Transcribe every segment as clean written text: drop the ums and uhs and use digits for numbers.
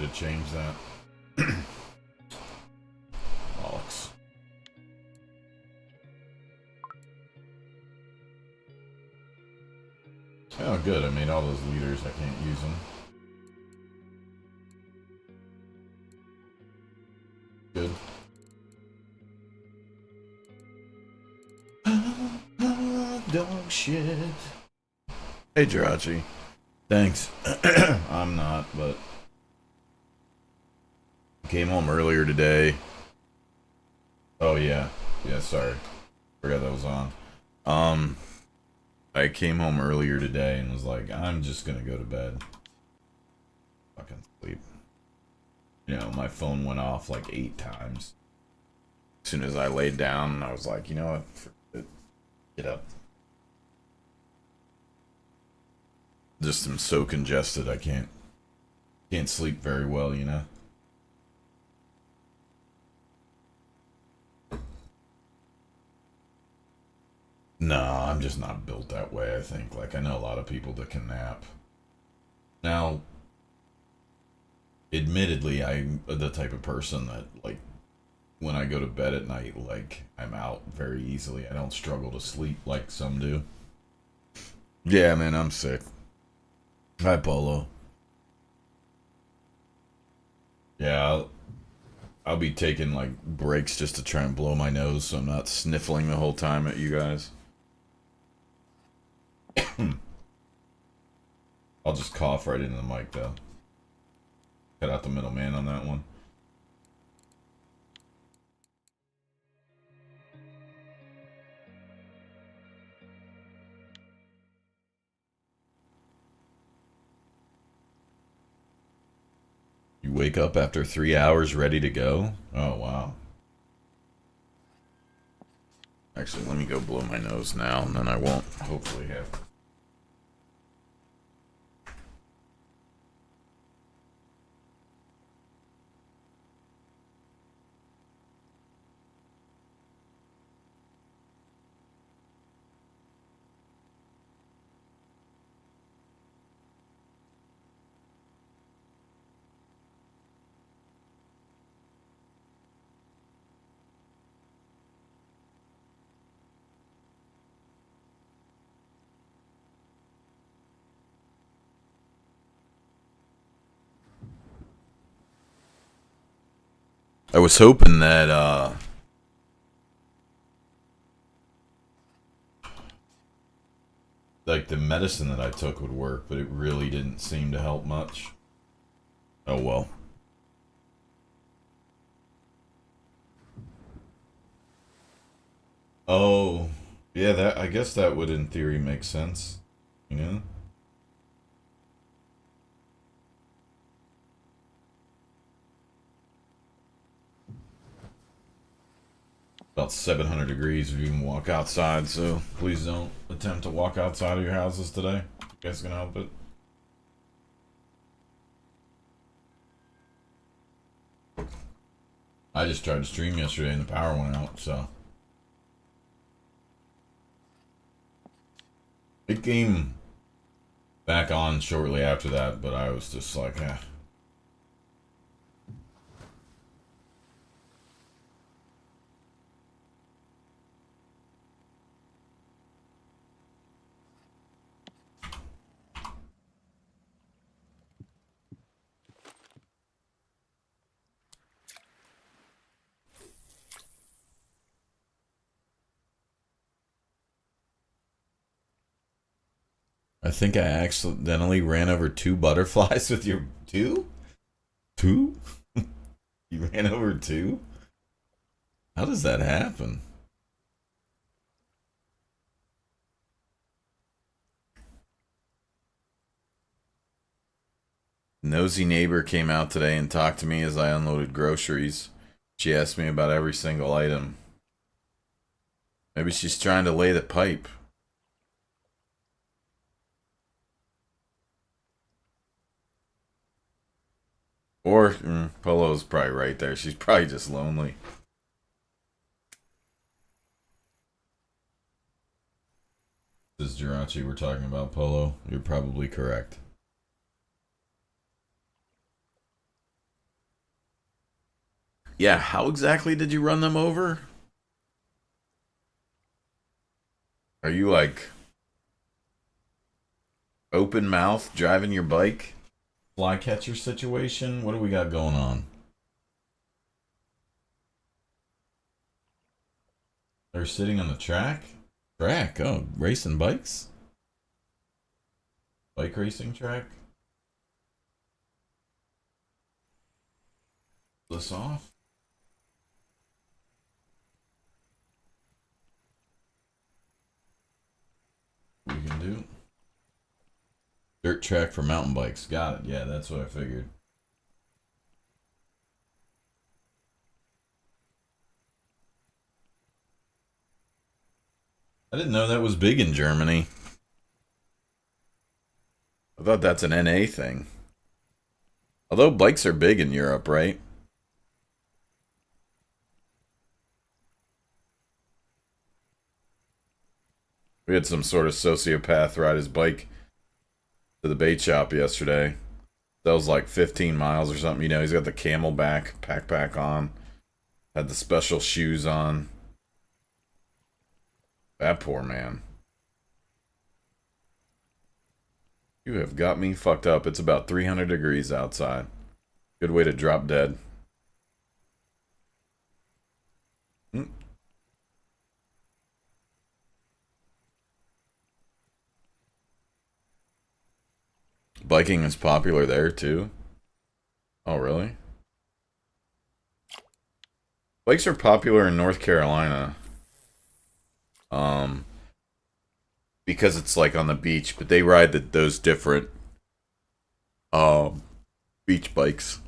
Should have changed that. Bollocks. Oh, good. I made all those leaders. I can't use them. Good. Dog shit. Hey, Jirachi. Thanks. I'm not, but came home earlier today. Oh yeah, yeah. Sorry, forgot that was on. I came home earlier today and was like, I'm just gonna go to bed. Fucking sleep. You know, my phone went off like 8 times. As soon as I laid down, I was like, you know what? Forget it. Get up. Just am so congested, I can't sleep very well, you know. No, I'm just not built that way, I think. Like, I know a lot of people that can nap. Now, admittedly, I'm the type of person that, like, when I go to bed at night, like, I'm out very easily. I don't struggle to sleep like some do. Yeah, man, I'm sick. Hi, Polo. Yeah, I'll be taking, like, breaks just to try and blow my nose so I'm not sniffling the whole time at you guys. I'll just cough right into the mic, though. Cut out the middleman on that one. You wake up after 3 hours ready to go? Oh, wow. Actually, let me go blow my nose now, and then I won't hopefully have to. I was hoping that, like, the medicine that I took would work, but it really didn't seem to help much. Oh, well. Oh, yeah, that, I guess that would, in theory, make sense. You know? About 700 degrees if you can walk outside, so please don't attempt to walk outside of your houses today. You guys can help it. I just tried to stream yesterday and the power went out, so. It came back on shortly after that, but I was just like, eh. I think I accidentally ran over 2 butterflies with your... 2? 2? You ran over 2? How does that happen? Nosy neighbor came out today and talked to me as I unloaded groceries. She asked me about every single item. Maybe she's trying to lay the pipe. Or, Polo's probably right there. She's probably just lonely. This is Jirachi we're talking about, Polo. You're probably correct. Yeah, how exactly did you run them over? Are you like open mouth driving your bike? Flycatcher situation? What do we got going on? They're sitting on the track? Track? Oh, racing bikes? Bike racing track? This off? We can do? Dirt track for mountain bikes. Got it. Yeah, that's what I figured. I didn't know that was big in Germany. I thought that's an NA thing. Although bikes are big in Europe, right? We had some sort of sociopath ride his bike to the bait shop yesterday. That was like 15 miles or something. You know, he's got the Camelback backpack on. Had the special shoes on. That poor man. You have got me fucked up. It's about 300 degrees outside. Good way to drop dead. Hmm. Biking is popular there too. Oh, really? Bikes are popular in North Carolina. Um, because it's like on the beach, but they ride those different um beach bikes.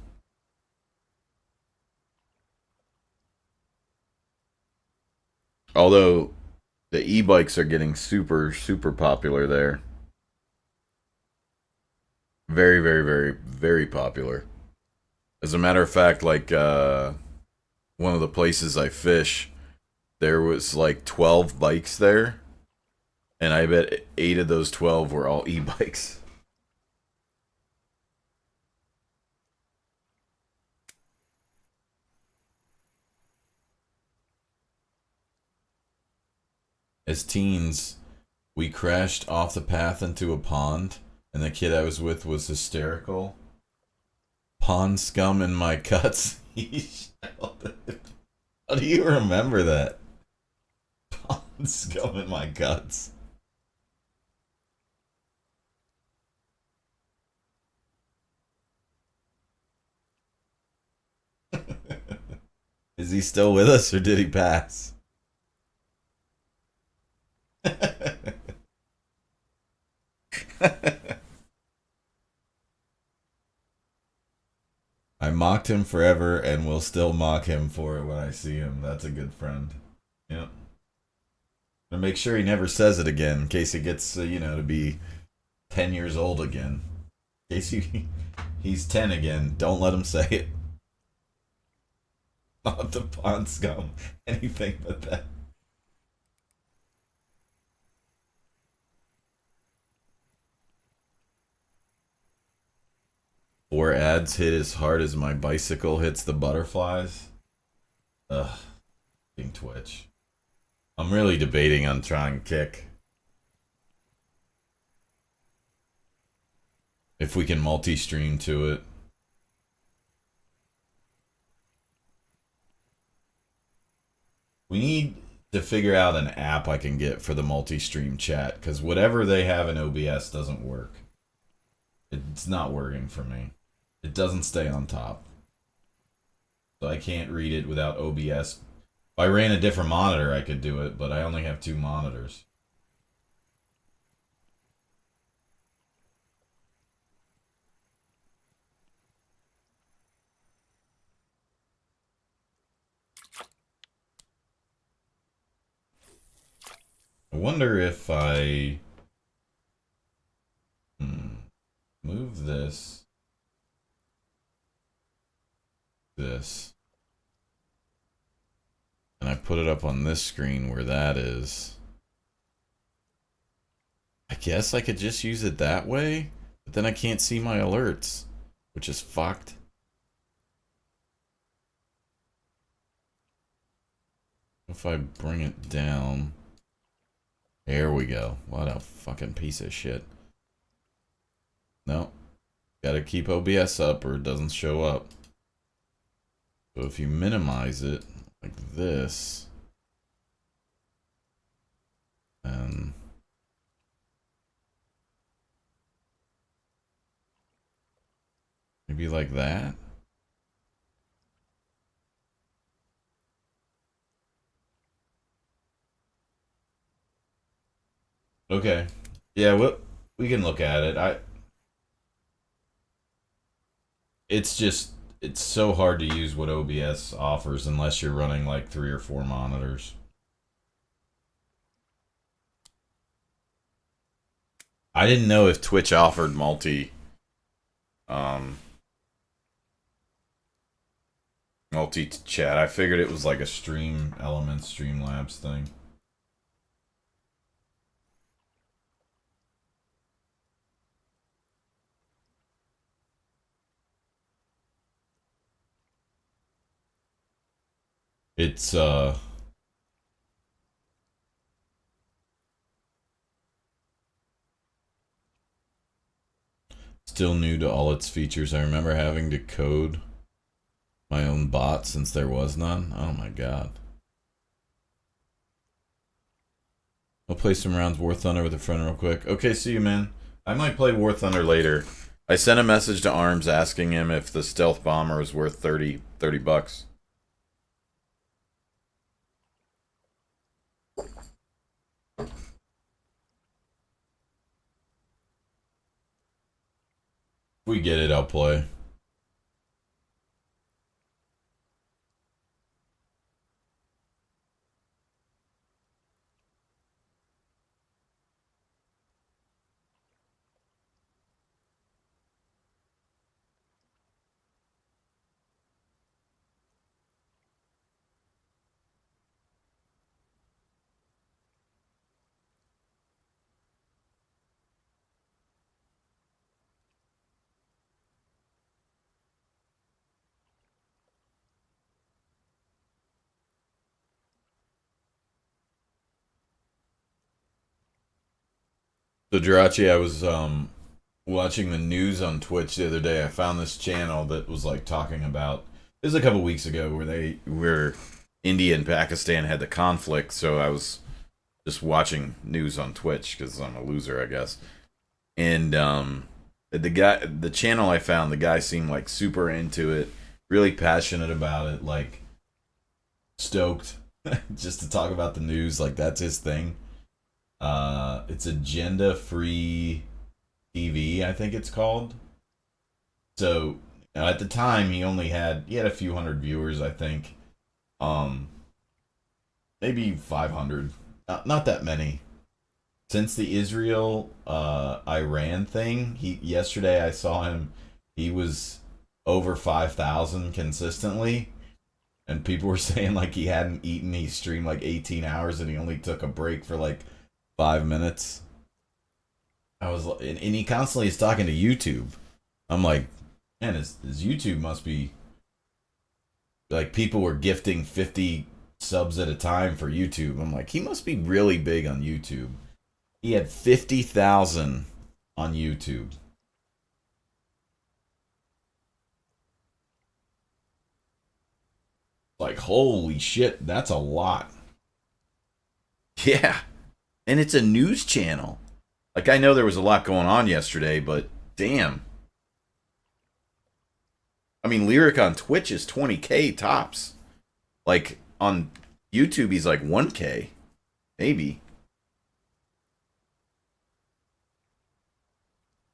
Although the e-bikes are getting super popular there. Very very popular. As a matter of fact, like one of the places I fish, there was like 12 bikes there, and I bet 8 of those 12 were all e-bikes. As teens, we crashed off the path into a pond, and the kid I was with was hysterical. Pond scum in my cuts. He shouted. How do you remember that? Pond scum in my guts. Is he still with us or did he pass? I mocked him forever and will still mock him for it when I see him. That's a good friend. Yep. And make sure he never says it again in case he gets, to be 10 years old again. In case he's 10 again, don't let him say it. Not the pond scum. Anything but that. Four ads hit as hard as my bicycle hits the butterflies. Ugh. Twitch. I'm really debating on trying kick. If we can multi-stream to it. We need to figure out an app I can get for the multi-stream chat, because whatever they have in OBS doesn't work. It's not working for me. It doesn't stay on top. So I can't read it without OBS. If I ran a different monitor, I could do it, but I only have 2 monitors. I wonder if I move this, and I put it up on this screen where that is. I guess I could just use it that way, but then I can't see my alerts, which is fucked. If I bring it down. There we go. What a fucking piece of shit. No. Gotta keep OBS up or it doesn't show up. So if you minimize it like this, and maybe like that. Okay. Yeah, we can look at it. It's just it's so hard to use what OBS offers unless you're running like 3 or 4 monitors. I didn't know if Twitch offered multi chat. I figured it was like a Stream Elements Streamlabs thing. It's still new to all its features. I remember having to code my own bot since there was none. Oh my god. I'll play some rounds War Thunder with a friend real quick. Okay, see you, man. I might play War Thunder later. I sent a message to Arms asking him if the stealth bomber was worth 30 bucks. If we get it, I'll play. So Jirachi, I was watching the news on Twitch the other day. I found this channel that was like talking about it was a couple weeks ago where India and Pakistan had the conflict, so I was just watching news on Twitch because I'm a loser, I guess. And the channel I found, the guy seemed like super into it, really passionate about it, like stoked just to talk about the news, like that's his thing. It's Agenda Free TV, I think it's called. So at the time, he had a few hundred viewers, I think. Maybe 500, not that many. Since the Israel Iran thing, yesterday I saw him. He was over 5,000 consistently, and people were saying like he hadn't eaten. He streamed like 18 hours, and he only took a break for like 5 minutes. I was, and he constantly is talking to YouTube. I'm like, man, his YouTube must be like people were gifting 50 subs at a time for YouTube. I'm like, he must be really big on YouTube. He had 50,000 on YouTube. Like, holy shit, that's a lot. Yeah. And it's a news channel. Like, I know there was a lot going on yesterday, but damn. I mean, Lyric on Twitch is 20K tops. Like, on YouTube, he's like 1K. Maybe.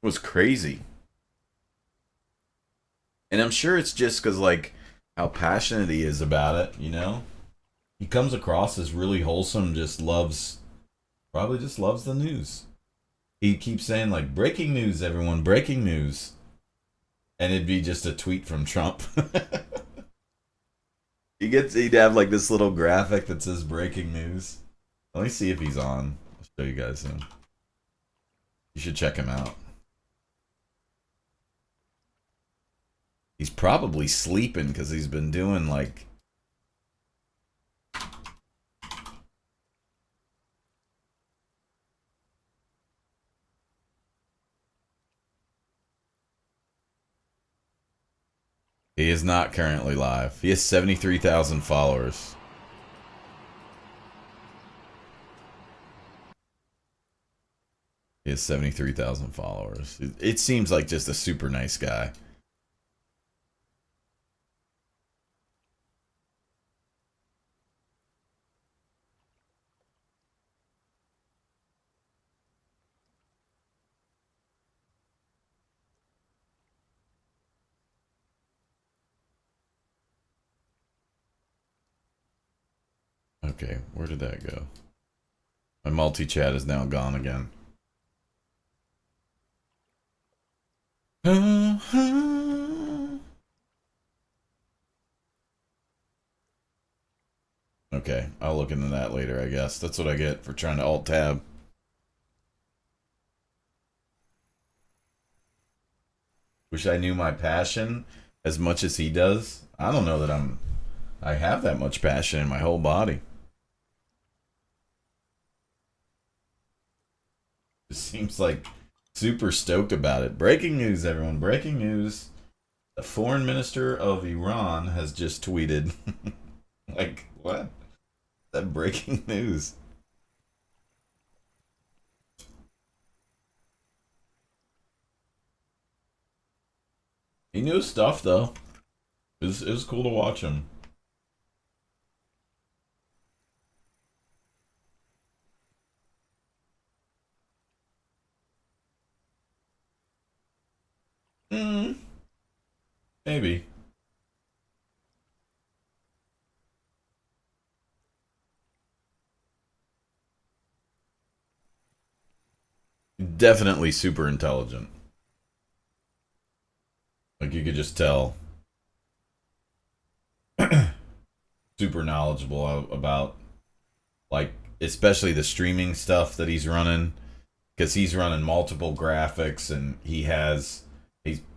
It was crazy. And I'm sure it's just because, like, how passionate he is about it, you know? He comes across as really wholesome, probably just loves the news. He keeps saying, like, breaking news, everyone, breaking news. And it'd be just a tweet from Trump. He'd have, like, this little graphic that says breaking news. Let me see if he's on. I'll show you guys him. You should check him out. He's probably sleeping because he's been doing, like... He is not currently live. He has 73,000 followers. He has 73,000 followers. It seems like just a super nice guy. Okay, where did that go? My multi-chat is now gone again. Okay, I'll look into that later, I guess. That's what I get for trying to alt-tab. Wish I knew my passion as much as he does. I don't know that I have that much passion in my whole body. It seems like super stoked about it. Breaking news, everyone. Breaking news. The foreign minister of Iran has just tweeted. Like, what? That breaking news. He knew his stuff, though. It was cool to watch him. Hmm. Maybe. Definitely super intelligent. Like, you could just tell. Super knowledgeable about, like, especially the streaming stuff that he's running. Because he's running multiple graphics and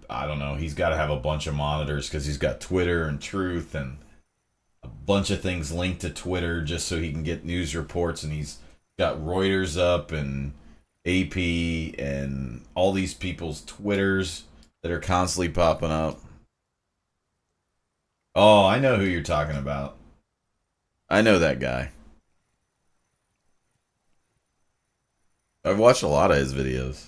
I don't know, he's got to have a bunch of monitors because he's got Twitter and Truth and a bunch of things linked to Twitter just so he can get news reports, and he's got Reuters up and AP and all these people's Twitters that are constantly popping up. Oh, I know who you're talking about. I know that guy. I've watched a lot of his videos.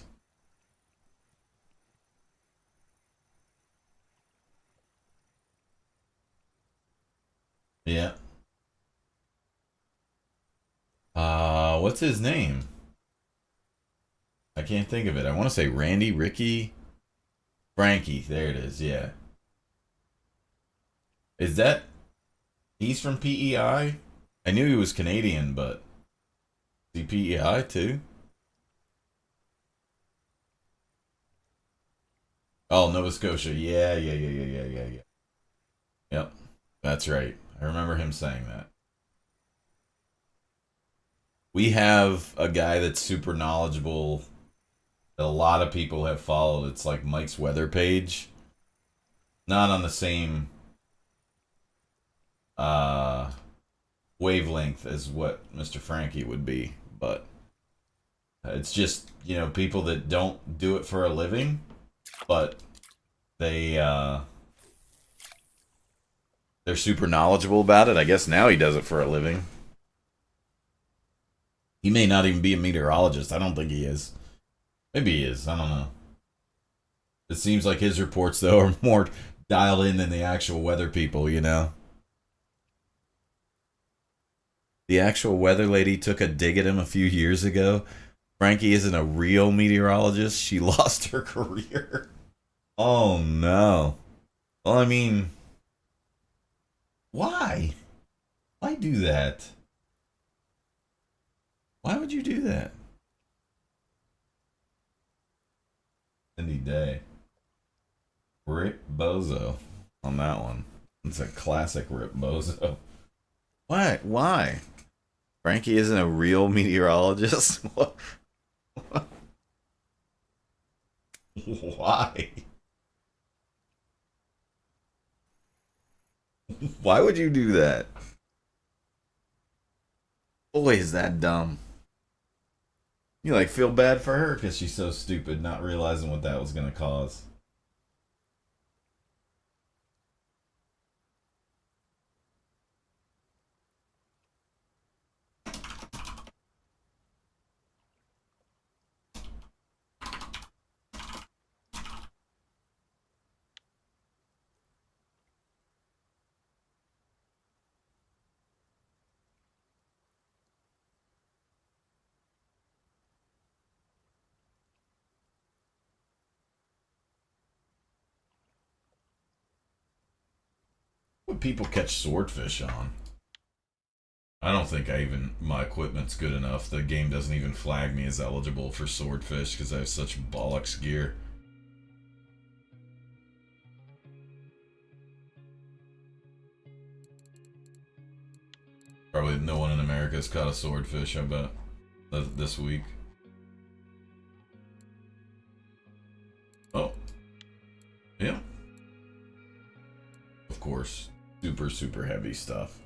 Yeah. What's his name? I can't think of it. I want to say Randy, Ricky, Frankie. There it is. Yeah. Is that he's from PEI? I knew he was Canadian, but is he PEI too? Oh, Nova Scotia. Yeah, yeah, yeah, yeah, yeah, yeah, yeah. Yep. That's right. I remember him saying that. We have a guy that's super knowledgeable that a lot of people have followed. It's like Mike's weather page. Not on the same uh wavelength as what Mr. Frankie would be, but it's just, people that don't do it for a living, but they they're super knowledgeable about it. I guess now he does it for a living. He may not even be a meteorologist. I don't think he is. Maybe he is. I don't know. It seems like his reports, though, are more dialed in than the actual weather people. The actual weather lady took a dig at him a few years ago. Frankie isn't a real meteorologist. She lost her career. Oh, no. Well, I mean, why? Why do that? Why would you do that? Cindy Day. Rip Bozo on that one. It's a classic Rip Bozo. Why? Why? Frankie isn't a real meteorologist? What? Why? Why would you do that? Boy, is that dumb. You like feel bad for her because she's so stupid, not realizing what that was going to cause. would people catch swordfish on? I don't think my equipment's good enough. The game doesn't even flag me as eligible for swordfish because I have such bollocks gear. Probably no one in America has caught a swordfish, I bet, this week. Oh. Yeah. Of course. Super, super heavy stuff.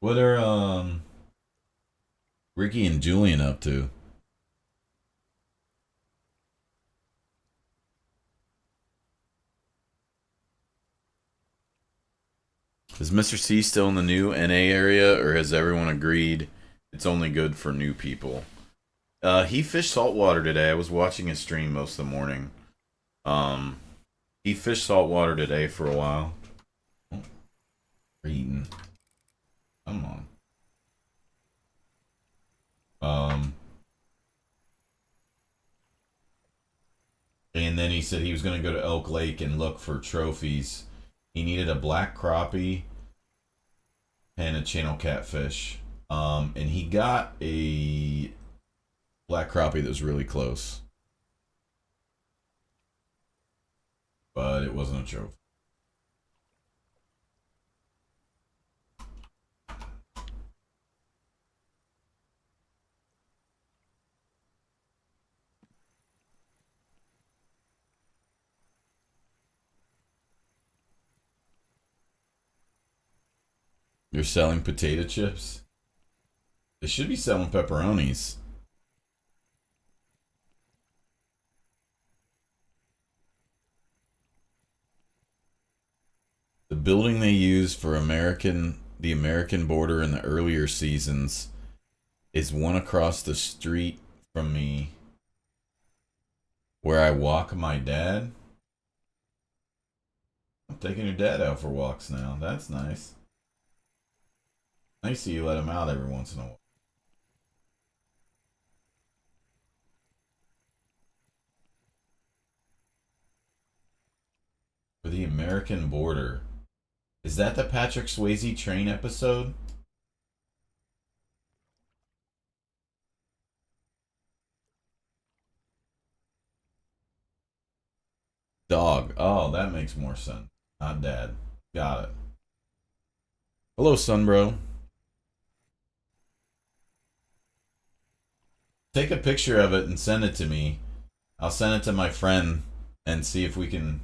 What are, Ricky and Julian up to? Is Mr. C still in the new NA area, or has everyone agreed it's only good for new people? He fished saltwater today. I was watching his stream most of the morning. He fished saltwater today for a while. Oh, we're eating. Come on. And then he said he was going to go to Elk Lake and look for trophies. He needed a black crappie and a channel catfish. And he got a black crappie that was really close. But it wasn't a trophy. You're selling potato chips? They should be selling pepperonis. The building they used for the American border in the earlier seasons is one across the street from me where I walk my dad. I'm taking your dad out for walks now. That's nice. I see you let him out every once in a while. For the American border. Is that the Patrick Swayze train episode? Dog. Oh, that makes more sense. Not dad. Got it. Hello, Sunbro. Take a picture of it and send it to me. I'll send it to my friend and see if we can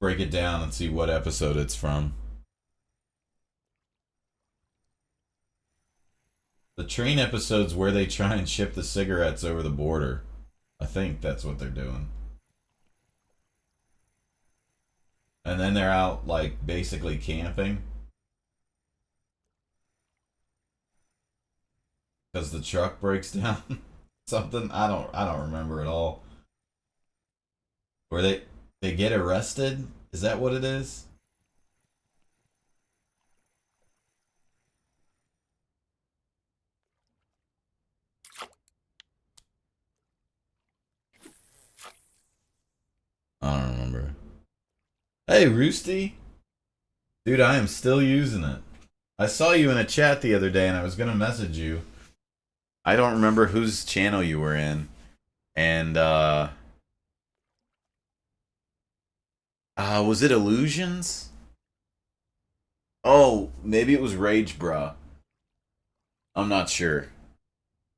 break it down and see what episode it's from. The train episode's where they try and ship the cigarettes over the border. I think that's what they're doing. And then they're out, like, basically camping. Because the truck breaks down. Something. I don't remember at all. Where they get arrested? Is that what it is? I don't remember. Hey, Roosty. Dude, I am still using it. I saw you in a chat the other day and I was going to message you. I don't remember whose channel you were in. And, was it Illusions? Oh, maybe it was Rage Bruh. I'm not sure.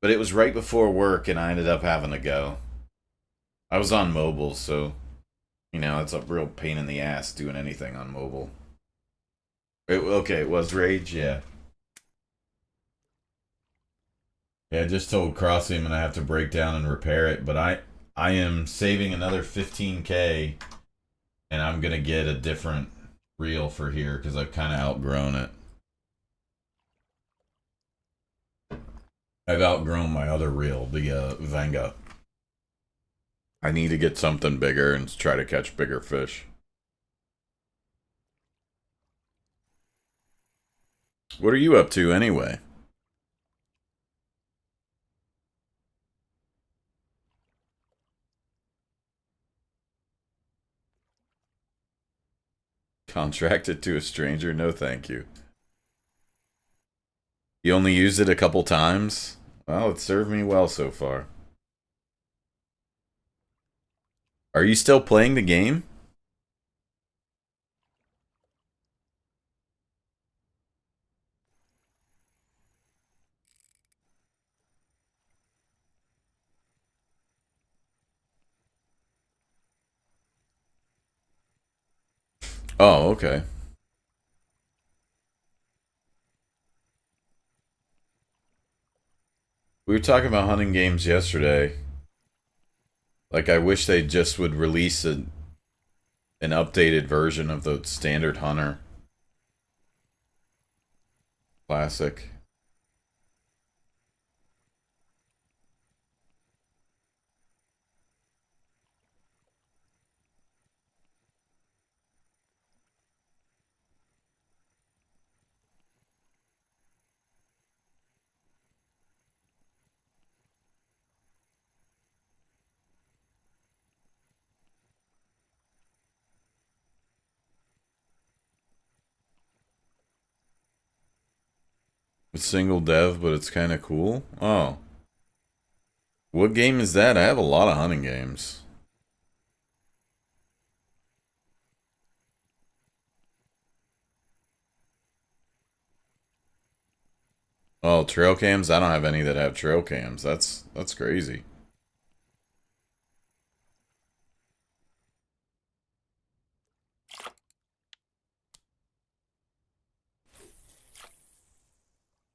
But it was right before work and I ended up having to go. I was on mobile, so, you know, it's a real pain in the ass doing anything on mobile. Okay, it was Rage, yeah. Yeah, I just told Crossy I'm gonna have to break down and repair it, but I am saving another 15K and I'm gonna get a different reel for here because I've kind of outgrown it. I've outgrown my other reel, the Venga. I need to get something bigger and try to catch bigger fish. What are you up to anyway? Contracted to a stranger? No, thank you. You only used it a couple times? Well, it served me well so far. Are you still playing the game? Oh, okay. We were talking about hunting games yesterday. Like, I wish they just would release an updated version of the standard Hunter Classic. With single dev, but it's kind of cool. Oh. What game is that? I have a lot of hunting games. Oh, trail cams? I don't have any that have trail cams. That's crazy.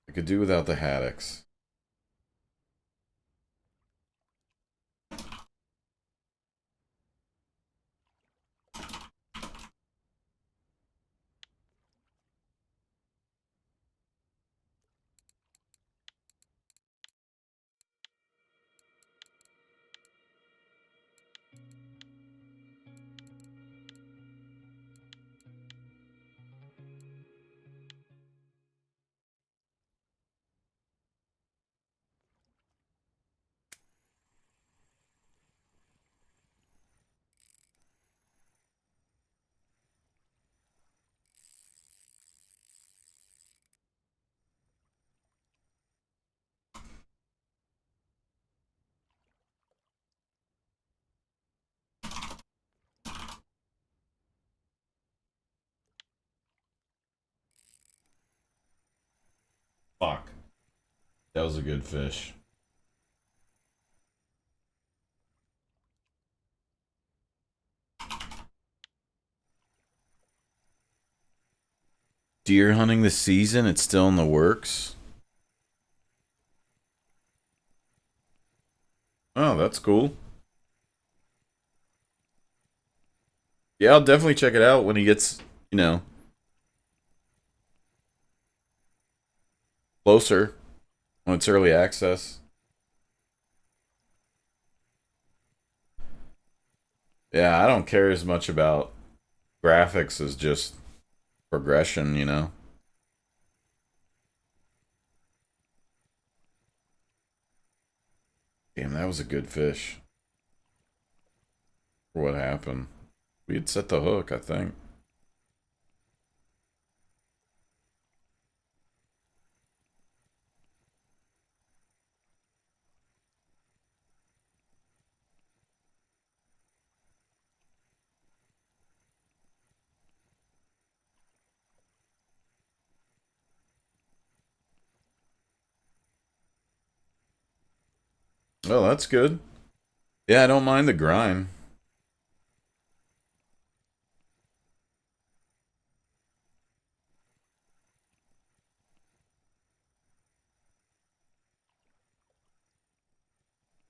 I could do without the haddocks. Fuck. That was a good fish. Deer hunting this season? It's still in the works? Oh, that's cool. Yeah, I'll definitely check it out when he gets, you know, closer. When it's early access. Yeah, I don't care as much about graphics as just progression, you know? Damn, that was a good fish. For what happened? We had set the hook, I think. Oh, that's good. Yeah, I don't mind the grind.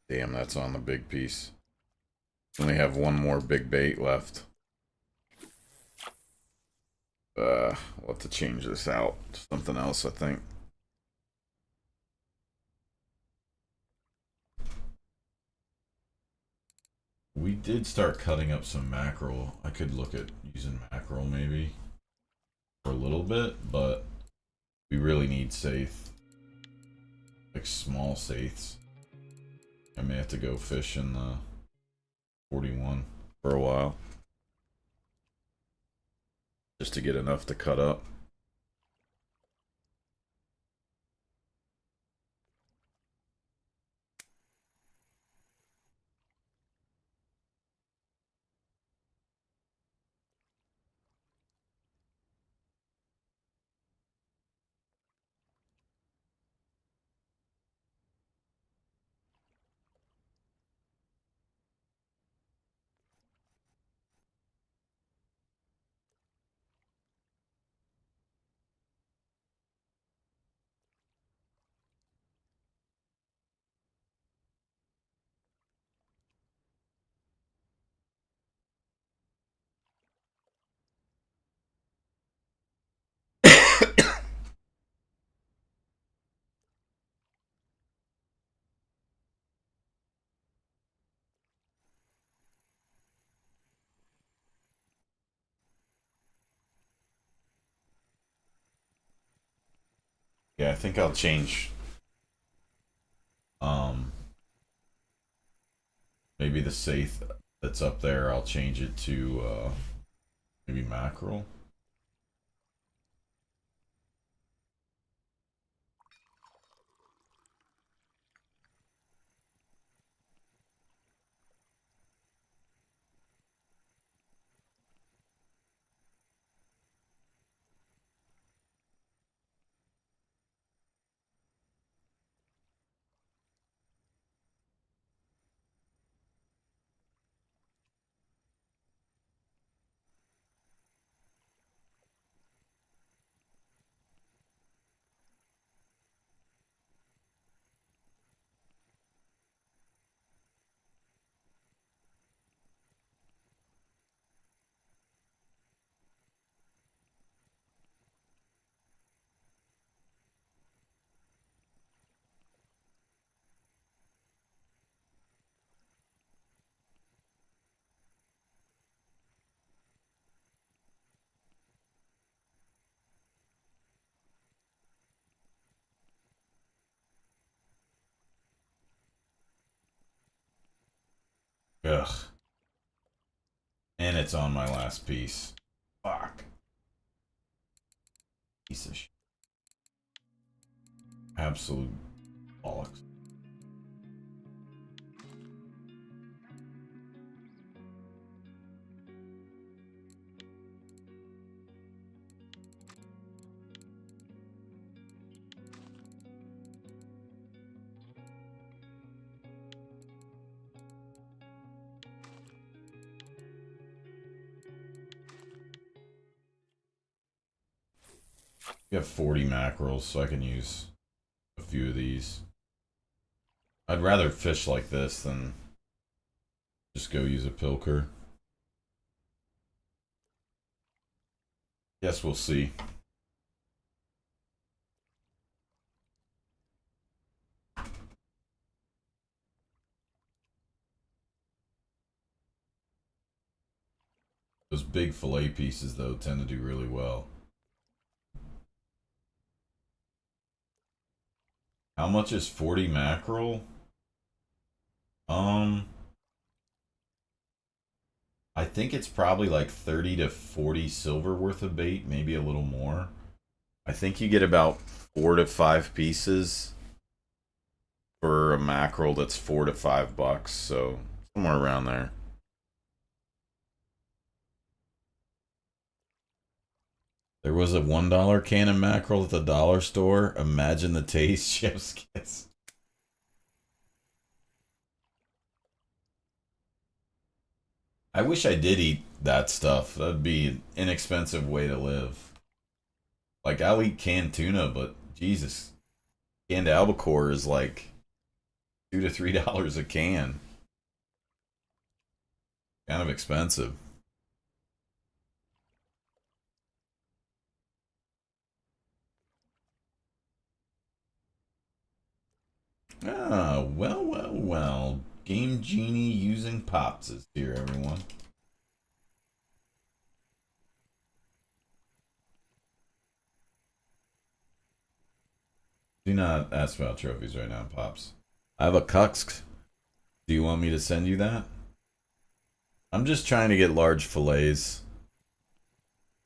Damn, that's on the big piece. Only have one more big bait left. We'll have to change this out. Something else, I think. We did start cutting up some mackerel. I could look at using mackerel maybe for a little bit, but We really need saith. Like small saiths. I may have to go fish in the 41 for a while. Just to get enough to cut up. Yeah, I think I'll change maybe the saith that's up there, I'll change it to maybe mackerel. Ugh. And it's on my last piece. Fuck. Piece of shit. Absolute bollocks. We have 40 mackerels, so I can use a few of these. I'd rather fish like this than just go use a pilker. Guess we'll see. Those big fillet pieces, though, tend to do really well. How much is 40 mackerel? I think it's probably like 30 to 40 silver worth of bait, maybe a little more. I think you get about 4 to 5 pieces for a mackerel that's $4 to $5, so somewhere around there. There was a $1 can of mackerel at the dollar store. Imagine the taste, chef's kiss. I wish I did eat that stuff. That'd be an inexpensive way to live. Like, I'll eat canned tuna, but Jesus, canned albacore is like $2 to $3 a can. Kind of expensive. Ah, well, well, well. Game Genie using pops is here, everyone. Do not ask about trophies right now, Pops. I have a cusk. Do you want me to send you that? I'm just trying to get large fillets.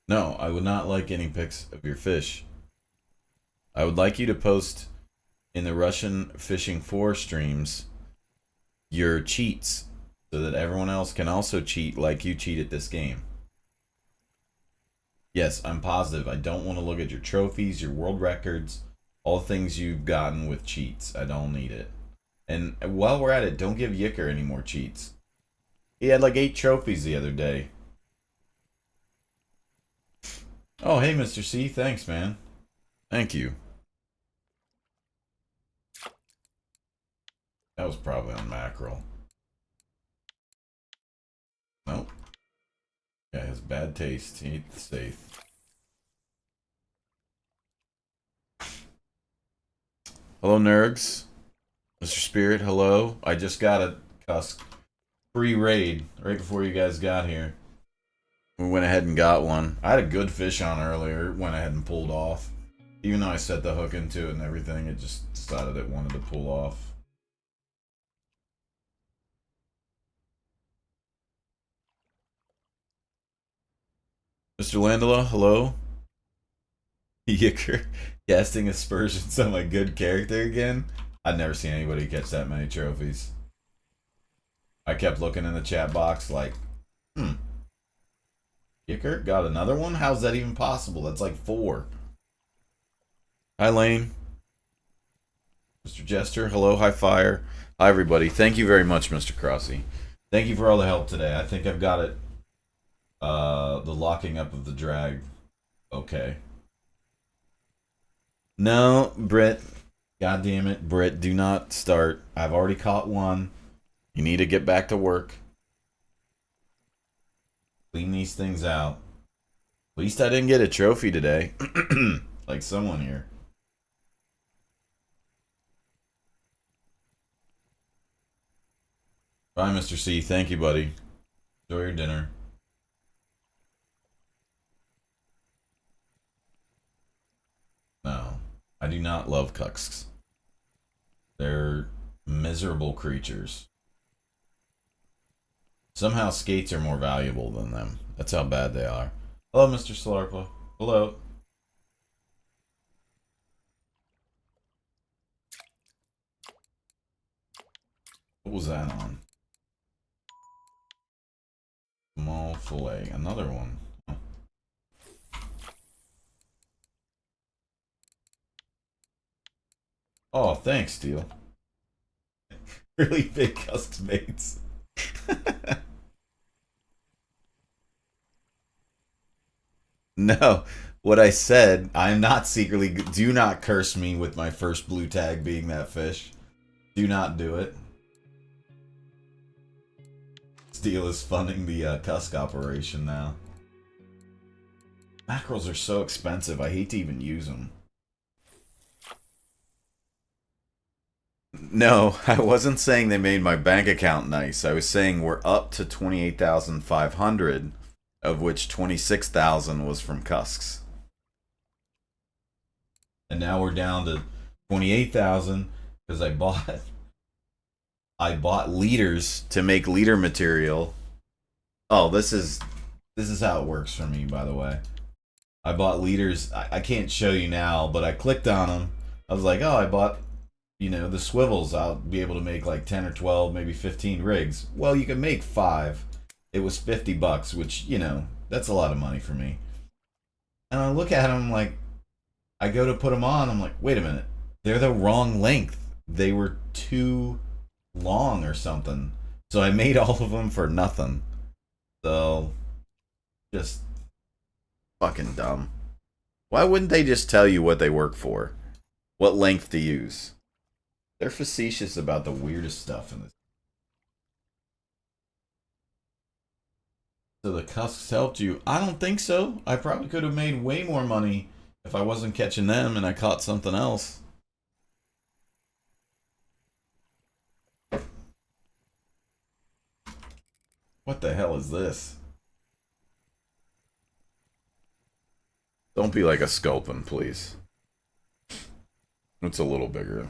No, I would not like any pics of your fish. I would like you to post in the Russian Fishing 4 streams your cheats so that everyone else can also cheat like you cheat at this game. Yes, I'm positive. I don't want to look at your trophies, your world records, all the things you've gotten with cheats. I don't need it. And while we're at it, don't give Yicker any more cheats. He had like 8 trophies the other day. Oh, hey, Mr. C. Thanks, man. Thank you. That was probably on mackerel. Nope. Yeah, has bad taste. He ate the safe. Hello, nerds. Mr. Spirit, hello. I just got a cusk free raid right before you guys got here. We went ahead and got one. I had a good fish on earlier. Went ahead and pulled off. Even though I set the hook into it and everything, it just decided it wanted to pull off. Mr. Landela, hello. Yicker casting aspersions on my good character again. I've never seen anybody catch that many trophies. I kept looking in the chat box like, Yicker got another one? How's that even possible? That's like 4. Hi, Lane. Mr. Jester, hello. Hi, Fire. Hi, everybody. Thank you very much, Mr. Crossy. Thank you for all the help today. I think I've got it. The locking up of the drag. Okay. No, Britt. God damn it, Britt. Do not start. I've already caught one. You need to get back to work. Clean these things out. At least I didn't get a trophy today. Like someone here. Bye, Mr. C. Thank you, buddy. Enjoy your dinner. No. I do not love cucks. They're miserable creatures. Somehow skates are more valuable than them. That's how bad they are. Hello, Mr. Slarpa. Hello. What was that on? Small fillet. Another one. Huh. Oh, thanks, Steel. Really big custom mates. No, what I said, I'm not secretly. Do not curse me with my first blue tag being that fish. Do not do it. Steel is funding the cusk operation now. Mackerels are so expensive, I hate to even use them. No, I wasn't saying they made my bank account nice. I was saying we're up to 28,500, of which 26,000 was from cusks. And now we're down to 28,000 because I bought leaders to make leader material. Oh, this is how it works for me, by the way. I bought leaders. I can't show you now, but I clicked on them. I was like, oh, I bought, the swivels. I'll be able to make like 10 or 12, maybe 15 rigs. Well, you can make 5. It was $50, which, that's a lot of money for me. And I look at them like, I go to put them on. I'm like, wait a minute. They're the wrong length. They were too long or something. So I made all of them for nothing. So, just fucking dumb. Why wouldn't they just tell you what they work for? What length to use? They're facetious about the weirdest stuff in this. So the cusks helped you? I don't think so. I probably could have made way more money if I wasn't catching them and I caught something else. What the hell is this? Don't be like a sculpin, please. It's a little bigger.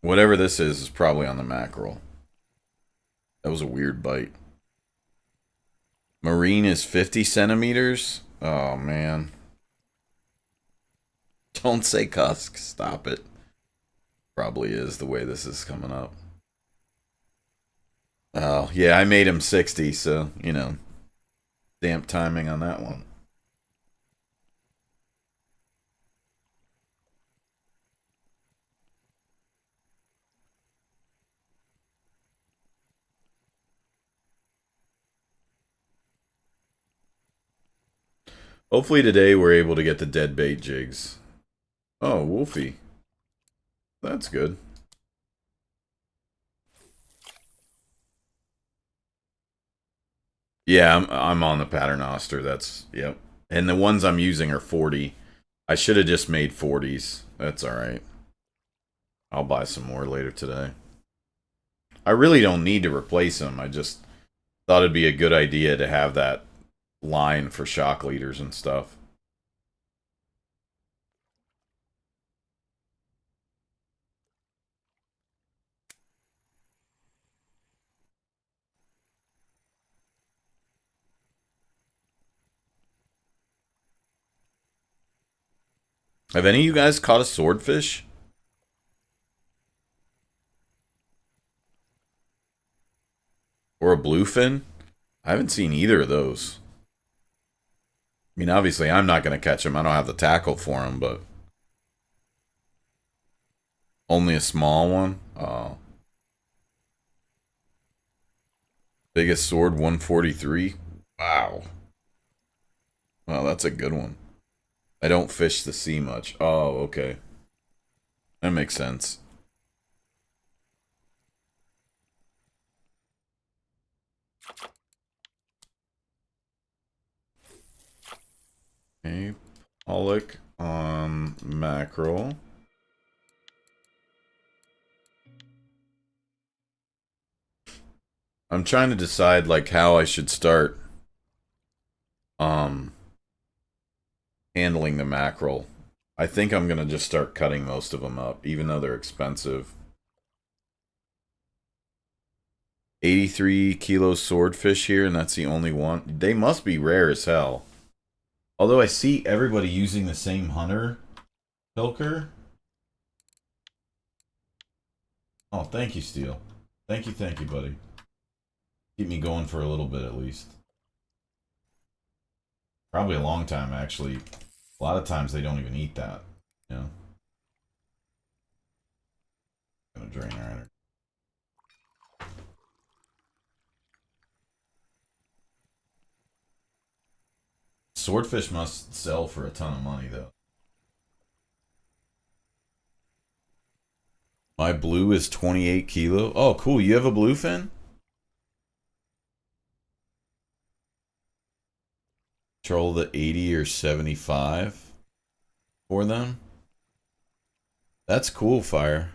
Whatever this is probably on the mackerel. That was a weird bite. Marine is 50 centimeters. Oh, man. Don't say cusk. Stop it. Probably is the way this is coming up. Oh, yeah, I made him 60, so, you know, damp timing on that one. Hopefully today we're able to get the dead bait jigs. Oh, Wolfie. That's good. Yeah, I'm on the paternoster. That's, yep. And the ones I'm using are 40. I should have just made 40s. That's alright. I'll buy some more later today. I really don't need to replace them. I just thought it'd be a good idea to have that line for shock leaders and stuff. Have any of you guys caught a swordfish? Or a bluefin? I haven't seen either of those. I mean, obviously, I'm not going to catch them. I don't have the tackle for them, but only a small one. Oh, biggest sword 143. Wow. Wow, that's a good one. I don't fish the sea much. Oh, okay. That makes sense. Okay, pollock on mackerel. I'm trying to decide like how I should start um handling the mackerel. I think I'm gonna just start cutting most of them up, even though they're expensive. 83 kilo swordfish here, and that's the only one. They must be rare as hell. Although I see everybody using the same hunter pilker. Oh, thank you, Steel. Thank you, buddy. Keep me going for a little bit at least. Probably a long time, actually. A lot of times they don't even eat that. You know? Gonna drain our energy. Swordfish must sell for a ton of money, though. My blue is 28 kilo. Oh, cool. You have a bluefin? Control the 80 or 75 for them. That's cool, Fire.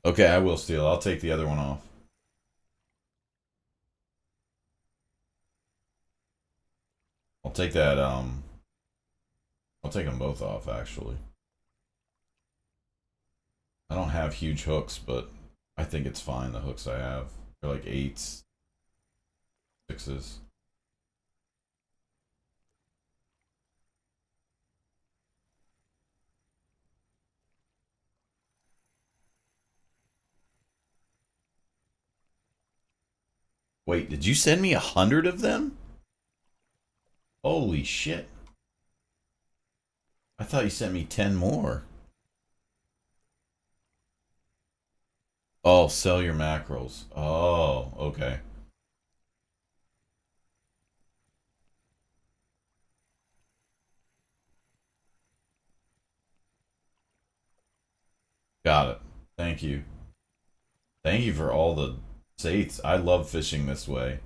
Okay, I will steal. I'll take the other one off. I'll take that, I'll take them both off, actually. I don't have huge hooks, but I think it's fine, the hooks I have. They're like 8s, 6s. Wait, did you send me 100 of them? Holy shit. I thought you sent me 10 more. Oh, sell your mackerels. Oh, okay. Got it. Thank you. Thank you for all the sates. I love fishing this way.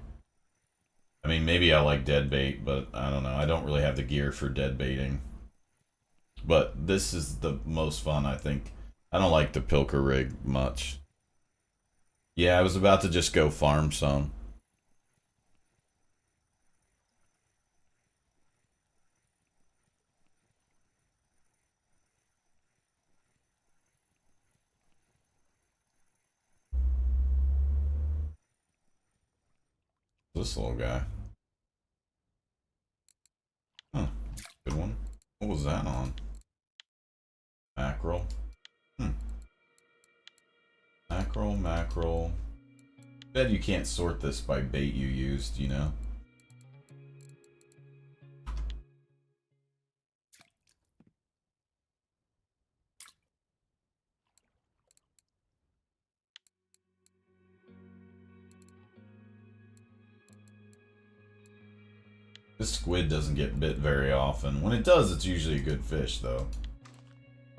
I mean, maybe I like dead bait, but I don't know. I don't really have the gear for dead baiting. But this is the most fun, I think. I don't like the pilker rig much. Yeah, I was about to just go farm some. This little guy. Huh. Good one. What was that on? Mackerel. Hmm. Mackerel, mackerel. Bet you can't sort this by bait you used, you know? This squid doesn't get bit very often. When it does, it's usually a good fish, though.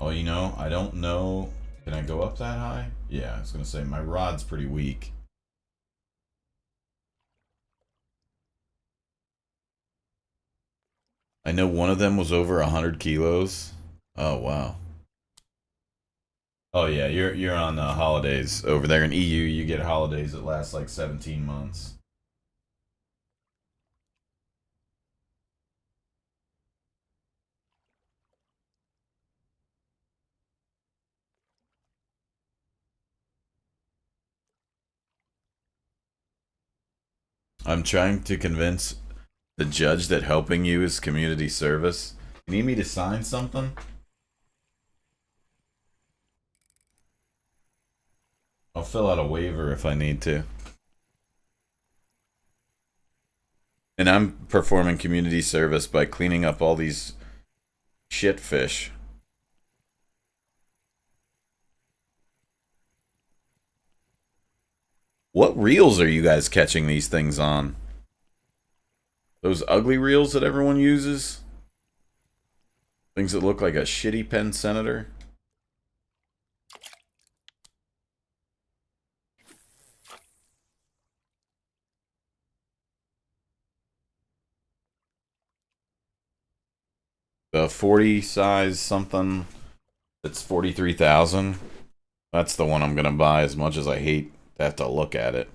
Oh, you know, I don't know. Can I go up that high? Yeah, I was going to say, my rod's pretty weak. I know one of them was over 100 kilos. Oh, wow. Oh, yeah, you're on holidays. Over there in EU, you get holidays that last like 17 months. 'em trying to convince the judge that helping you is community service. You need me to sign something? I'll fill out a waiver if I need to. And I'm performing community service by cleaning up all these shit fish. What reels are you guys catching these things on? Those ugly reels that everyone uses? Things that look like a shitty Penn Senator? The 40 size something that's 43,000. That's the one I'm gonna buy, as much as I hate to have to look at it.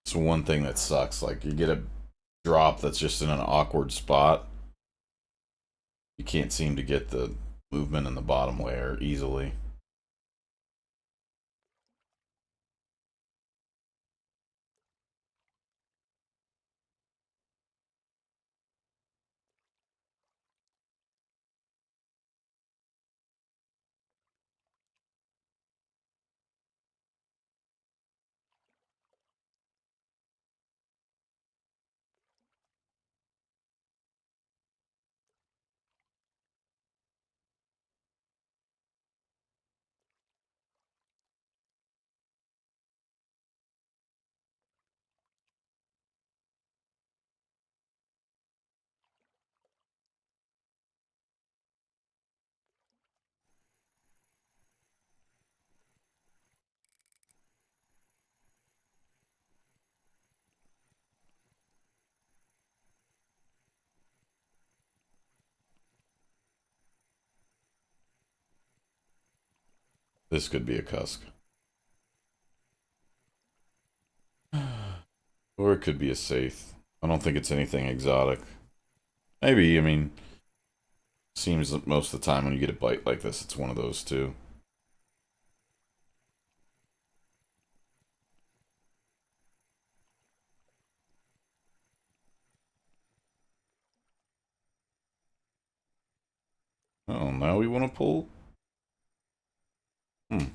It's one thing that sucks. Like, you get a drop that's just in an awkward spot. You can't seem to get the movement in the bottom layer easily. This could be a cusk. Or it could be a safe. I don't think it's anything exotic. Maybe, I mean, seems that most of the time when you get a bite like this, it's one of those two. Oh, now we want to pull? Hmm.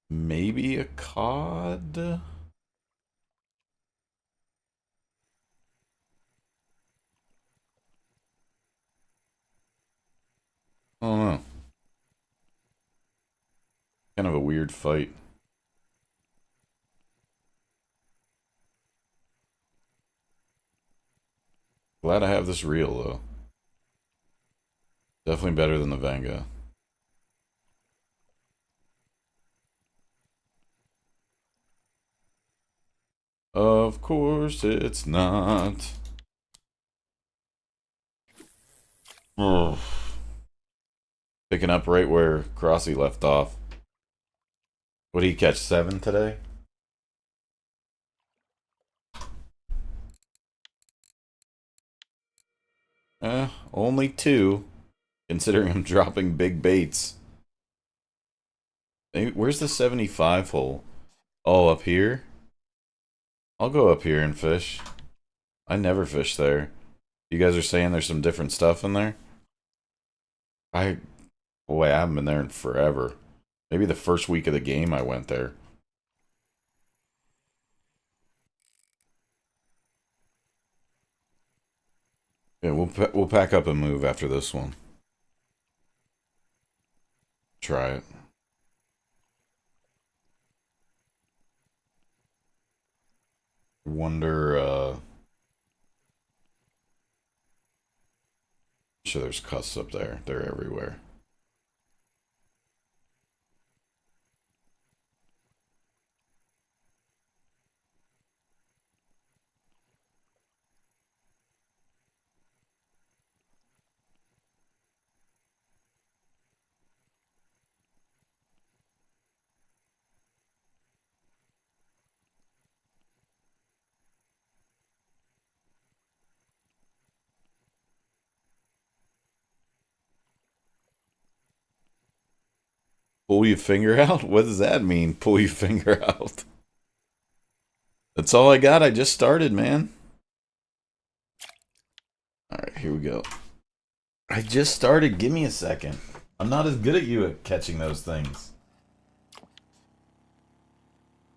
Maybe a cod? I don't know. Kind of a weird fight. Glad I have this reel, though. Definitely better than the Vanga. Of course it's not. Ugh. Picking up right where Crossy left off. What did he catch, 7 today? Only 2, considering I'm dropping big baits. Hey, where's the 75 hole? Oh, up here? I'll go up here and fish. I never fish there. You guys are saying there's some different stuff in there? Boy, I haven't been there in forever. Maybe the first week of the game I went there. Yeah, we'll pack up and move after this one. Try it. Wonder, sure there's cusps up there. They're everywhere. Pull your finger out? What does that mean? Pull your finger out. That's all I got. I just started, man. Alright, here we go. I just started. Give me a second. I'm not as good at you at catching those things.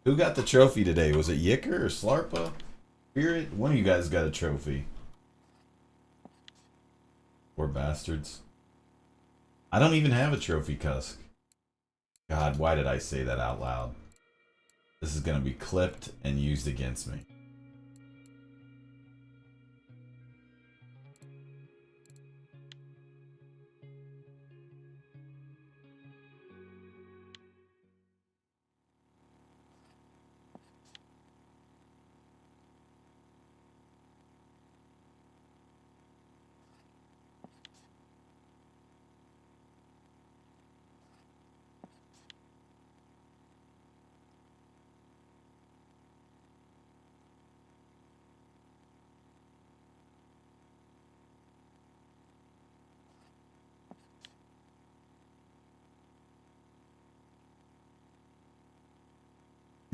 Who got the trophy today? Was it Yicker or Slarpa? Spirit? One of you guys got a trophy. Poor bastards. I don't even have a trophy cusk. God, why did I say that out loud? This is going to be clipped and used against me.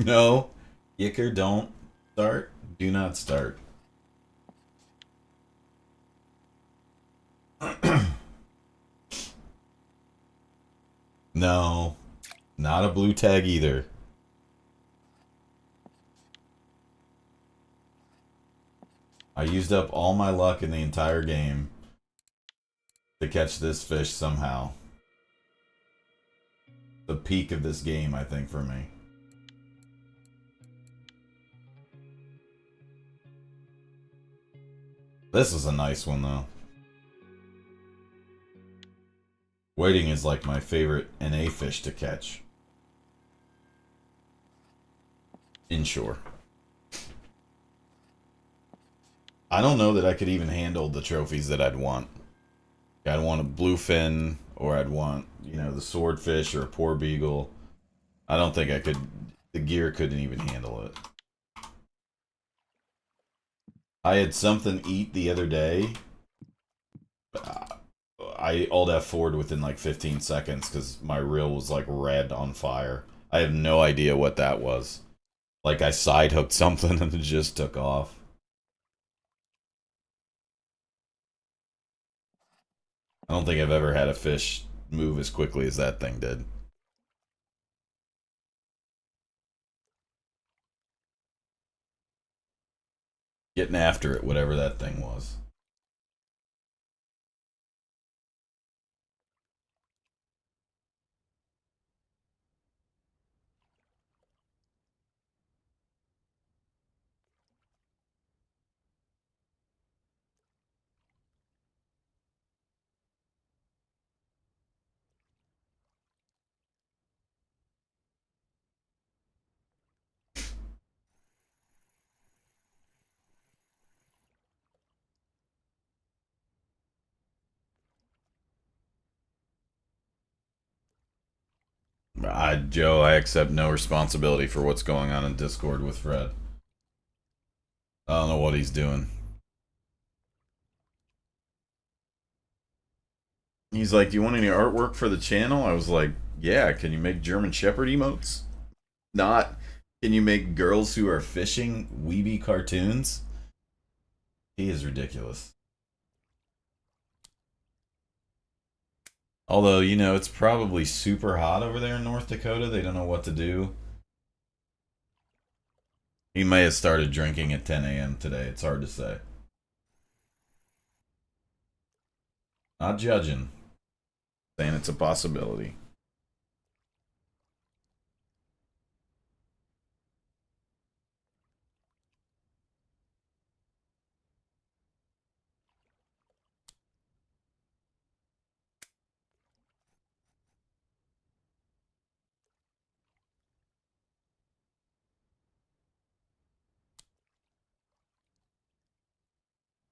No. Yicker, don't start. Do not start. No. Not a blue tag either. I used up all my luck in the entire game to catch this fish somehow. The peak of this game, I think, for me. This is a nice one, though. Whiting is like my favorite NA fish to catch. Inshore. I don't know that I could even handle the trophies that I'd want. I'd want a bluefin, or I'd want, you know, the swordfish or a poor beagle. I don't think I could. The gear couldn't even handle it. I had something eat the other day. I alt F4'd within like 15 seconds because my reel was like red on fire. I have no idea what that was. Like I side hooked something and it just took off. I don't think I've ever had a fish move as quickly as that thing did. Getting after it, whatever that thing was. Joe, I accept no responsibility for what's going on in Discord with Fred. I don't know what he's doing. He's like, "Do you want any artwork for the channel?" I was like, "Yeah, can you make German Shepherd emotes? Not, can you make girls who are fishing weeby cartoons?" He is ridiculous. Although, you know, it's probably super hot over there in North Dakota. They don't know what to do. He may have started drinking at 10 a.m. today. It's hard to say. Not judging, saying it's a possibility.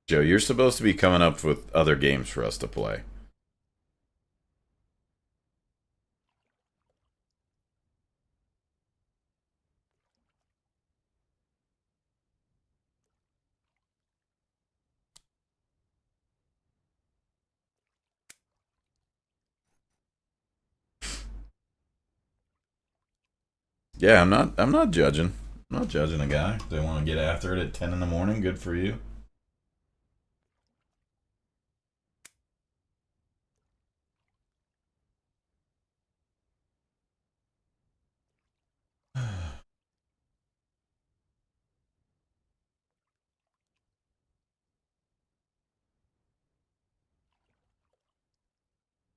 Joe, you're supposed to be coming up with other games for us to play. Yeah, I'm not judging. I'm not judging a guy. They want to get after it at 10 in the morning. Good for you.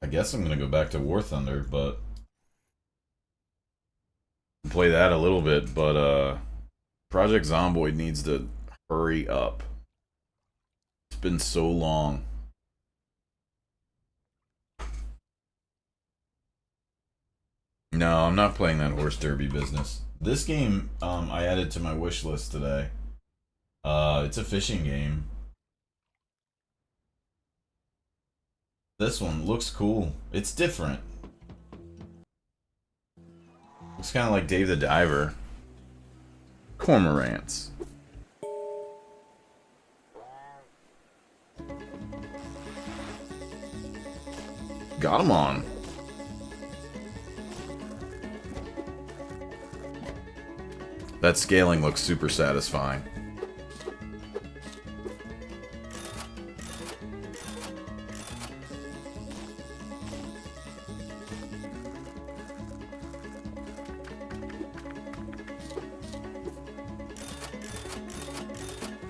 I guess I'm gonna go back to War Thunder, but play that a little bit. But Project Zomboid needs to hurry up. It's been so long. No, I'm not playing that horse derby business. This game, I added to my wish list today. It's a fishing game. This one looks cool. It's different. Looks kind of like Dave the Diver. Cormorants. Got him on. That scaling looks super satisfying.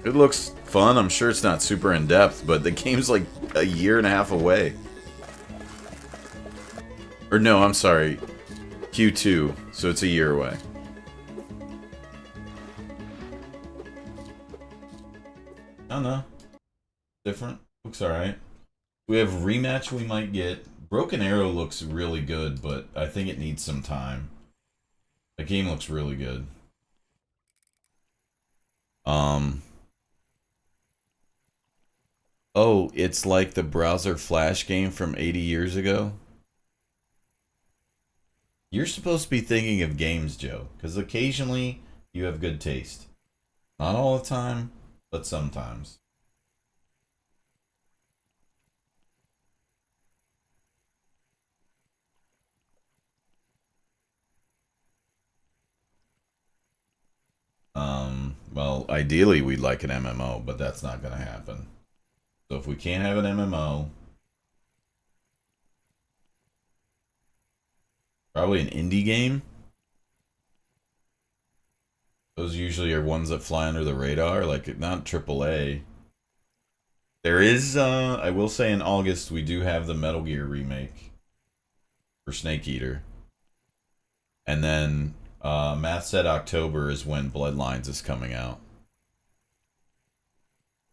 It looks fun. I'm sure it's not super in depth, but the game's like a year and a half away. Or no, I'm sorry. Q2, so it's a year away. I don't know. Different. Looks alright. We have rematch we might get. Broken Arrow looks really good, but I think it needs some time. The game looks really good. Oh, it's like the browser flash game from 80 years ago? You're supposed to be thinking of games, Joe, because occasionally you have good taste. Not all the time. but sometimes. Well, ideally we'd like an MMO, but that's not going to happen. So if we can't have an MMO, probably an indie game. Those usually are ones that fly under the radar, like not AAA. There is, I will say, in August we do have the Metal Gear remake for Snake Eater, and then Matt said October is when Bloodlines is coming out.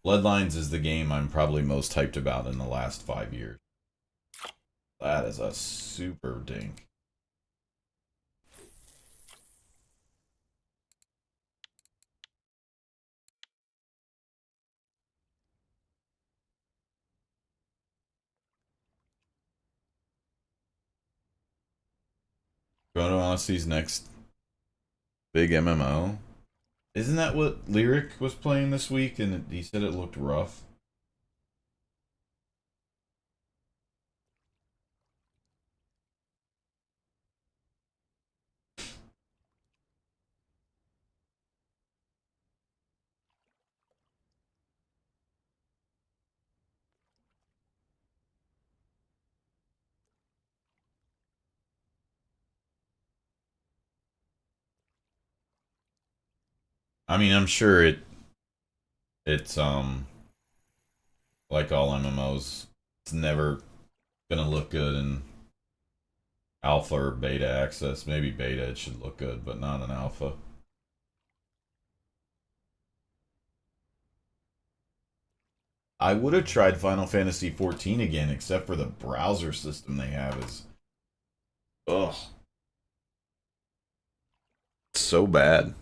Bloodlines is the game I'm probably most hyped about in the last 5 years. That is a super dink. Going to Honesty's next big MMO. Isn't that what Lyric was playing this week? And he said it looked rough. I mean, I'm sure it's like all MMOs, it's never gonna look good in alpha or beta access. Maybe beta it should look good, but not in alpha. I would have tried Final Fantasy 14 again, except for the browser system they have is ugh, so bad.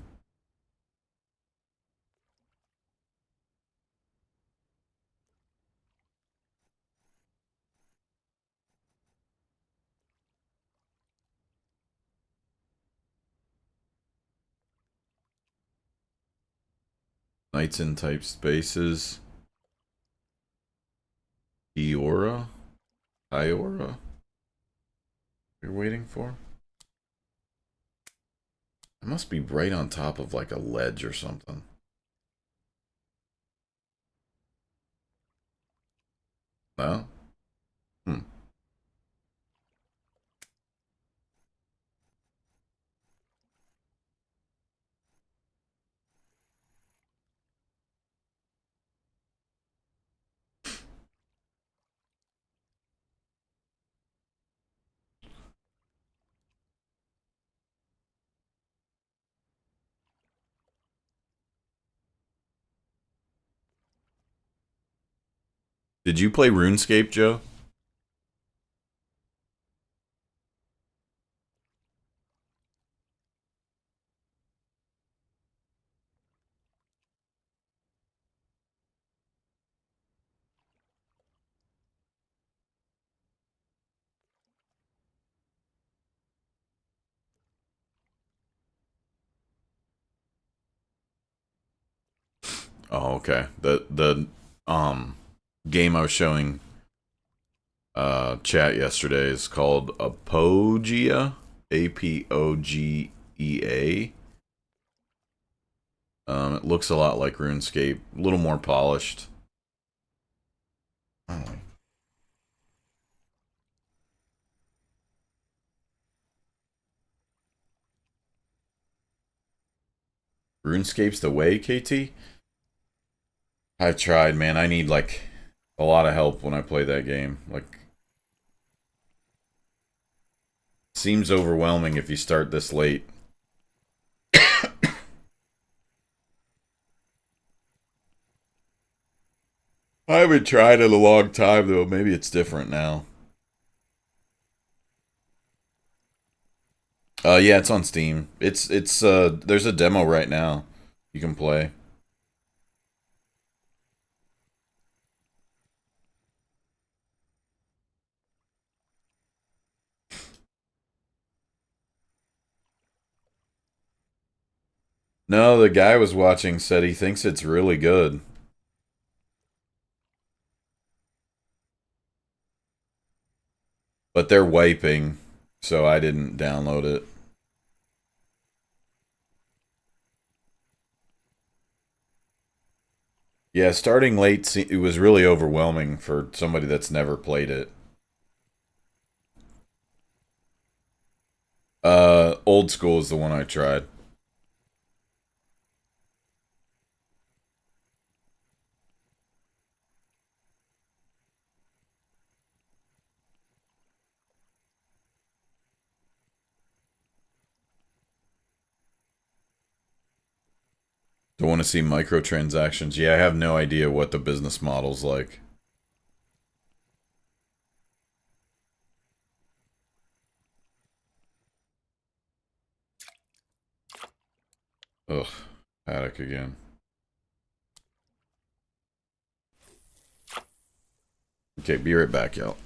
Knights in type spaces. Eora? Iora? You're waiting for? I must be right on top of like a ledge or something. No? Hmm. Did you play RuneScape, Joe? Oh, okay. The game I was showing chat yesterday is called Apogea. Apogea. It looks a lot like RuneScape, a little more polished. Oh. RuneScape's the way, KT? I've tried, man. I need like a lot of help when I play that game. Like, seems overwhelming if you start this late. I haven't tried it in a long time though. Maybe it's different now. Yeah, it's on Steam. It's there's a demo right now. You can play. No, the guy was watching said he thinks it's really good. But they're wiping, so I didn't download it. Yeah, starting late, it was really overwhelming for somebody that's never played it. Old school is the one I tried. Don't want to see microtransactions. Yeah, I have no idea what the business model's like. Ugh, Paddock again. Okay, be right back, y'all.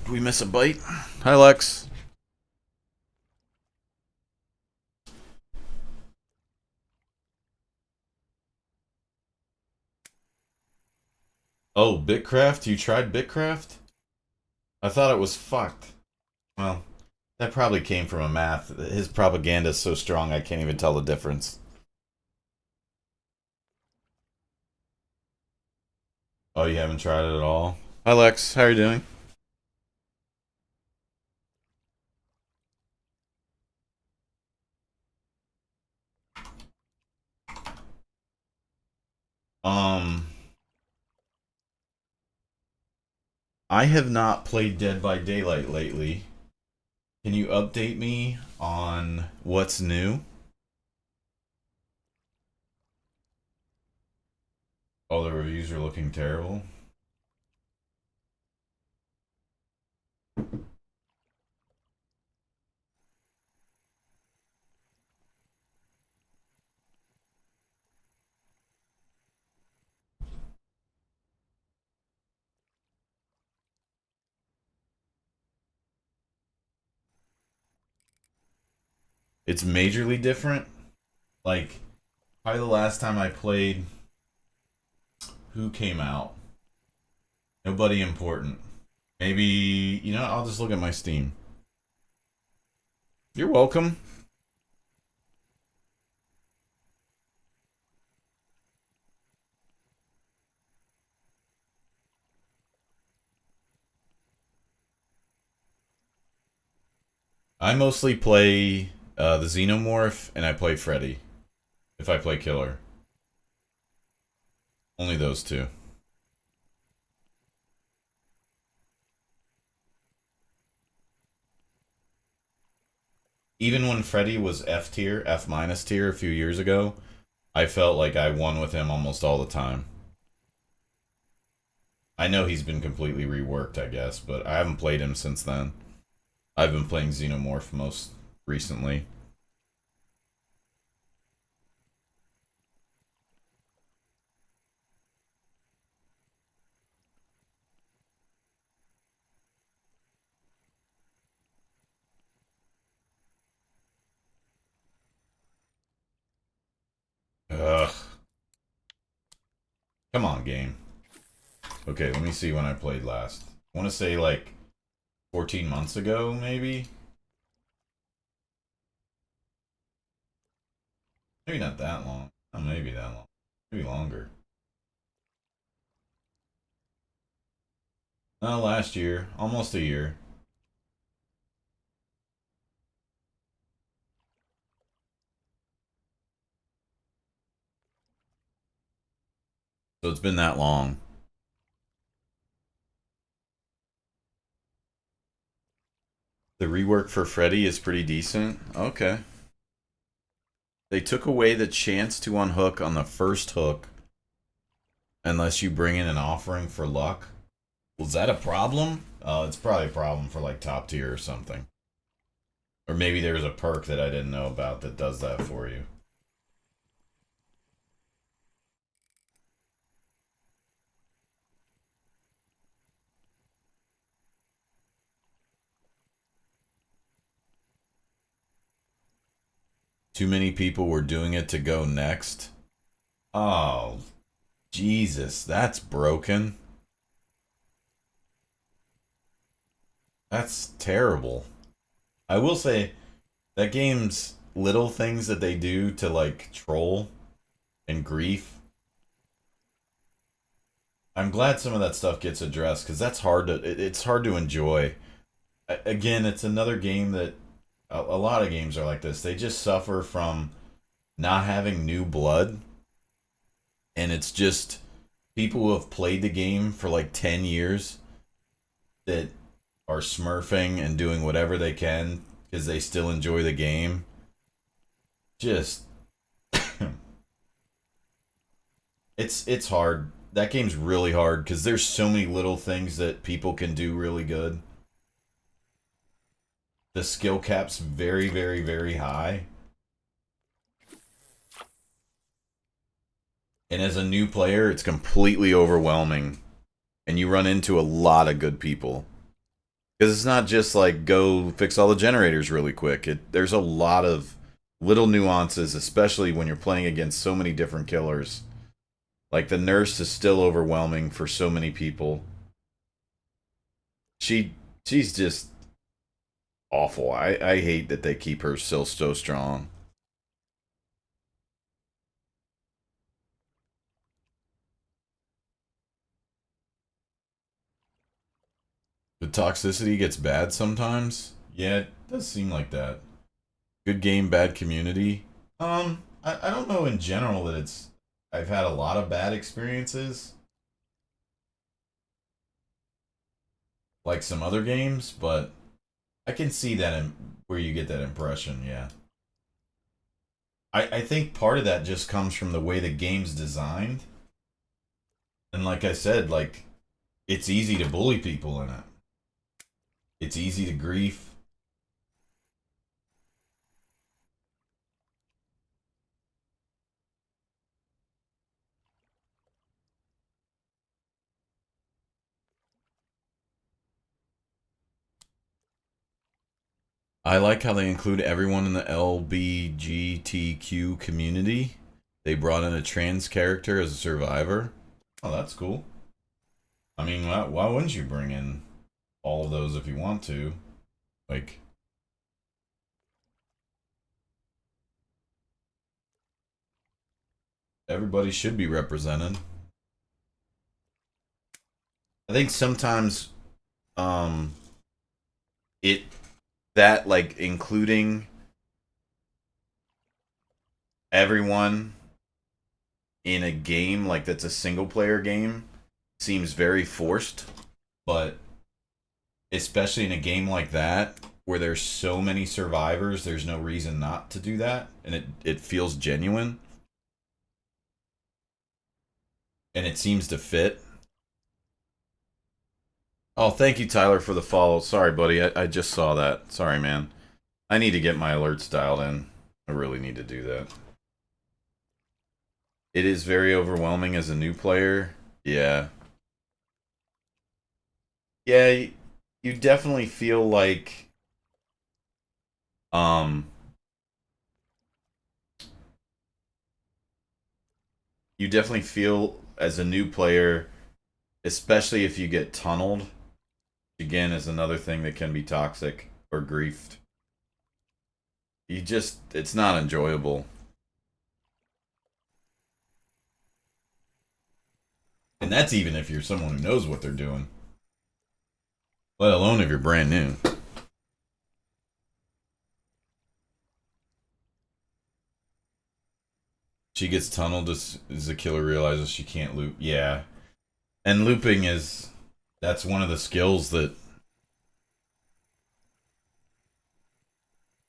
Did we miss a bite? Hi, Lex. Oh, Bitcraft? You tried Bitcraft? I thought it was fucked. Well, that probably came from a math. His propaganda is so strong I can't even tell the difference. Oh, you haven't tried it at all? Hi, Lex. How are you doing? Um, I have not played Dead by Daylight lately. Can you update me on what's new? Oh, the reviews are looking terrible. It's majorly different. Like, probably the last time I played, who came out? Nobody important. Maybe, I'll just look at my Steam. You're welcome. I mostly play the Xenomorph and I play Freddy. If I play Killer. Only those two. Even when Freddy was F tier, F minus tier a few years ago, I felt like I won with him almost all the time. I know he's been completely reworked, I guess, but I haven't played him since then. I've been playing Xenomorph most recently. Ugh. Come on, game. Okay, let me see when I played last. I want to say like 14 months ago, maybe? Maybe not that long. Oh, maybe that long. Maybe longer. No, last year. Almost a year. So it's been that long. The rework for Freddy is pretty decent. Okay. They took away the chance to unhook on the first hook unless you bring in an offering for luck. Was that a problem? It's probably a problem for like top tier or something. Or maybe there's a perk that I didn't know about that does that for you. Too many people were doing it to go next. Oh, Jesus, that's broken. That's terrible. I will say that game's little things that they do to like troll and grief. I'm glad some of that stuff gets addressed because that's hard to. It's hard to enjoy. Again, it's another game that a lot of games are like this. They just suffer from not having new blood, and it's just people who have played the game for like 10 years that are smurfing and doing whatever they can because they still enjoy the game. Just it's hard. That game's really hard because there's so many little things that people can do really good. The skill cap's very, very, very high. And as a new player, it's completely overwhelming. And you run into a lot of good people. Because it's not just like go fix all the generators really quick. There's a lot of little nuances, especially when you're playing against so many different killers. Like the nurse is still overwhelming for so many people. She she's just awful. I hate that they keep her still so strong. The toxicity gets bad sometimes. Yeah, it does seem like that. Good game, bad community. I don't know in general that it's. I've had a lot of bad experiences, like some other games, but I can see that in where you get that impression. Yeah, I think part of that just comes from the way the game's designed, and like I said, like it's easy to bully people in it. It's easy to grief. I like how they include everyone in the LBGTQ community. They brought in a trans character as a survivor. Oh, that's cool. I mean, why wouldn't you bring in all of those if you want to? Like, everybody should be represented. I think sometimes, um, it that like including everyone in a game like that's a single player game seems very forced, but especially in a game like that where there's so many survivors, there's no reason not to do that, and it feels genuine and it seems to fit. Oh, thank you, Tyler, for the follow. Sorry, buddy, I just saw that. Sorry, man. I need to get my alerts dialed in. I really need to do that. It is very overwhelming as a new player. Yeah. Yeah, you definitely feel like um you definitely feel as a new player, especially if you get tunneled, again is another thing that can be toxic or griefed. You just it's not enjoyable. And that's even if you're someone who knows what they're doing, let alone if you're brand new. She gets tunneled as the killer realizes she can't loop. Yeah. And looping is that's one of the skills that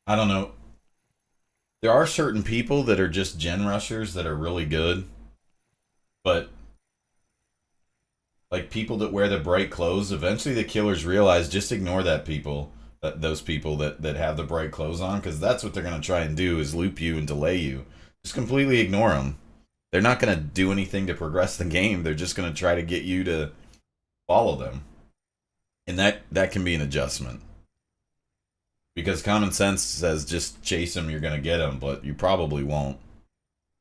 I don't know. There are certain people that are just gen rushers that are really good, but like people that wear the bright clothes, eventually the killers realize just ignore that people, those people that have the bright clothes on, because that's what they're gonna try and do is loop you and delay you. Just completely ignore them. They're not gonna do anything to progress the game. They're just gonna try to get you to follow them, and that can be an adjustment. Because common sense says just chase them, you're gonna get them, but you probably won't.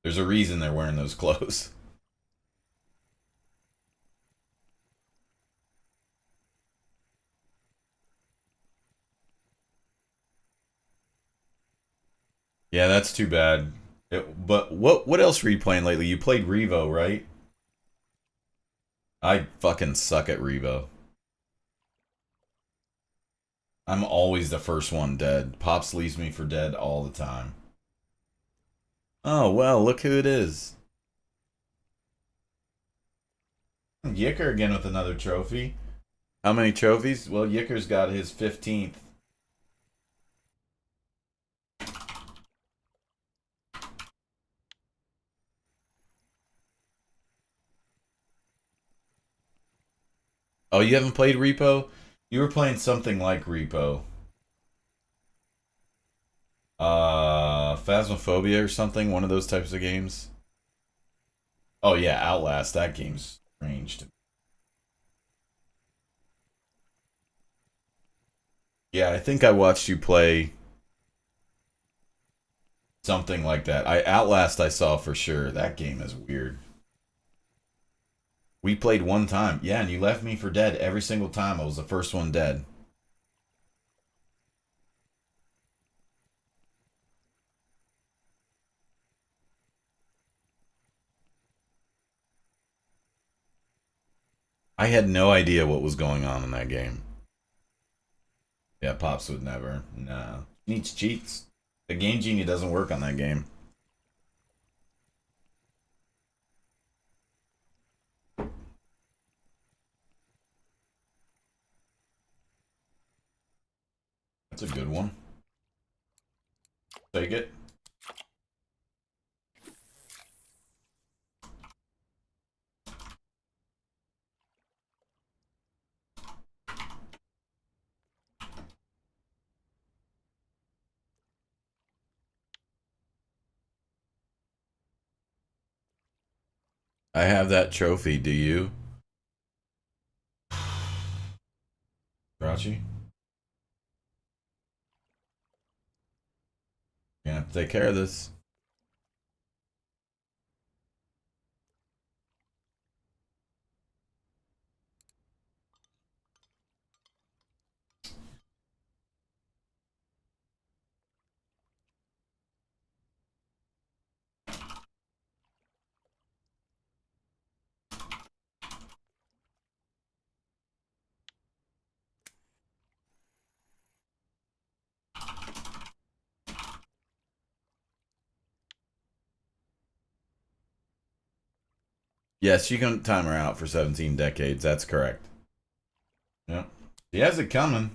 There's a reason they're wearing those clothes. Yeah, that's too bad. But what else were you playing lately? You played Revo, right? I fucking suck at Revo. I'm always the first one dead. Pops leaves me for dead all the time. Oh well, look who it is. Yicker again with another trophy. How many trophies? Well, Yicker's got his 15th. Oh, you haven't played Repo? You were playing something like Repo. Phasmophobia or something, one of those types of games. Oh yeah, Outlast. That game's strange to me. Yeah, I think I watched you play something like that. Outlast I saw for sure. That game is weird. We played one time. Yeah, and you left me for dead every single time. I was the first one dead. I had no idea what was going on in that game. Yeah, Pops would never. Nah. Needs cheats. The Game Genie doesn't work on that game. That's a good one. Take it. I have that trophy. Do you? Grouchy? Gonna have to take care of this. Yes, you can time her out for 17 decades. That's correct. Yep. He has it coming.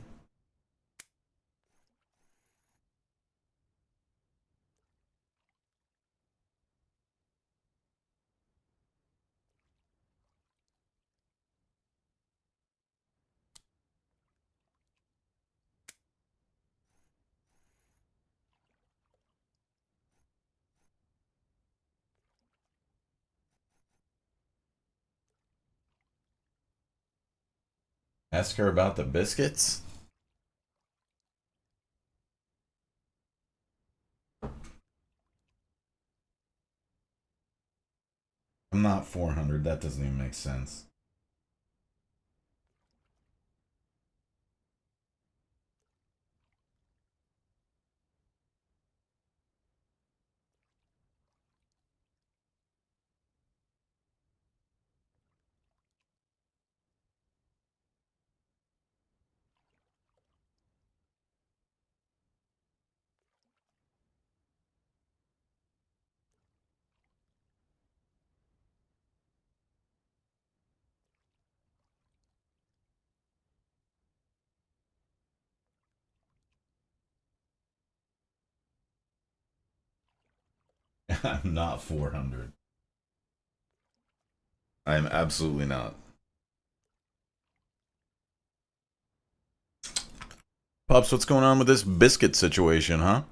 Ask her about the biscuits. I'm not 400. That doesn't even make sense. I'm not 400. I am absolutely not. Pops, what's going on with this biscuit situation, huh?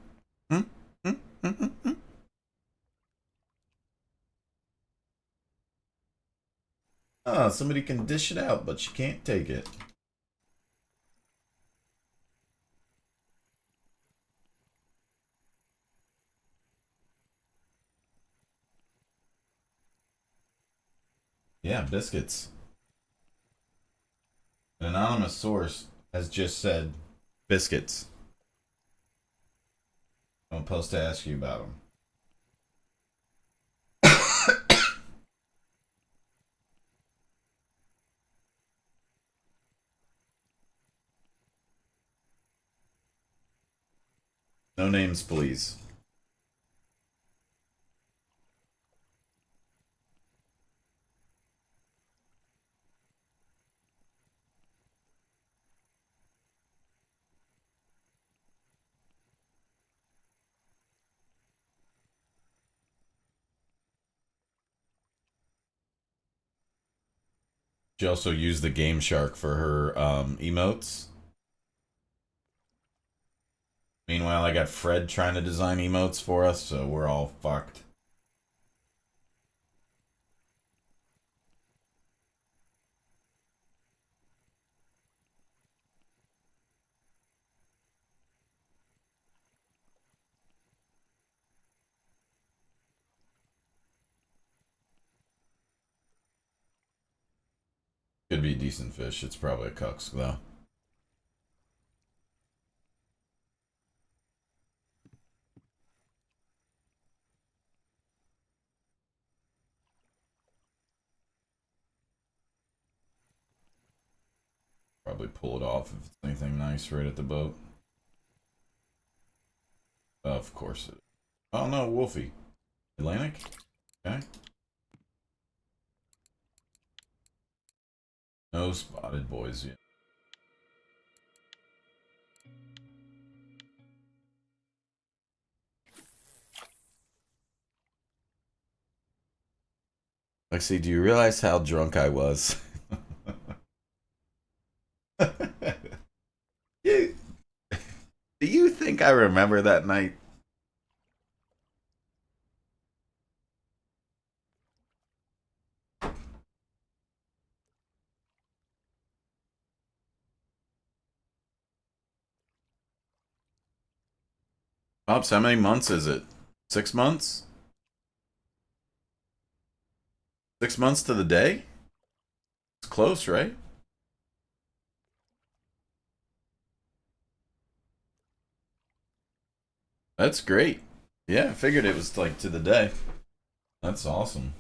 Hmm? Hmm? Hmm? Hmm? Hmm? Ah, somebody can dish it out, but she can't take it. Yeah, biscuits. An anonymous source has just said biscuits. I'm supposed to ask you about them. No names, please. She also used the Game Shark for her emotes. Meanwhile, I got Fred trying to design emotes for us, so we're all fucked. Could be decent fish. It's probably a cucks, though. Probably pull it off if it's anything nice right at the boat. Of course it is. Oh no, Wolfie. Atlantic? Okay. No spotted boys yet. Lexi, do you realize how drunk I was? you, do you think I remember that night? Pops, how many months is it? 6 months? 6 months to the day? It's close, right? That's great. Yeah, I figured it was like to the day. That's awesome.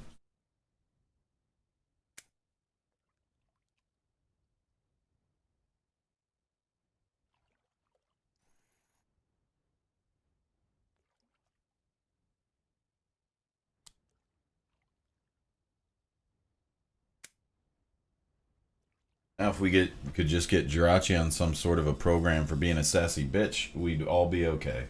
Now, if we could just get Jirachi on some sort of a program for being a sassy bitch, we'd all be okay.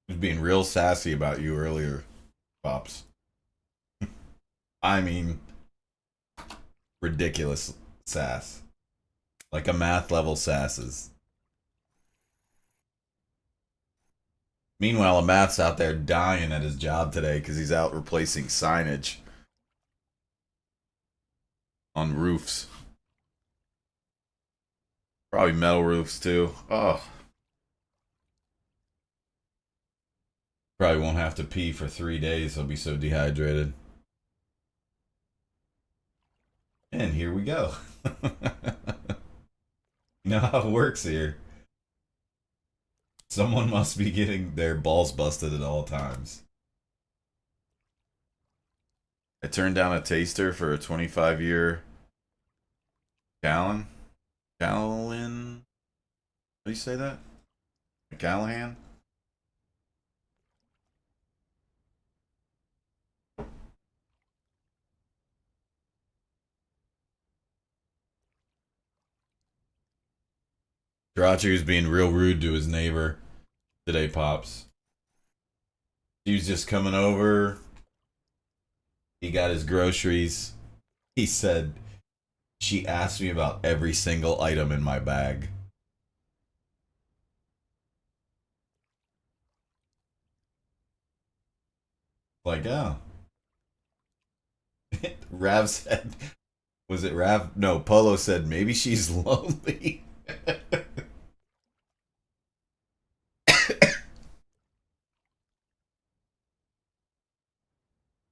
He was being real sassy about you earlier, Pops. I mean, ridiculous sass. Like a math level sasses. Meanwhile, a math's out there dying at his job today because he's out replacing signage on roofs. Probably metal roofs too. Oh, probably won't have to pee for 3 days. He'll be so dehydrated. And here we go. You know how it works here. Someone must be getting their balls busted at all times. I turned down a taster for a 25-year Callan. Callan? How do you say that? Callahan? Jirachi was being real rude to his neighbor today, Pops. He was just coming over. He got his groceries. He said, she asked me about every single item in my bag. Like, oh. Rav said, was it Rav? No, Polo said, maybe she's lonely.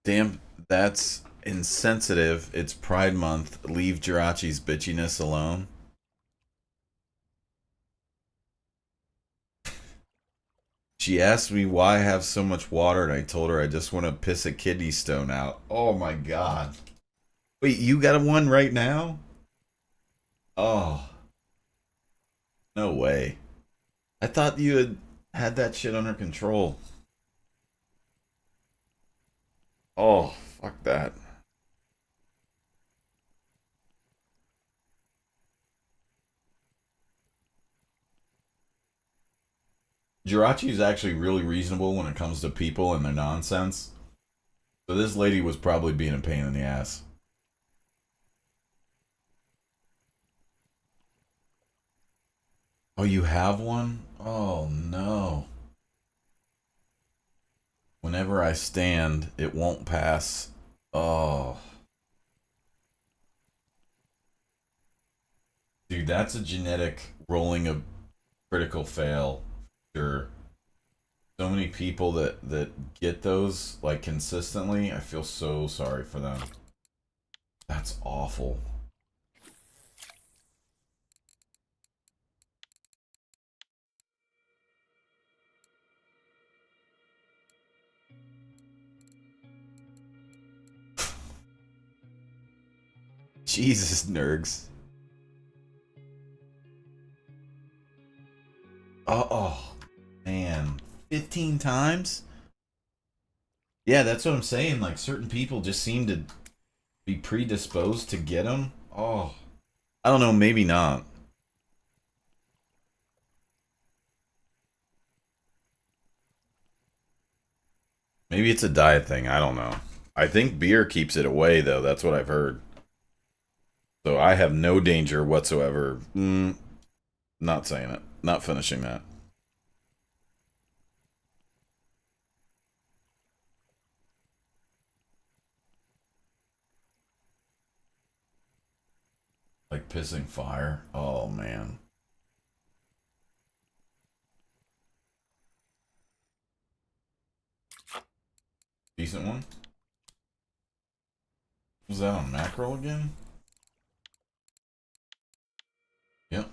Damn, that's insensitive. It's Pride Month. Leave Jirachi's bitchiness alone. She asked me why I have so much water, and I told her I just want to piss a kidney stone out. Oh my god. Wait, you got one right now? Oh, no way. I thought you had that shit under control. Oh, fuck that. Jirachi is actually really reasonable when it comes to people and their nonsense. So this lady was probably being a pain in the ass. Oh, you have one? Oh, no. Whenever I stand, it won't pass. Oh. Dude, that's a genetic rolling a critical fail. Sure. So many people that get those like consistently. I feel so sorry for them. That's awful. Jesus, nerds. Oh, man. 15 times? Yeah, that's what I'm saying. Like, certain people just seem to be predisposed to get them. Oh, I don't know. Maybe not. Maybe it's a diet thing. I don't know. I think beer keeps it away, though. That's what I've heard. So I have no danger whatsoever. Not saying it. Not finishing that. Like pissing fire. Oh, man. Decent one. Was that on mackerel again? Yep.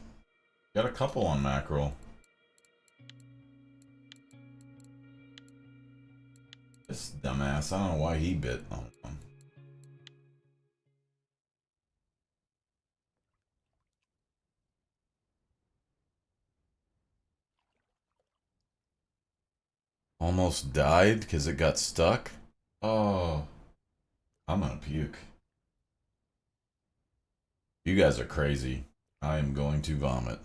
Got a couple on mackerel. This dumbass. I don't know why he bit on one. Almost died because it got stuck. Oh, I'm gonna puke. You guys are crazy. I am going to vomit.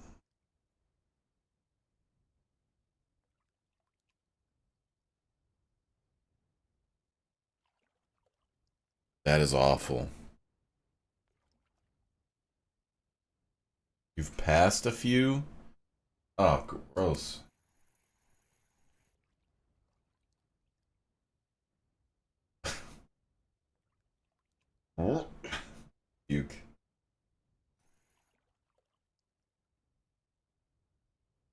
That is awful. You've passed a few? Oh, gross. Puke.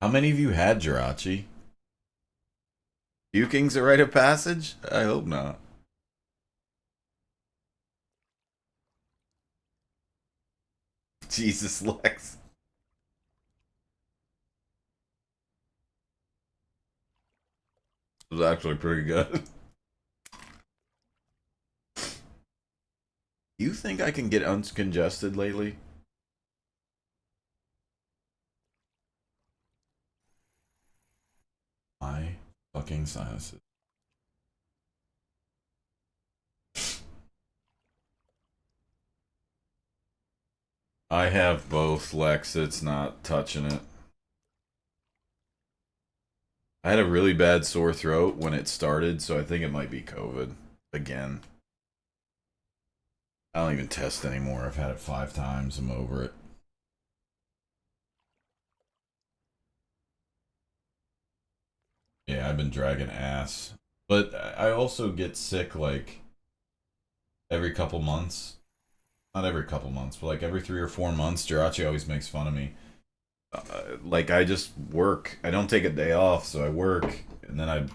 How many of you had Jirachi? Puking's a rite of passage? I hope not. Jesus, Lex. It was actually pretty good. You think I can get uncongested lately? My fucking sinuses. I have both, Lex. It's not touching it. I had a really bad sore throat when it started, so I think it might be COVID again. I don't even test anymore. I've had it 5 times. I'm over it. Yeah, I've been dragging ass. But I also get sick like every couple months. Not every couple months, but like every 3 or 4 months. Jirachi always makes fun of me. Like I just work. I don't take a day off, so I work, and then I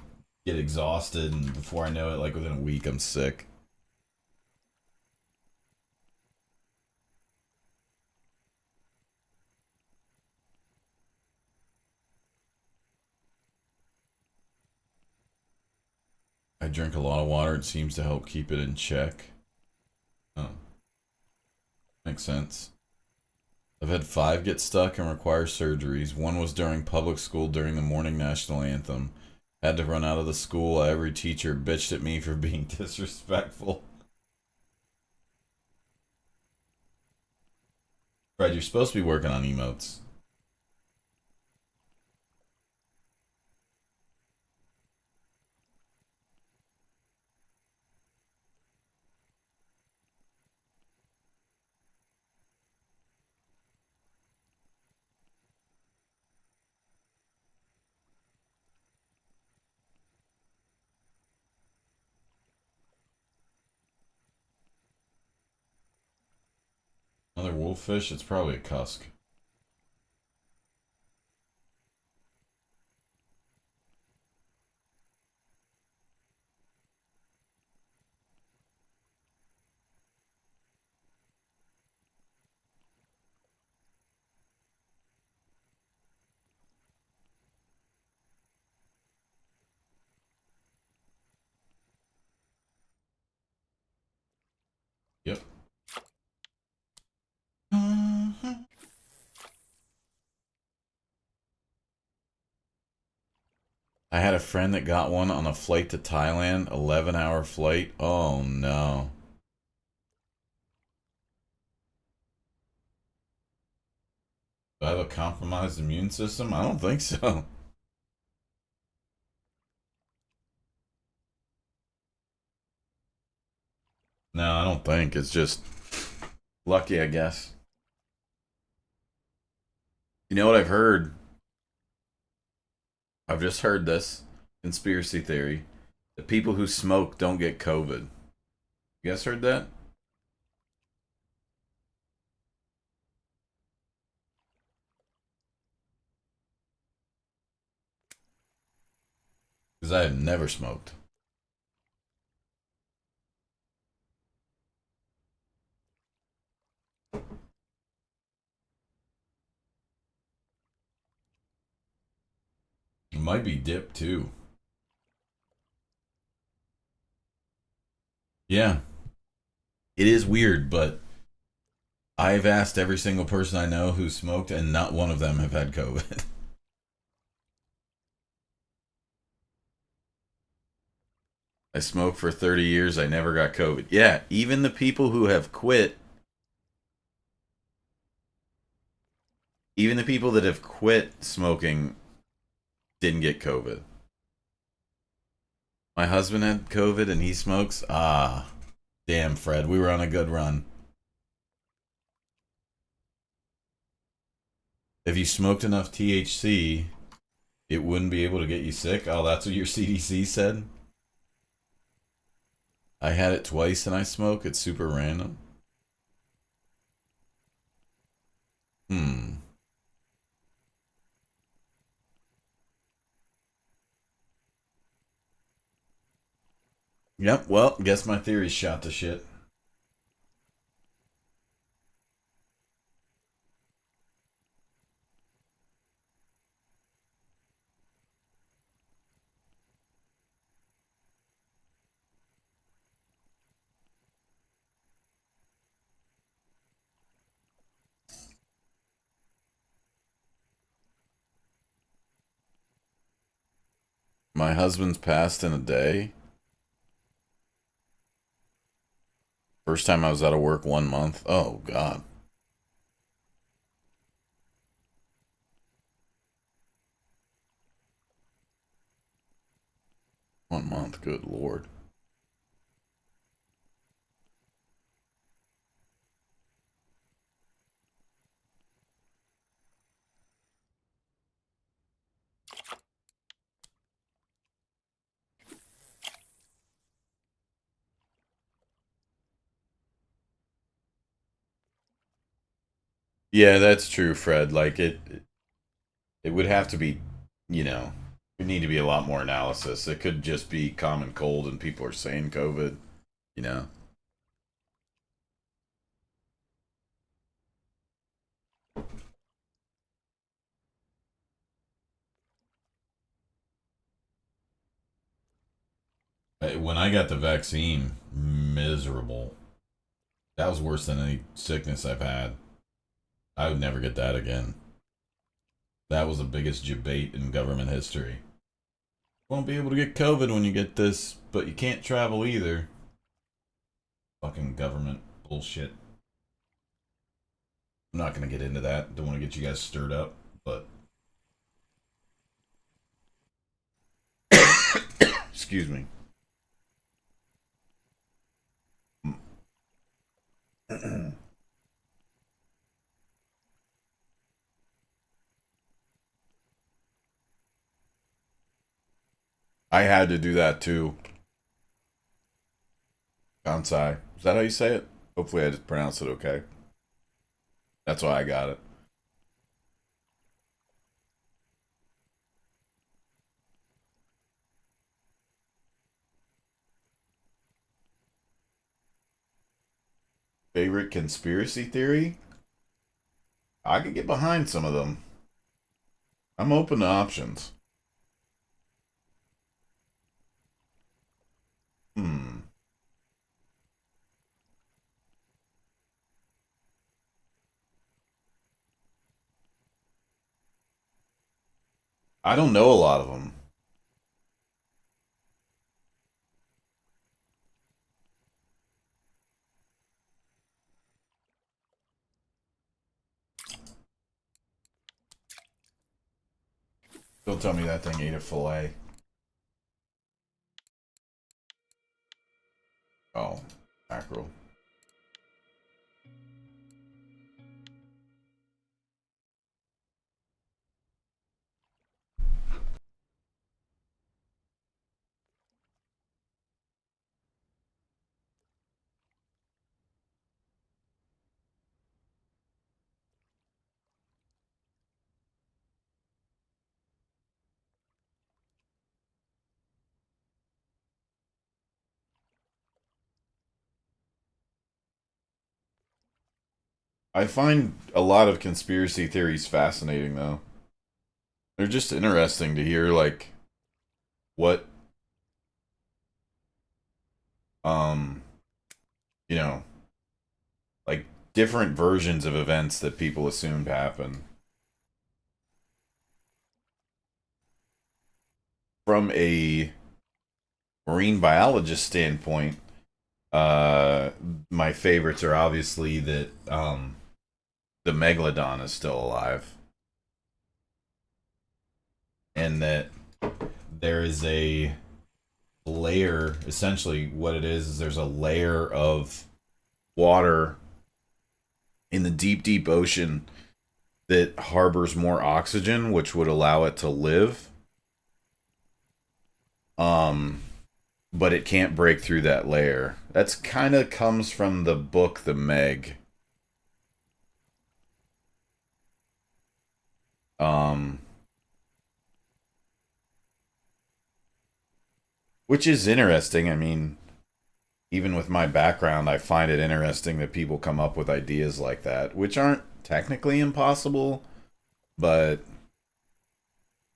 get exhausted, and before I know it, like within a week, I'm sick. I drink a lot of water. It seems to help keep it in check. Oh, makes sense. I've had 5 get stuck and require surgeries. One was during public school during the morning national anthem. Had to run out of the school. Every teacher bitched at me for being disrespectful. Fred, you're supposed to be working on emotes. Another wolffish? It's probably a cusk. Yep. I had a friend that got one on a flight to Thailand, 11-hour flight. Oh no. Do I have a compromised immune system? I don't think so. No, I don't think. It's just lucky, I guess. You know what I've heard? I've just heard this conspiracy theory that people who smoke don't get COVID. You guys heard that? Because I have never smoked. It might be dip too. Yeah, it is weird, but I've asked every single person I know who smoked, and not one of them have had COVID. I smoked for 30 years. I never got COVID. Yeah, even the people who have quit, even the people that have quit smoking didn't get COVID. My husband had COVID and he smokes. Ah, damn, Fred. We were on a good run. If you smoked enough THC, it wouldn't be able to get you sick. Oh, that's what your CDC said? I had it twice and I smoke. It's super random. Hmm. Yep, well, guess my theory's shot to shit. My husband's passed in a day. First time I was out of work 1 month. Oh, God. 1 month, good lord. Yeah, that's true, Fred. Like, it would have to be, you know, it need to be a lot more analysis. It could just be common cold and people are saying COVID, you know. When I got the vaccine, miserable. That was worse than any sickness I've had. I would never get that again. That was the biggest debate in government history. Won't be able to get COVID when you get this, but you can't travel either. Fucking government bullshit. I'm not gonna get into that. Don't want to get you guys stirred up, but excuse me. I had to do that too. Kansai. Is that how you say it? Hopefully I just pronounced it okay. That's why I got it. Favorite conspiracy theory? I could get behind some of them. I'm open to options. Hmm. I don't know a lot of them. Don't tell me that thing ate a fillet. Oh, mackerel. I find a lot of conspiracy theories fascinating, though. They're just interesting to hear, like, what, um, you know, like different versions of events that people assumed happened. From a marine biologist standpoint, uh, my favorites are obviously that the megalodon is still alive, and that there is a layer. Essentially, what it is there's a layer of water in the deep, deep ocean that harbors more oxygen, which would allow it to live. Um, but it can't break through that layer. That's kind of comes from the book The Meg. Um, which is interesting. I mean, even with my background, I find it interesting that people come up with ideas like that, which aren't technically impossible, but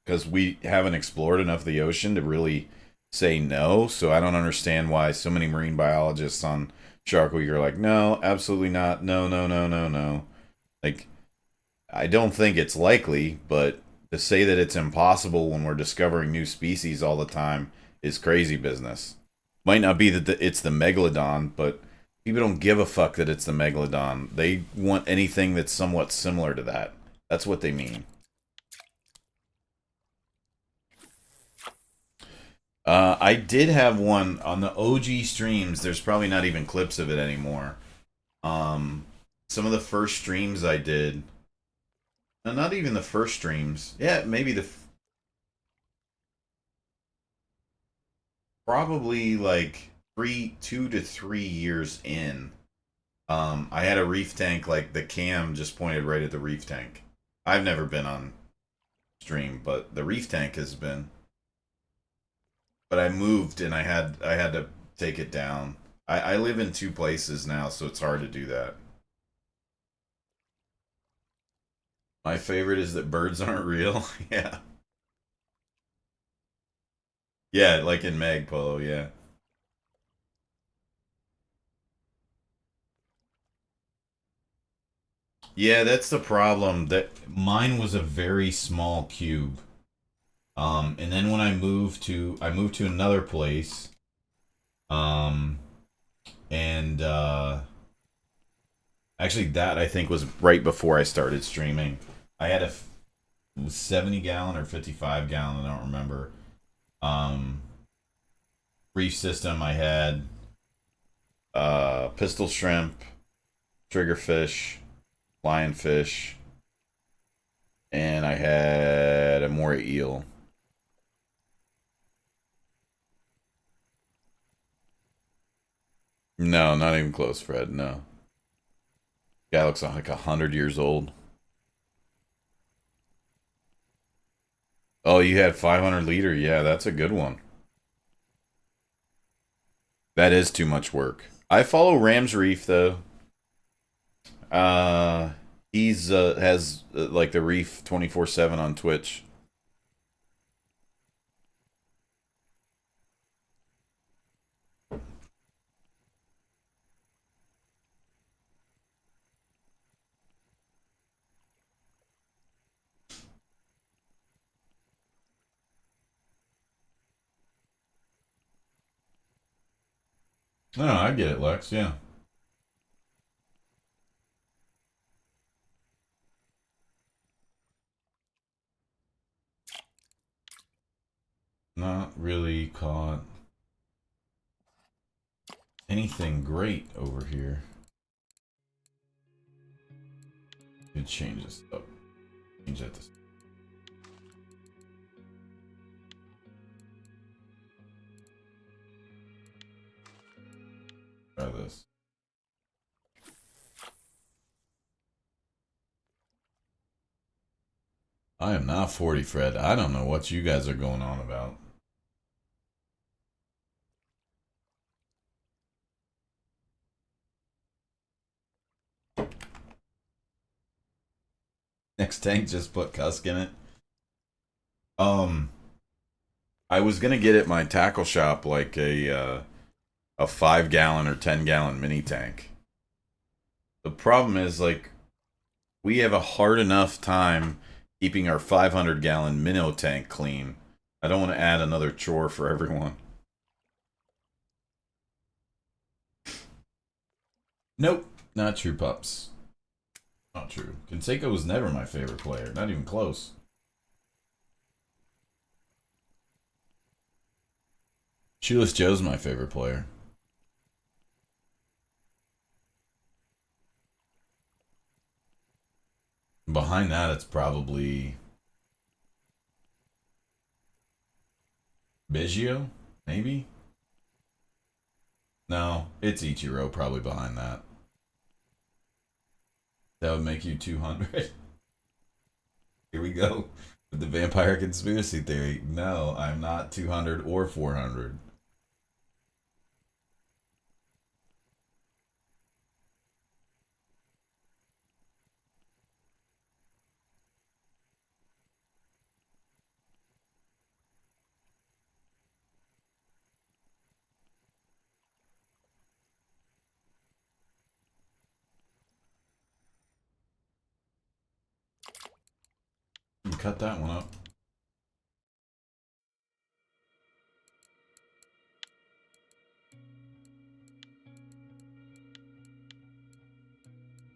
because we haven't explored enough of the ocean to really say no. So I don't understand why so many marine biologists on Shark Week are like, no, absolutely not. No, no, no, no, no. Like, I don't think it's likely, but to say that it's impossible when we're discovering new species all the time is crazy business. Might not be that it's the megalodon, but people don't give a fuck that it's the megalodon. They want anything that's somewhat similar to that. That's what they mean. I did have one on the OG streams. There's probably not even clips of it anymore. Um, some of the first streams I did, no, not even the first streams. Yeah, maybe probably like 2 to 3 years in. I had a reef tank. Like the cam just pointed right at the reef tank. I've never been on stream, but the reef tank has been. But I moved and I had to take it down. I live in two places now, so it's hard to do that. My favorite is that birds aren't real. Yeah. Yeah, like in Magpolo, yeah. Yeah, that's the problem. That mine was a very small cube. And then when I moved to another place. Um and actually that I think was right before I started streaming. I had a 70 gallon or 55 gallon, I don't remember. Um Reef system. I had pistol shrimp, triggerfish, lionfish, and I had a moray eel. No, not even close, Fred. No, guy looks like 100 years old. Oh, you had 500 liter. Yeah, that's a good one. That is too much work. I follow Rams Reef though. Uh, he's has like the Reef 24/7 on Twitch. No, I get it, Lex. Yeah. Not really caught anything great over here. Could change this up. Change that to. Try this. I am not 40, Fred. I don't know what you guys are going on about. Next tank just put Cusk in it. I was gonna get at my tackle shop like a 5 gallon or 10 gallon mini tank. The problem is like we have a hard enough time keeping our 500 gallon minnow tank clean. I don't want to add another chore for everyone. Nope, not true, pups. Not true. Conseco was never my favorite player. Not even close. Shoeless Joe's my favorite player. Behind that, it's probably Biggio, maybe? No, it's Ichiro probably behind that. That would make you 200. Here we go with the vampire conspiracy theory. No, I'm not 200 or 400. Cut that one up.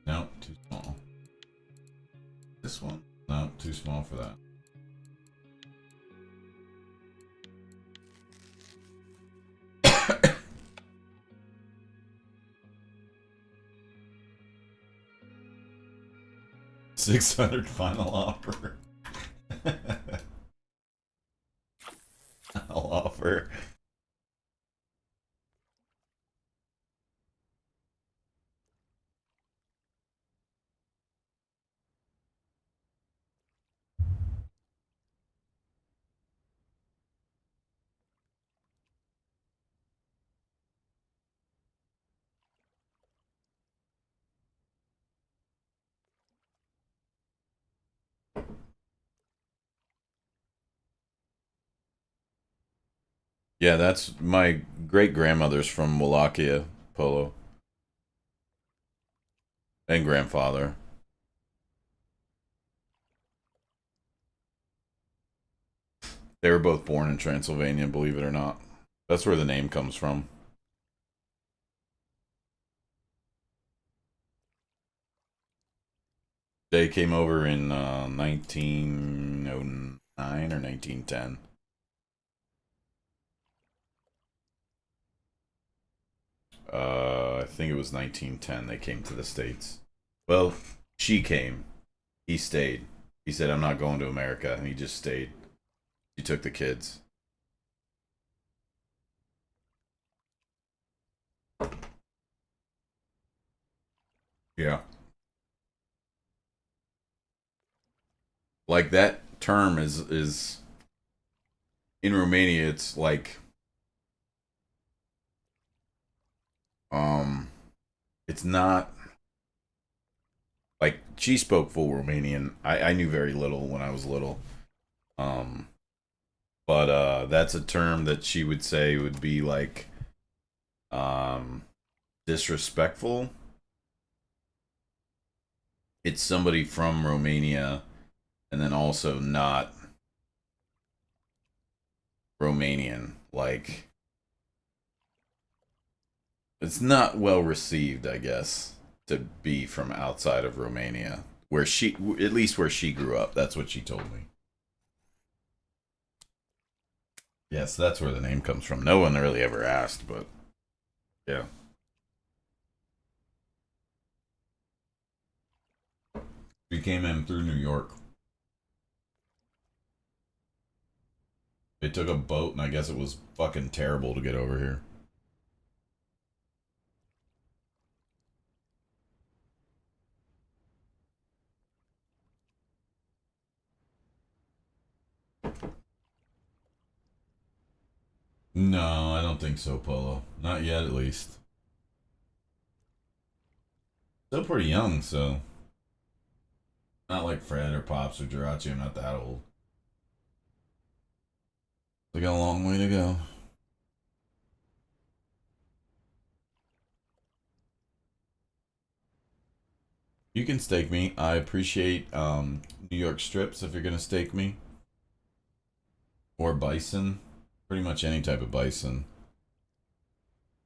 No, too small. This one? No, too small for that. $600 final offer. Final offer. Yeah, that's my great grandmother's from Wallachia, Polo. And grandfather. They were both born in Transylvania, believe it or not. That's where the name comes from. They came over in 1909 or 1910. I think it was 1910 they came to the States. Well, she came. He stayed. He said, I'm not going to America. And he just stayed. She took the kids. Yeah. Like that term is in Romania it's like um it's not like she spoke full Romanian. I knew very little when I was little. Um but that's a term that she would say would be like um disrespectful. It's somebody from Romania and then also not Romanian. Like It's not well received, I guess, to be from outside of Romania, where she, at least where she grew up. That's what she told me. Yes, that's where the name comes from. No one really ever asked, but yeah. We came in through New York. They took a boat, and I guess it was fucking terrible to get over here. No, I don't think so, Polo. Not yet, at least. Still pretty young, so not like Fred or Pops or Jirachi. I'm not that old. We got a long way to go. You can stake me. I appreciate New York strips if you're gonna stake me, or bison. Pretty much any type of bison.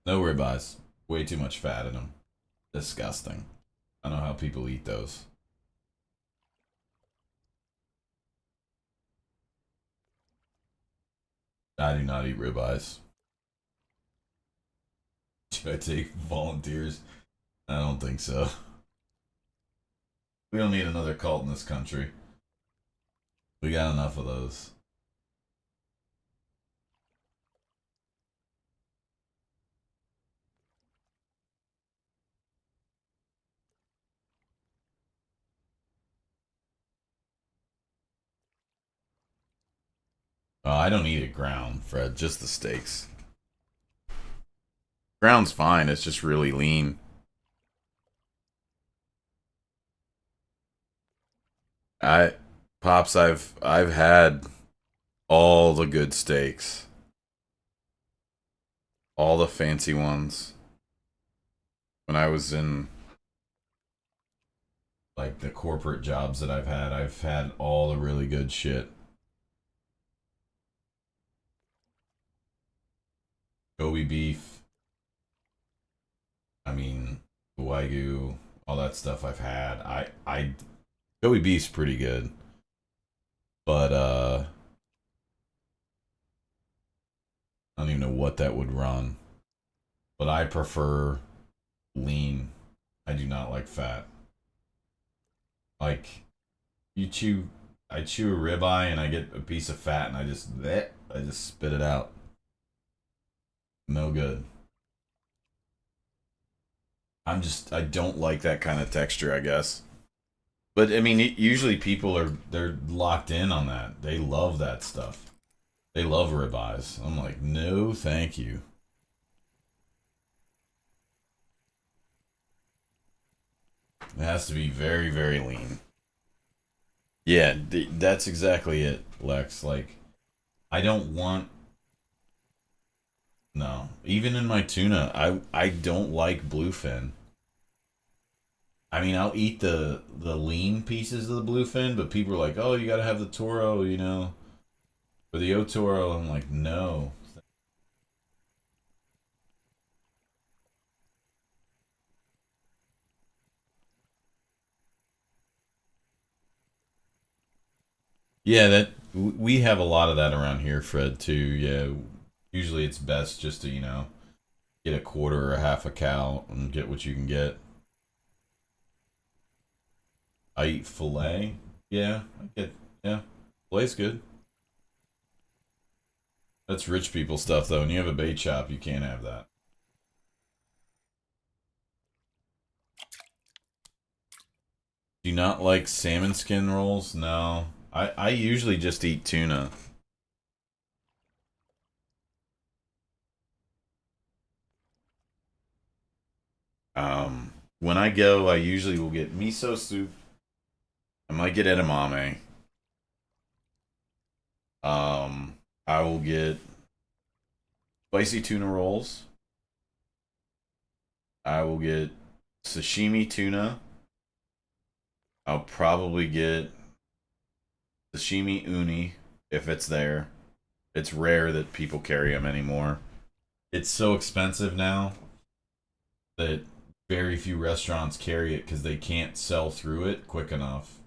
No ribeyes. Way too much fat in them. Disgusting. I don't know how people eat those. I do not eat ribeyes. Should I take volunteers? I don't think so. We don't need another cult in this country. We got enough of those. I don't eat it ground, Fred. Just the steaks. Ground's fine. It's just really lean. I Pops, I've had all the good steaks. All the fancy ones. When I was in like the corporate jobs that I've had all the really good shit. Kobe beef. I mean, Wagyu, all that stuff I've had. I Kobe beef's pretty good. But I don't even know what that would run. But I prefer lean. I do not like fat. Like you chew I chew a ribeye and I get a piece of fat and I just spit it out. No good. I don't like that kind of texture, I guess. But I mean, usually people they're locked in on that. They love that stuff. They love ribeyes. I'm like, no, thank you. It has to be very, very lean. Yeah, that's exactly it, Lex. Like, I don't want. No, even in my tuna, I don't like bluefin. I mean, I'll eat the lean pieces of the bluefin, but people are like, "Oh, you got to have the toro," or the otoro. I'm like, no. Yeah, that we have a lot of that around here, Fred. Too. Yeah, usually it's best just to get a quarter or a half a cow and get what you can get. I eat fillet. Yeah, I get. Yeah, filet's good. That's rich people stuff, though. When you have a bait shop, you can't have that. Do you not like salmon skin rolls? No. I usually just eat tuna. When I go, I usually will get miso soup. I might get edamame. I will get spicy tuna rolls. I will get sashimi tuna. I'll probably get sashimi uni if it's there. It's rare that people carry them anymore. It's so expensive now. that very few restaurants carry it because they can't sell through it quick enough.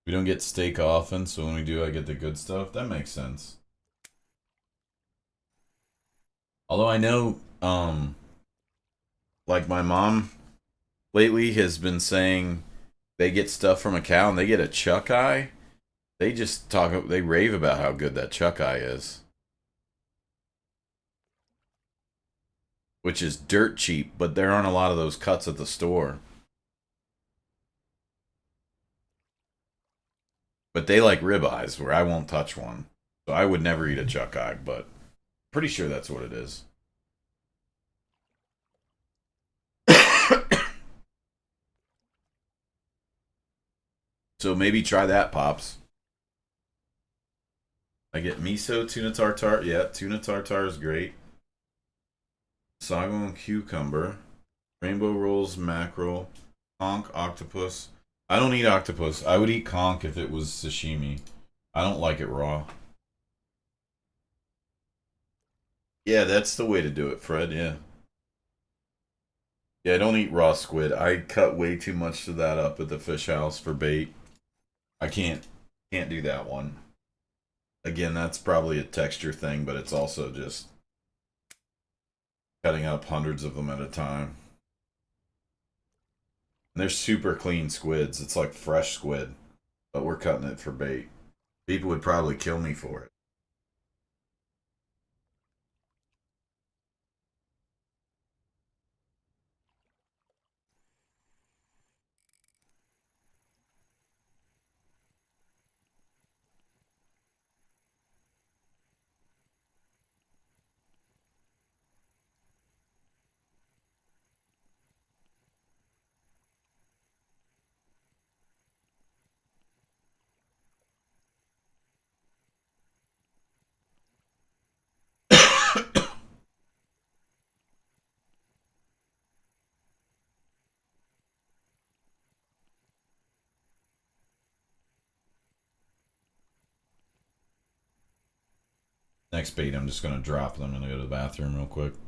We don't get steak often, so when we do, I get the good stuff. That makes sense. Although I know, like my mom lately has been saying they get stuff from a cow and they get a chuck eye. They just talk, they rave about how good that chuck eye is, which is dirt cheap, but there aren't a lot of those cuts at the store. But they like ribeyes, where I won't touch one. So I would never eat a chuck eye, but pretty sure that's what it is. So maybe try that, Pops. I get miso, tuna tartare. Yeah, tuna tartare is great. Sago and cucumber. Rainbow rolls, mackerel. Conch, octopus. I don't eat octopus. I would eat conch if it was sashimi. I don't like it raw. Yeah, that's the way to do it, Fred. Yeah. Yeah, I don't eat raw squid. I cut way too much of that up at the fish house for bait. I can't do that one. Again, that's probably a texture thing, but it's also just cutting up hundreds of them at a time. And they're super clean squids. It's like fresh squid, but we're cutting it for bait. People would probably kill me for it. Next bait, I'm just gonna drop them and go to the bathroom real quick. Is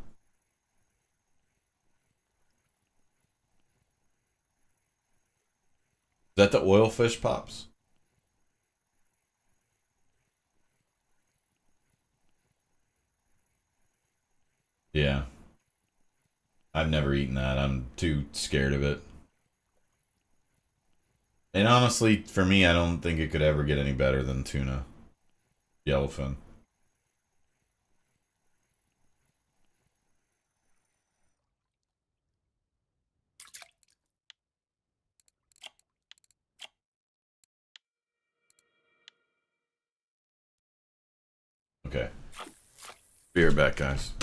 that the oil fish, Pops? Yeah. I've never eaten that. I'm too scared of it. And honestly, for me, I don't think it could ever get any better than tuna. Yellowfin. Okay. Be right back, guys.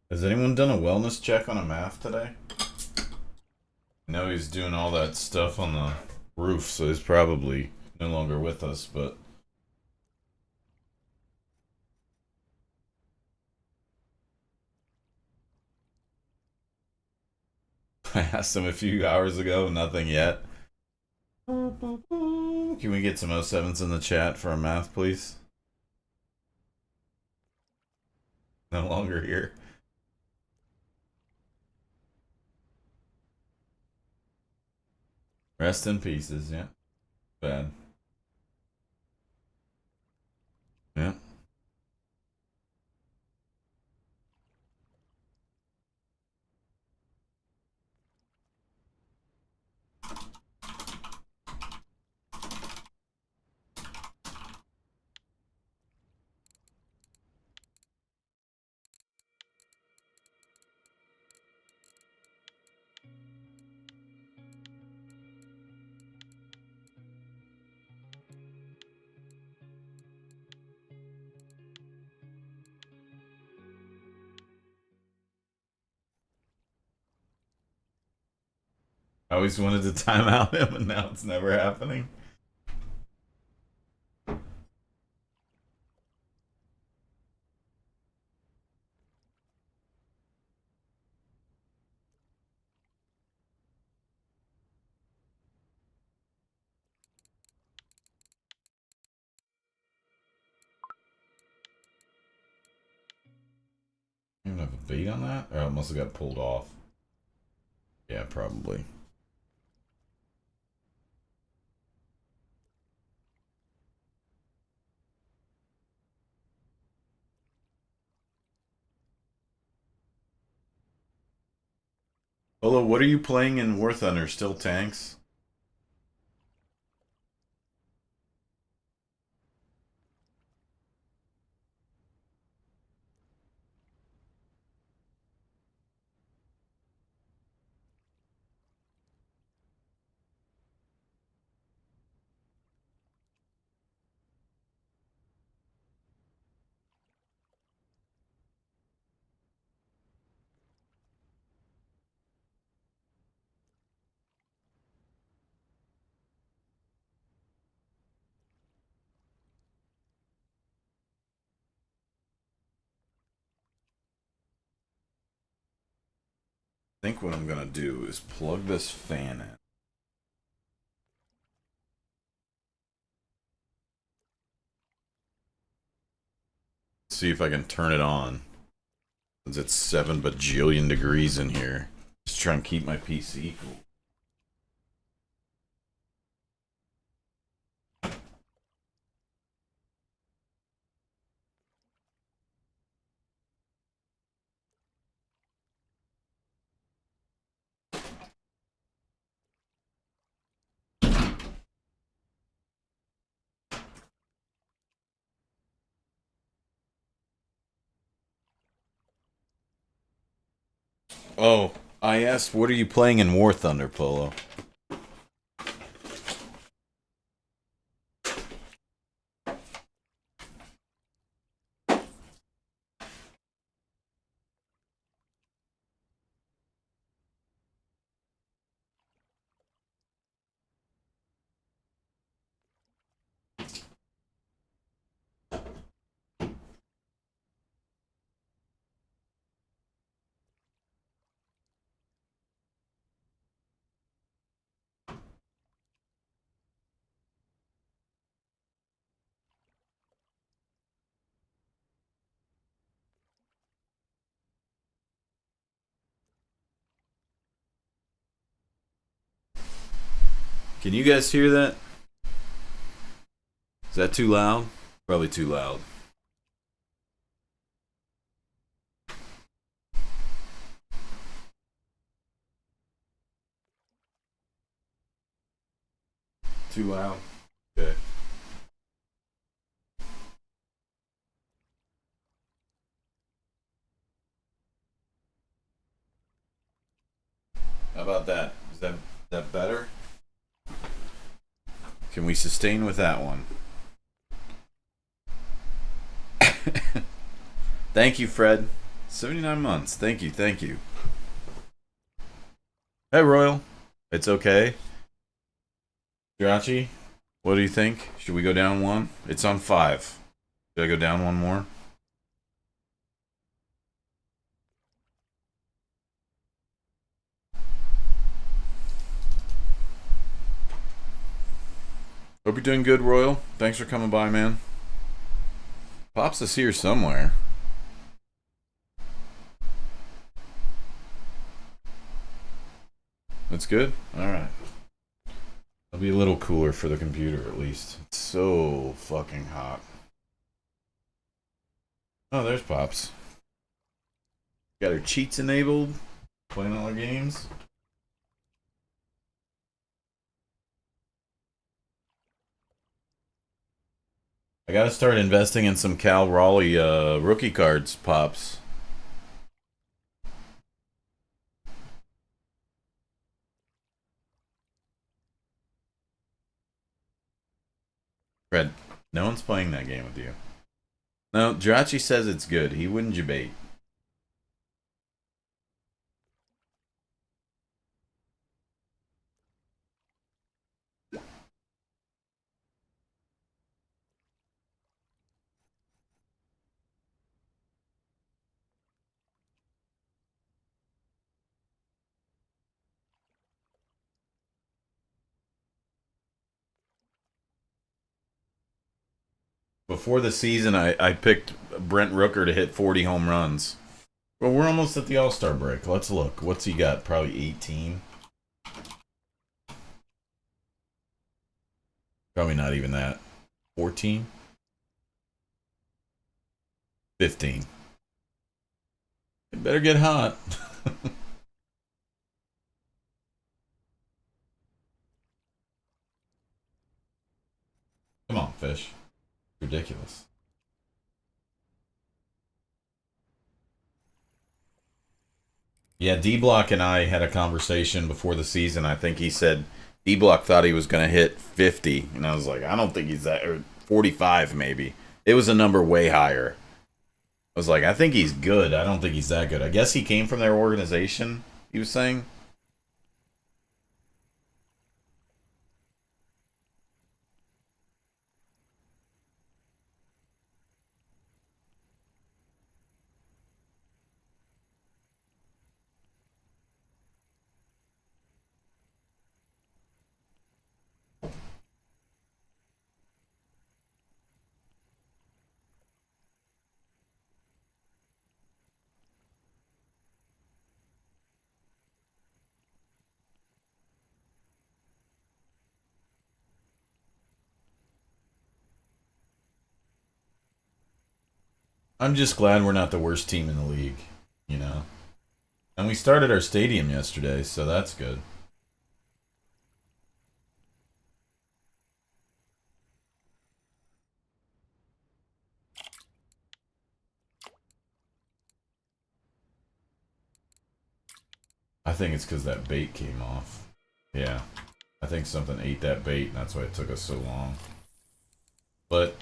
Has anyone done a wellness check on a math today? I know he's doing all that stuff on the roof, so he's probably no longer with us, but I asked him a few hours ago, nothing yet. Can we get some 07s in the chat for a math, please? No longer here. Rest in pieces, yeah. Bad. Yeah. I always wanted to time out him, and now it's never happening. You don't have a bait on that? Or it must have got pulled off. Yeah, probably. Olo, what are you playing in War Thunder? Still tanks? I think what I'm gonna do is plug this fan in. See if I can turn it on. Since it's 7 bajillion degrees in here. Just try and keep my PC cool. Oh, I asked, what are you playing in War Thunder, Polo? Can you guys hear that? Is that too loud? Probably too loud. Too loud? Okay. How about that? Is that better? Can we sustain with that one? Thank you, Fred. 79 months. Thank you, thank you. Hey, Royal. It's okay. Jirachi, what do you think? Should we go down one? It's on 5. Should I go down one more? Hope you're doing good, Royal. Thanks for coming by, man. Pops is here somewhere. That's good? Alright. It'll be a little cooler for the computer, at least. It's so fucking hot. Oh, there's Pops. Got her cheats enabled. Playing all her games. I gotta start investing in some Cal Raleigh rookie cards, Pops. Fred, no one's playing that game with you. No, Jirachi says it's good. He wouldn't debate. Before the season, I picked Brent Rooker to hit 40 home runs. Well, we're almost at the All-Star break. Let's look. What's he got? Probably 18? Probably not even that. 14? 15. It better get hot. Come on, fish. Ridiculous. Yeah, D-Block and I had a conversation before the season. I think he said D-Block thought he was going to hit 50. And I was like, I don't think he's that. Or 45, maybe. It was a number way higher. I was like, I think he's good. I don't think he's that good. I guess he came from their organization, he was saying. I'm just glad we're not the worst team in the league, you know. And we started our stadium yesterday, so that's good. I think it's because that bait came off. Yeah. I think something ate that bait, and that's why it took us so long. But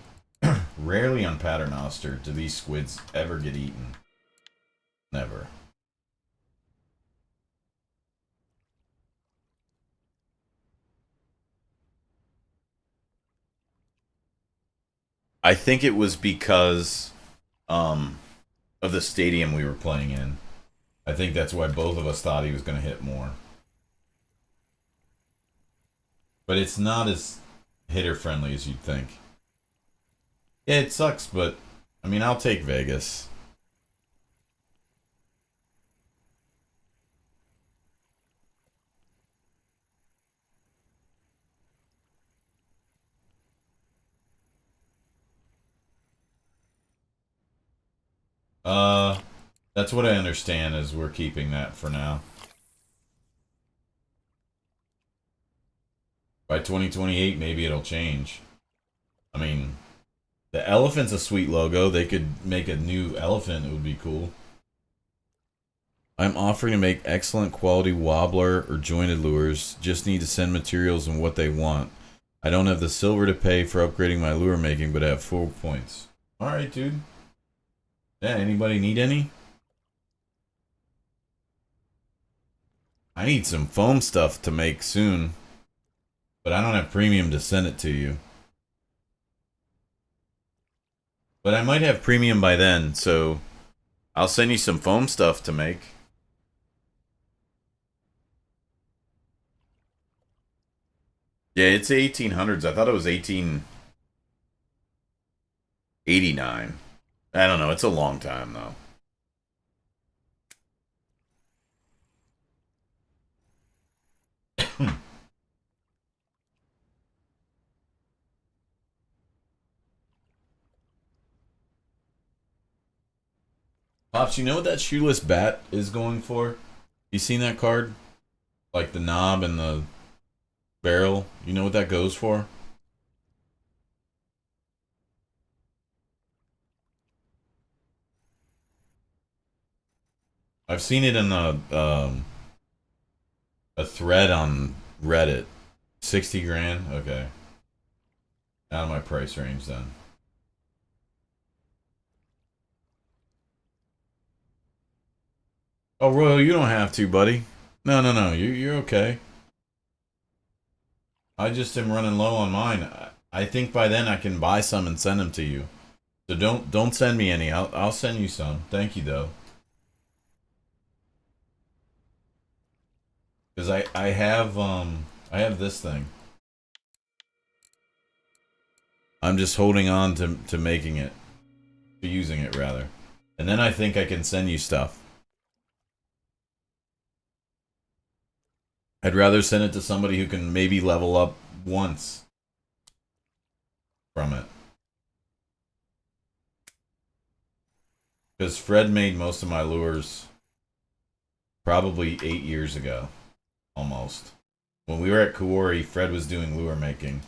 rarely on Paternoster do these squids ever get eaten. Never. I think it was because of the stadium we were playing in. I think that's why both of us thought he was going to hit more. But it's not as hitter friendly as you'd think. Yeah, it sucks, but I mean, I'll take Vegas. Uh, that's what I understand is we're keeping that for now. By 2028, maybe it'll change. I mean, the elephant's a sweet logo. They could make a new elephant. It would be cool. I'm offering to make excellent quality wobbler or jointed lures. Just need to send materials and what they want. I don't have the silver to pay for upgrading my lure making, but I have 4 points. Alright, dude. Yeah, anybody need any? I need some foam stuff to make soon, but I don't have premium to send it to you. But I might have premium by then, so I'll send you some foam stuff to make. Yeah, it's 1800s. I thought it was 1889. I don't know. It's a long time, though. Pops, you know what that shoeless bat is going for? You seen that card? Like the knob and the barrel? You know what that goes for? I've seen it in a thread on Reddit. 60 grand? Okay. Out of my price range then. Oh, Royal, you don't have to, buddy. No, no, no. You're okay. I just am running low on mine. I think by then I can buy some and send them to you. So don't send me any. I'll send you some. Thank you though. Because I have this thing. I'm just holding on to making it. To using it rather. And then I think I can send you stuff. I'd rather send it to somebody who can maybe level up once from it. Because Fred made most of my lures probably 8 years ago. Almost. When we were at Kaori, Fred was doing lure making.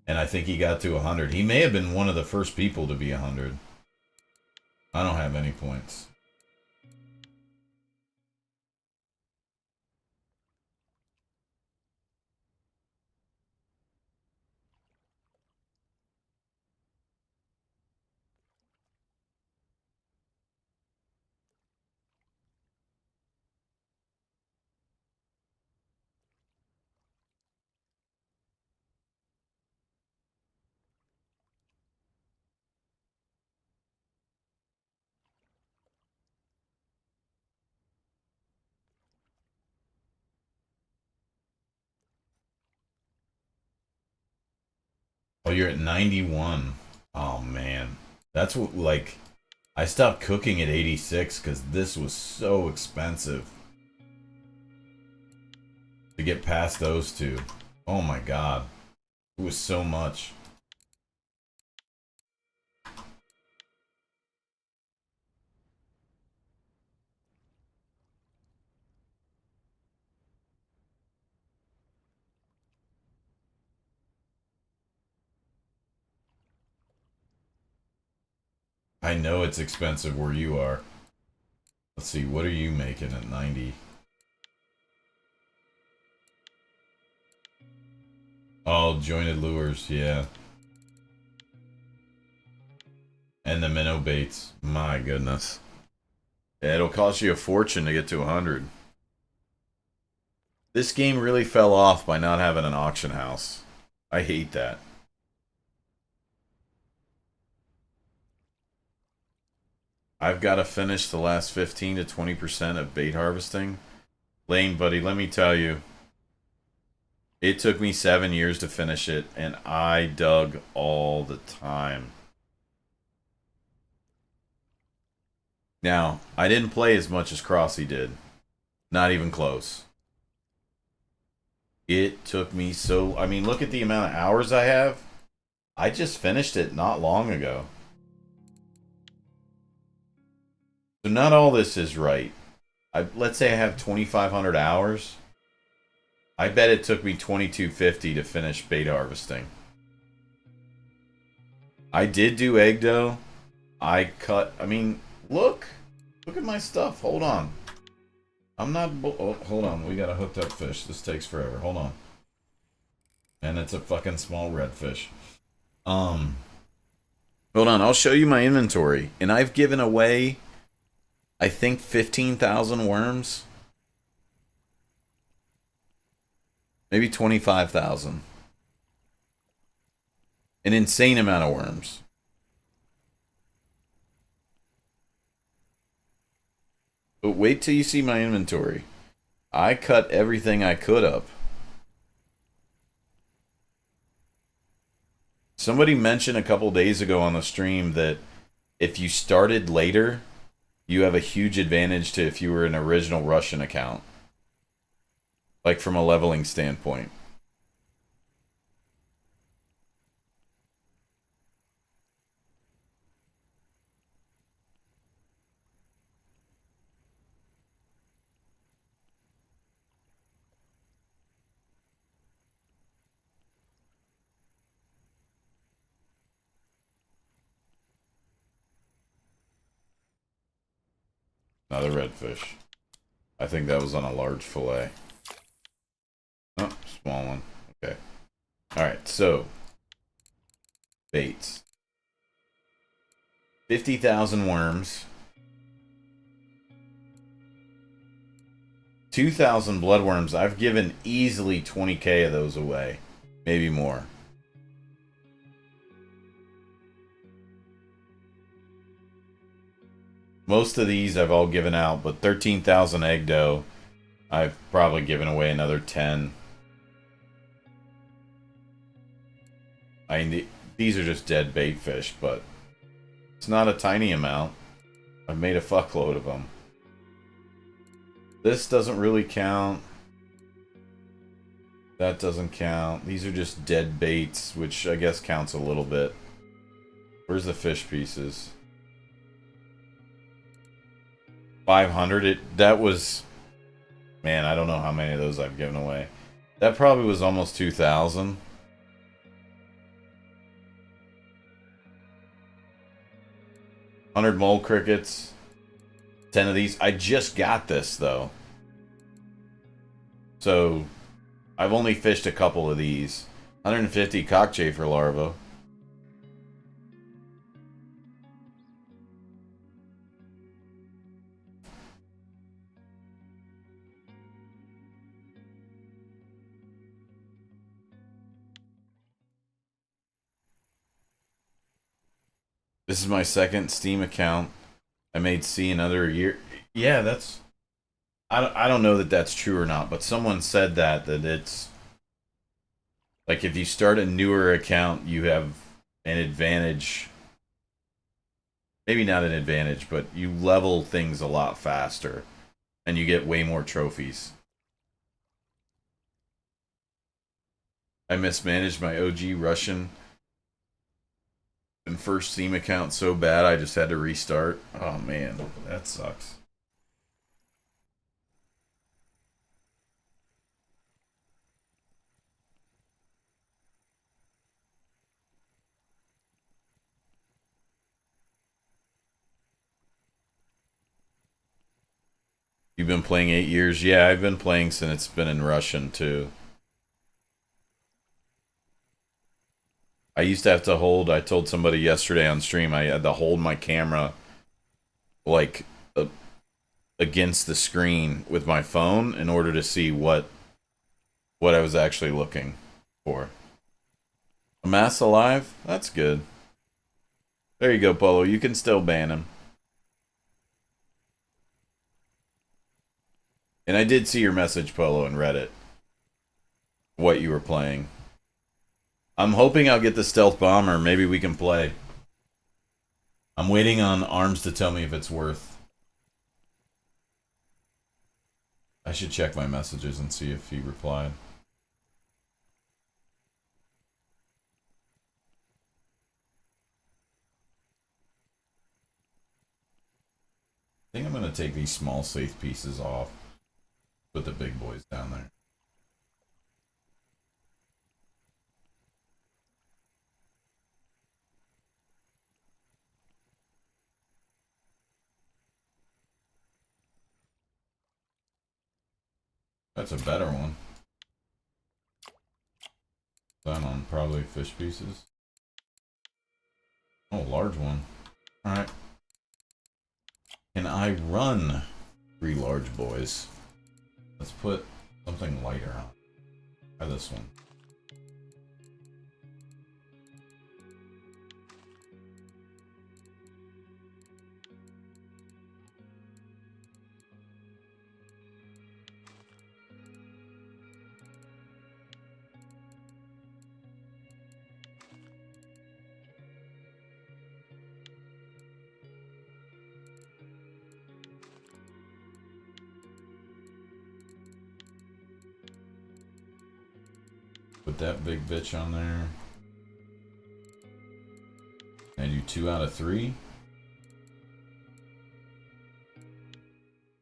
And I think he got to 100. He may have been one of the first people to be 100. I don't have any points. Oh, you're at 91. Oh, man. That's what, like, I stopped cooking at 86 because this was so expensive to get past those two. Oh, my God. It was so much. I know it's expensive where you are. Let's see, what are you making at 90? Oh, jointed lures, yeah. And the minnow baits. My goodness. Yeah, it'll cost you a fortune to get to 100. This game really fell off by not having an auction house. I hate that. I've got to finish the last 15 to 20% of bait harvesting. Lane, buddy, let me tell you. It took me 7 years to finish it, and I dug all the time. Now, I didn't play as much as Crossy did. Not even close. It took me so... I mean, look at the amount of hours I have. I just finished it not long ago. So not all this is right. Let's say I have 2,500 hours. I bet it took me 2,250 to finish bait harvesting. I did do egg dough. I mean, look at my stuff. Hold on. I'm not... Oh, hold on. We got a hooked up fish. This takes forever. Hold on. And it's a fucking small redfish. Hold on. I'll show you my inventory. And I've given away, I think, 15,000 worms. Maybe 25,000. An insane amount of worms. But wait till you see my inventory. I cut everything I could up. Somebody mentioned a couple days ago on the stream that if you started later, you have a huge advantage to if you were an original Russian account. Like from a leveling standpoint. Another redfish. I think that was on a large fillet. Oh, small one. Okay. Alright, so. Baits. 50,000 worms. 2,000 bloodworms. I've given easily 20k of those away. Maybe more. Most of these I've all given out, but 13,000 egg dough, I've probably given away another 10. I mean, these are just dead bait fish, but it's not a tiny amount. I've made a fuckload of them. This doesn't really count. That doesn't count. These are just dead baits, which I guess counts a little bit. Where's the fish pieces? 500. That was... Man, I don't know how many of those I've given away. That probably was almost 2,000. $100 mole crickets. 10 of these. I just got this, though. So, I've only fished a couple of these. 150 cockchafer larvae. This is my second Steam account. I made C another year. Yeah, that's... I don't know that that's true or not, but someone said that it's... Like, if you start a newer account, you have an advantage. Maybe not an advantage, but you level things a lot faster. And you get way more trophies. I mismanaged my OG Russian and first Steam account so bad I just had to restart. Oh man, that sucks. You've been playing 8 years? Yeah, I've been playing since it's been in Russian too. I used to have to hold, I told somebody yesterday on stream, I had to hold my camera like against the screen with my phone in order to see what I was actually looking for. A mass alive? That's good. There you go, Polo. You can still ban him. And I did see your message, Polo, and read it. What you were playing. I'm hoping I'll get the stealth bomber. Maybe we can play. I'm waiting on Arms to tell me if it's worth. I should check my messages and see if he replied. I think I'm going to take these small safe pieces off. Put the big boys down there. That's a better one. Done on probably fish pieces. Oh, large one. Alright. Can I run 3 large boys? Let's put something lighter on. Try this one. Put that big bitch on there. And you 2 out of 3.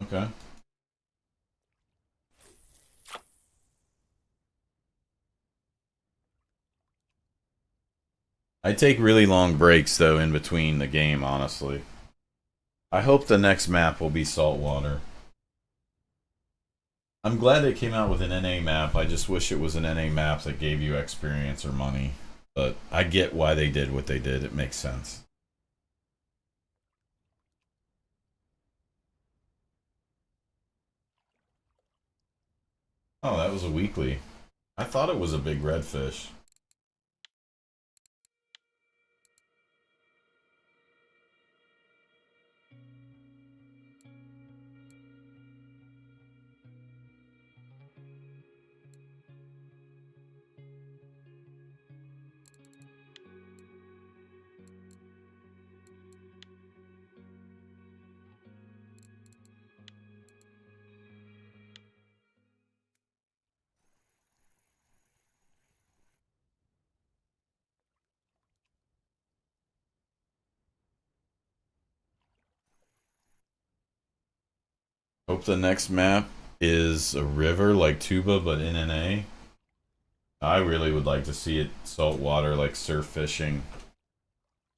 Okay. I take really long breaks though in between the game, honestly. I hope the next map will be saltwater. I'm glad they came out with an NA map. I just wish it was an NA map that gave you experience or money. But I get why they did what they did. It makes sense. Oh, that was a weekly. I thought it was a big redfish. Hope the next map is a river like Tuba, but in NA. I really would like to see it saltwater, like surf fishing.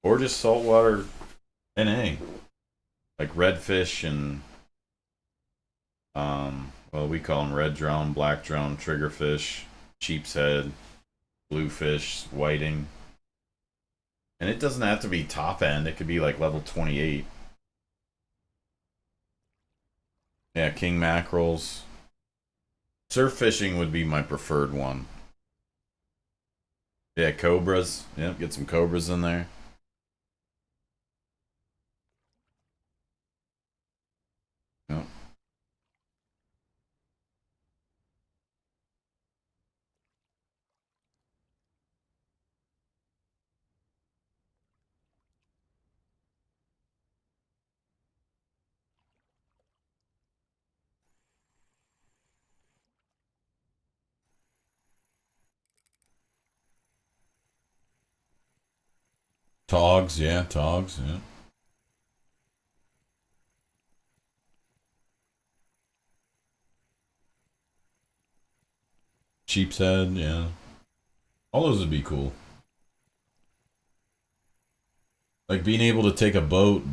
Or just saltwater NA. Like redfish and, well, we call them red drum, black drum, triggerfish, sheep's head, bluefish, whiting. And it doesn't have to be top end, it could be like level 28. Yeah, king mackerels. Surf fishing would be my preferred one. Yeah, cobras. Yep, get some cobras in there. Yep. Togs, yeah, togs, yeah. Sheep's head, yeah. All those would be cool. Like being able to take a boat,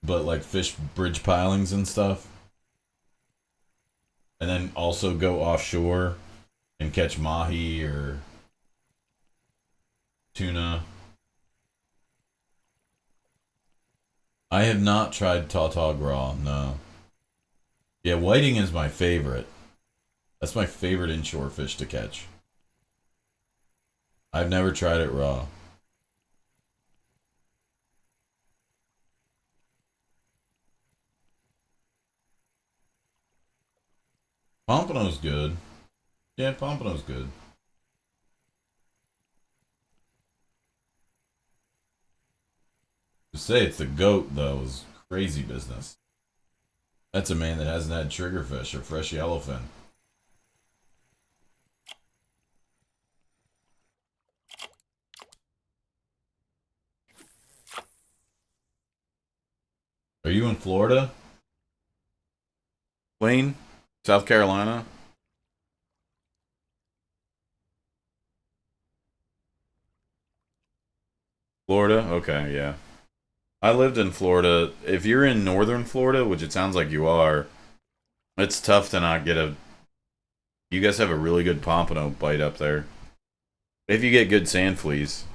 but like fish bridge pilings and stuff. And then also go offshore and catch mahi or tuna. I have not tried tautog raw, no. Yeah, whiting is my favorite. That's my favorite inshore fish to catch. I've never tried it raw. Pompano's good. Yeah, Pompano's good. To say it's the goat, though, is crazy business. That's a man that hasn't had triggerfish or fresh yellowfin. Are you in Florida? Wayne? South Carolina? Florida? Okay, yeah. I lived in Florida. If you're in northern Florida, which it sounds like you are, it's tough to not get a. You guys have a really good pompano bite up there. If you get good sand fleas.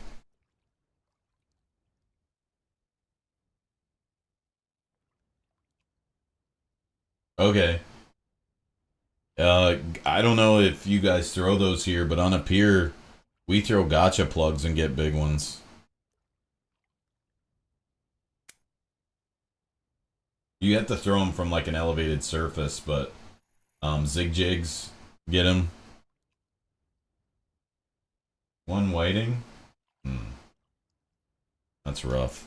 Okay. I don't know if you guys throw those here, but on a pier, we throw gotcha plugs and get big ones. You have to throw them from like an elevated surface, but Jigs get them. One whiting. Hmm, that's rough.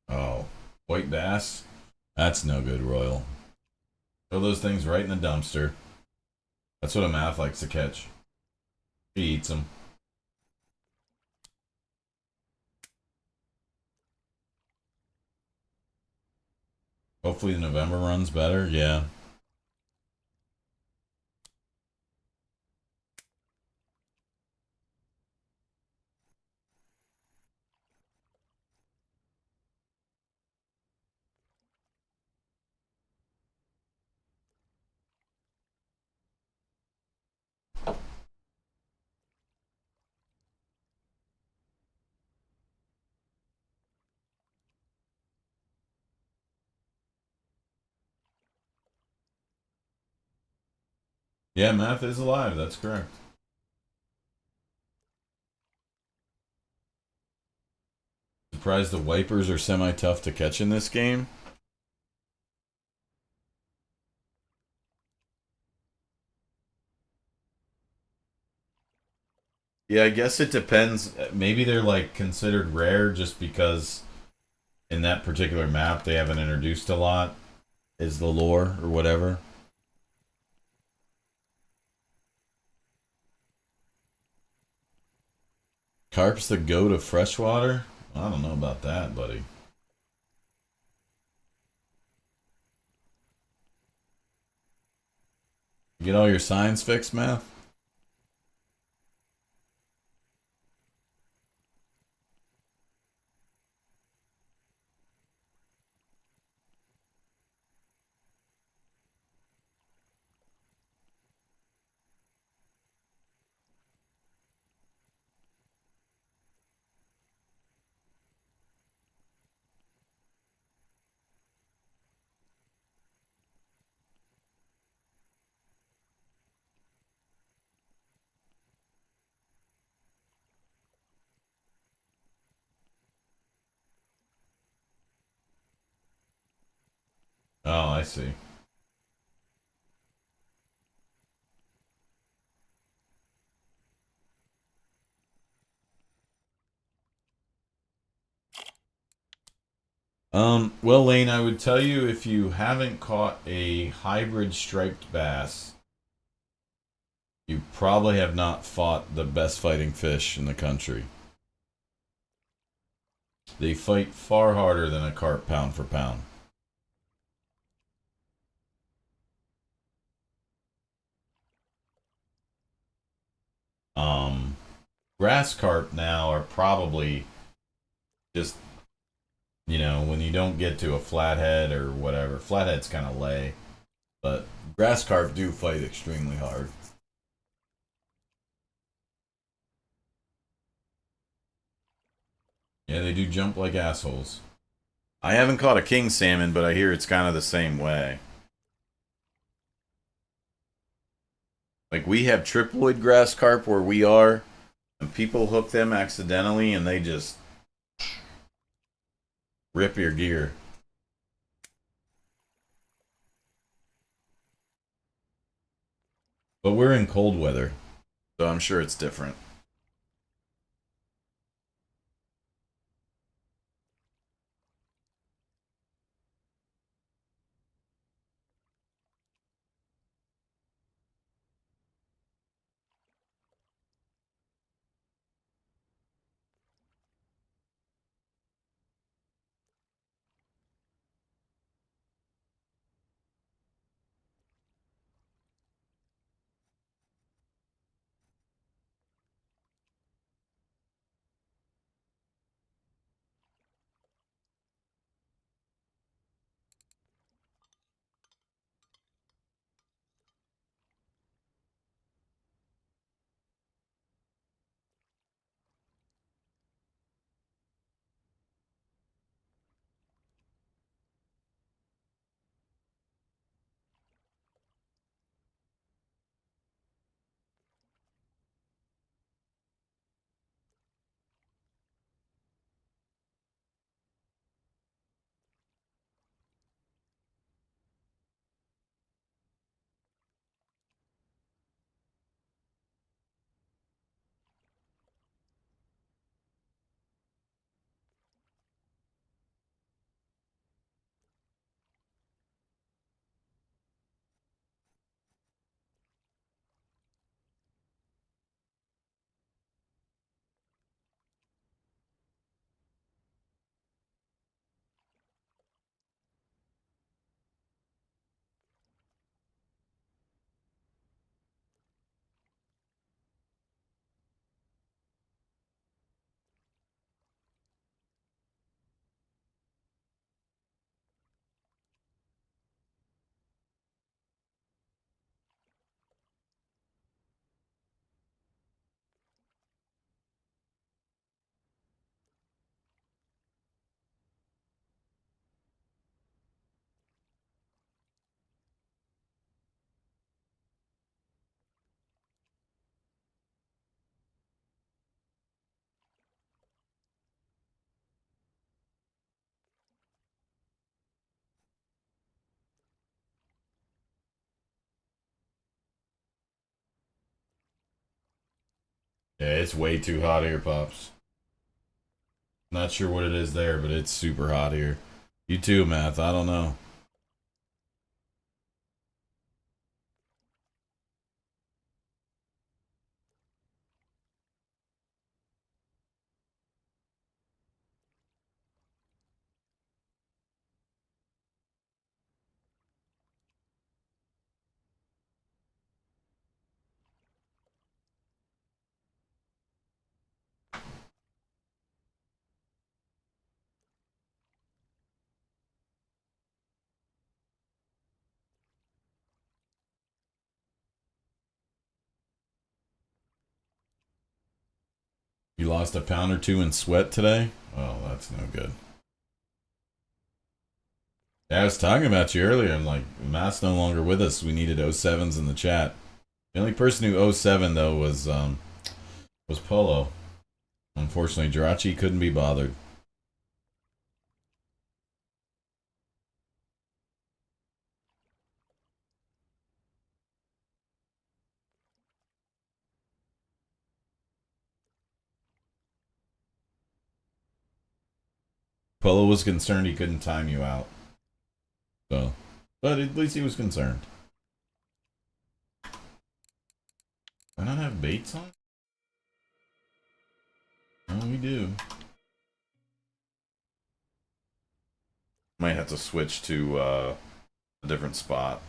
Oh, white bass. That's no good, Royal. Throw those things right in the dumpster. That's what a math likes to catch. He eats them. Hopefully the November run's better. Yeah. Yeah, math is alive. That's correct. Surprised the wipers are semi tough to catch in this game. Yeah, I guess it depends. Maybe they're like considered rare just because in that particular map they haven't introduced a lot. Is the lore or whatever. Carp's the goat of freshwater? I don't know about that, buddy. You get all your signs fixed, math? Oh, I see. Well, Lane, I would tell you if you haven't caught a hybrid striped bass, you probably have not fought the best fighting fish in the country. They fight far harder than a carp pound for pound. Um, Grass carp now are probably just, when you don't get to a flathead or whatever. Flatheads kind of lay, but grass carp do fight extremely hard. Yeah, they do jump like assholes. I haven't caught a king salmon, but I hear it's kind of the same way. Like we have triploid grass carp where we are, and people hook them accidentally and they just rip your gear. But we're in cold weather, so I'm sure it's different. Yeah, it's way too hot here, Pops. Not sure what it is there, but it's super hot here. You too, Math. I don't know. You lost a pound or two in sweat today? Oh, that's no good. Yeah, I was talking about you earlier. I'm like, Matt's no longer with us. We needed 07s in the chat. The only person who 07 though was Polo. Unfortunately, Jirachi couldn't be bothered. Polo was concerned he couldn't time you out. So, but at least he was concerned. I don't have baits on? Oh, we do. Might have to switch to a different spot.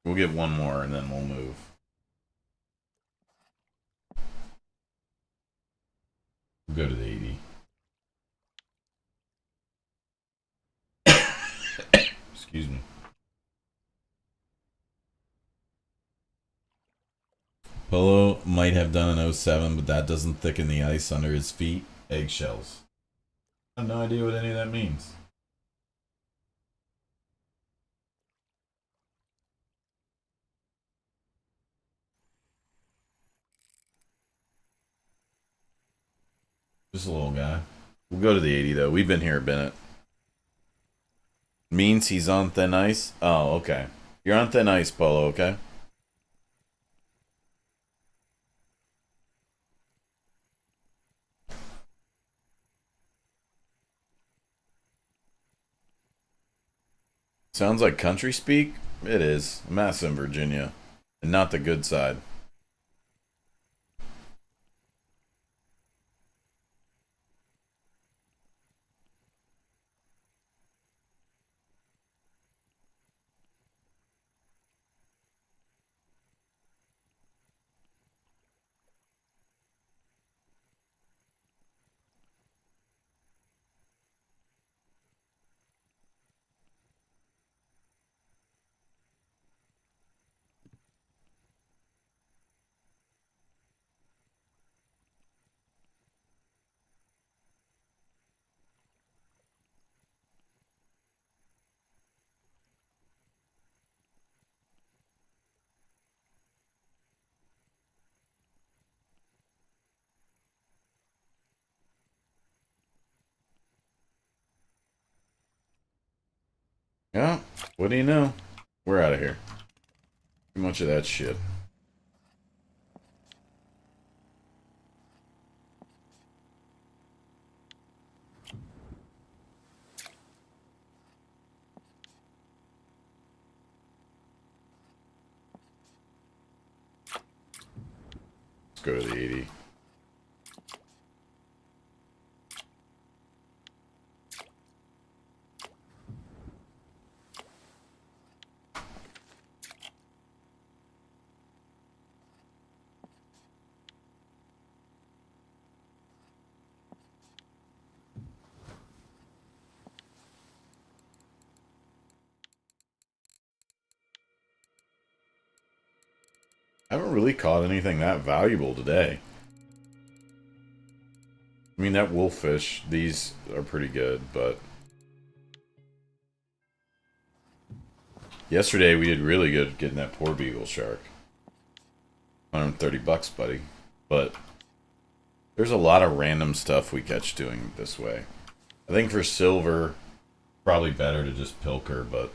We'll get one more and then we'll move. We'll go to the 80. Excuse me. Polo might have done an 07, but that doesn't thicken the ice under his feet. Eggshells. I have no idea what any of that means. Just a little guy. We'll go to the 80 though. We've been here, Bennett. Means he's on thin ice? Oh, okay. You're on thin ice, Polo, okay? Sounds like country speak? It is. Mass in Virginia. And not the good side. Yeah, what do you know? We're out of here. Too much of that shit. Let's go to the 80. I haven't really caught anything that valuable today. I mean, that wolffish, these are pretty good, but... Yesterday we did really good getting that poor beagle shark. $130, buddy. But There's a lot of random stuff we catch doing this way. I think for silver, probably better to just pilker, but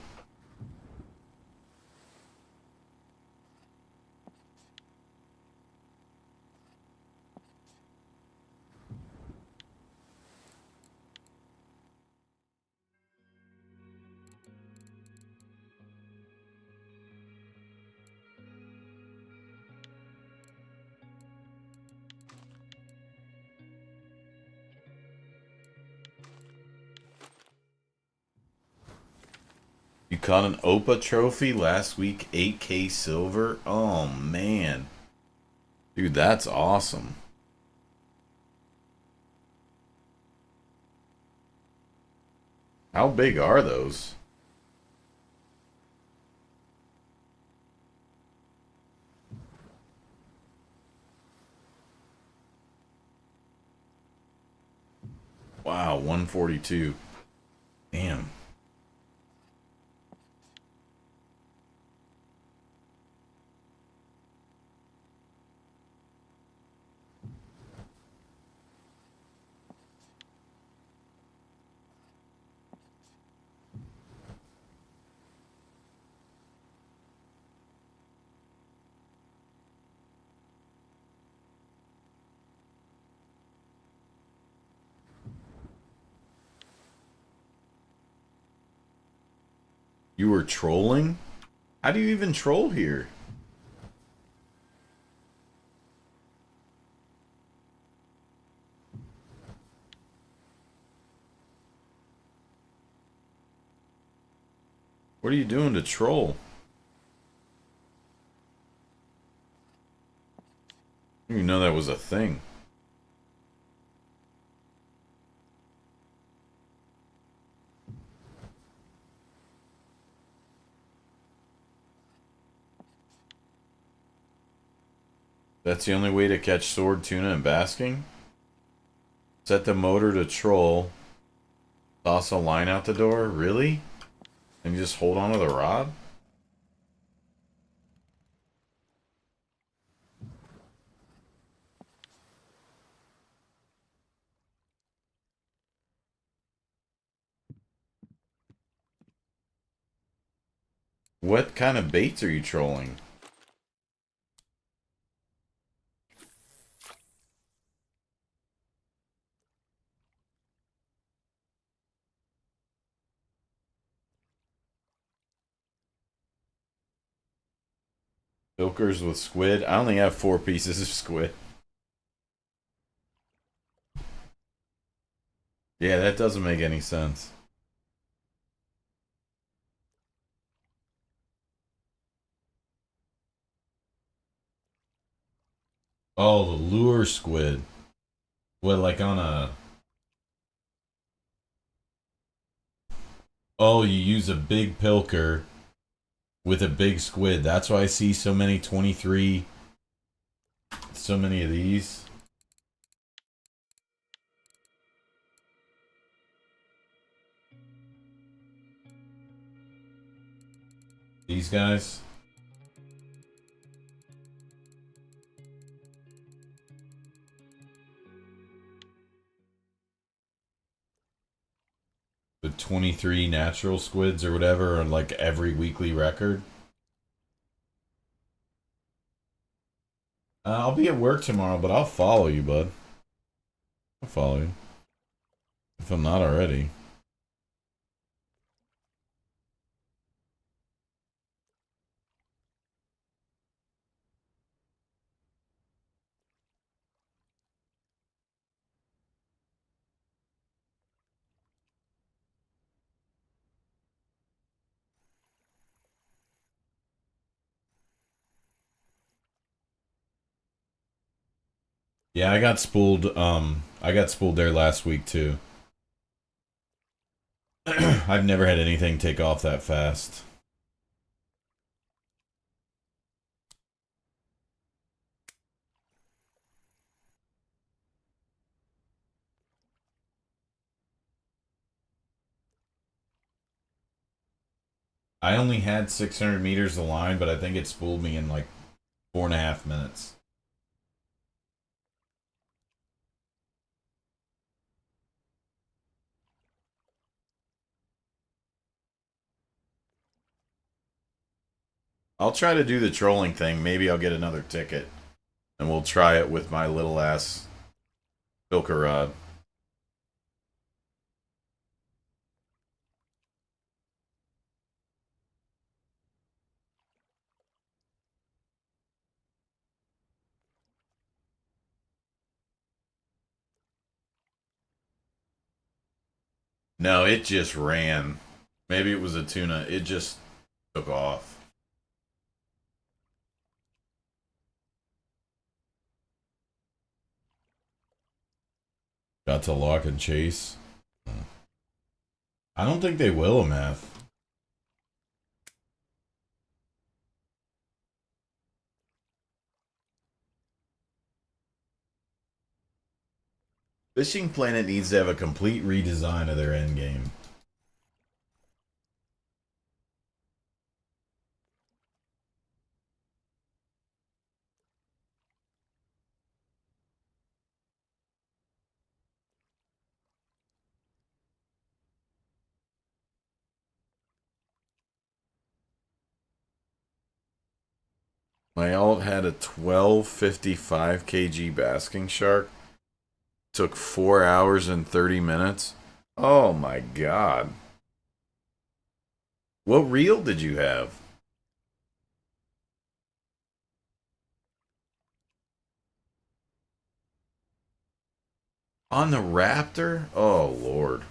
you caught an OPA trophy last week, 8K silver. Oh man, dude, that's awesome. How big are those? Wow, 142. Damn. You were trolling? How do you even troll here? What are you doing to troll? I didn't even know that was a thing. That's the only way to catch sword, tuna, and basking? Set the motor to troll. Toss a line out the door? Really? And you just hold on to the rod? What kind of baits are you trolling? Filkers with squid? I only have 4 pieces of squid. Yeah, that doesn't make any sense. Oh, the lure squid. What, like on a... Oh, you use a big pilker with a big squid. That's why I see so many 23... So many of these. These guys. The 23 natural squids or whatever on like every weekly record. I'll be at work tomorrow, but I'll follow you, bud. I'll follow you. If I'm not already. Yeah, I got spooled there last week too. I've never had anything take off that fast. I only had 600 meters of line, but I think it spooled me in like 4.5 minutes. I'll try to do the trolling thing. Maybe I'll get another ticket. And we'll try it with my little ass Filker rod. No, it just ran. Maybe it was a tuna. It just took off. Got to lock and chase. I don't think they will, Math. Fishing Planet needs to have a complete redesign of their endgame. My alt had a 1255 kg basking shark. Took 4 hours and 30 minutes. Oh my god. What reel did you have? On the Raptor? Oh lord.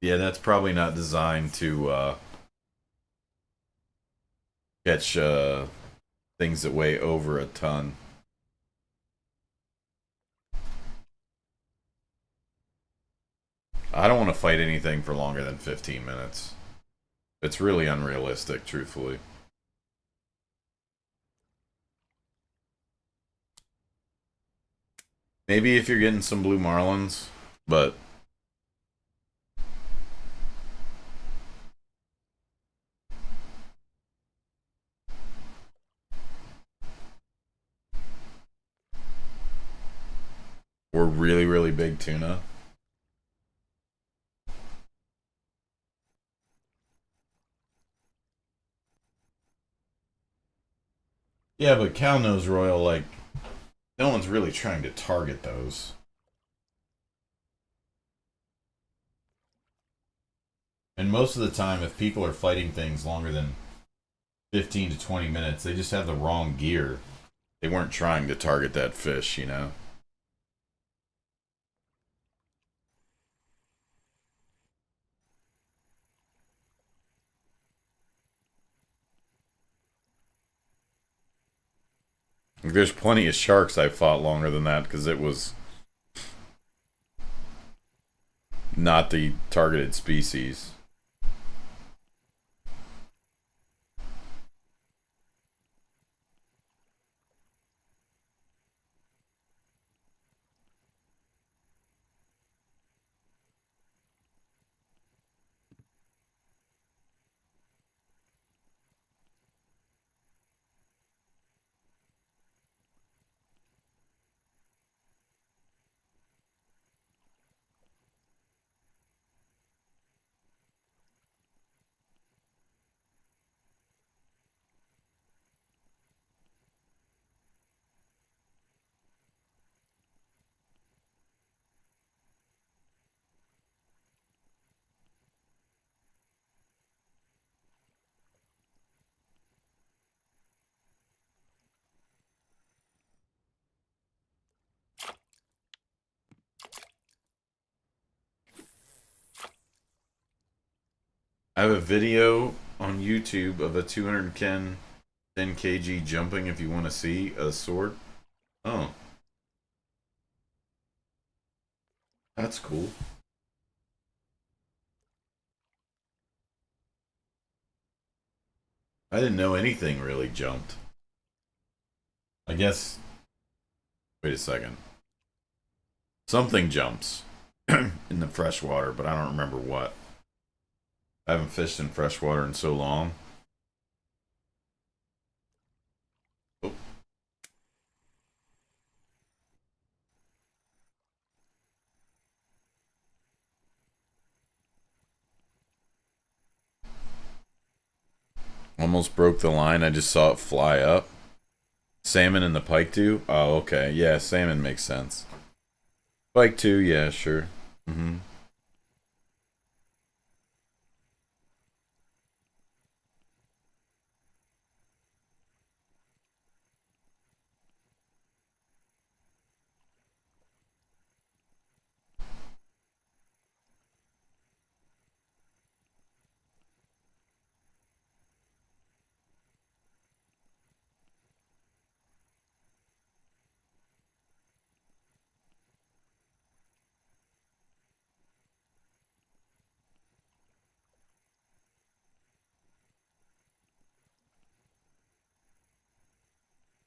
Yeah, that's probably not designed to catch things that weigh over a ton. I don't want to fight anything for longer than 15 minutes. It's really unrealistic, truthfully. Maybe if you're getting some blue marlins, but or really, really big tuna. Yeah, but cow nose royal, like, no one's really trying to target those. And most of the time, if people are fighting things longer than 15 to 20 minutes, they just have the wrong gear. They weren't trying to target that fish, you know? There's plenty of sharks I fought longer than that because it was not the targeted species. I have a video on YouTube of a 210 kg jumping if you want to see a sword. Oh, that's cool. I didn't know anything really jumped. I guess. Wait a second. Something jumps in the freshwater, but I don't remember what. I haven't fished in freshwater in so long. Oh. Almost broke the line. I just saw it fly up. Salmon and the pike do? Oh, okay. Yeah, salmon makes sense. Pike too, yeah, sure. Mm-hmm.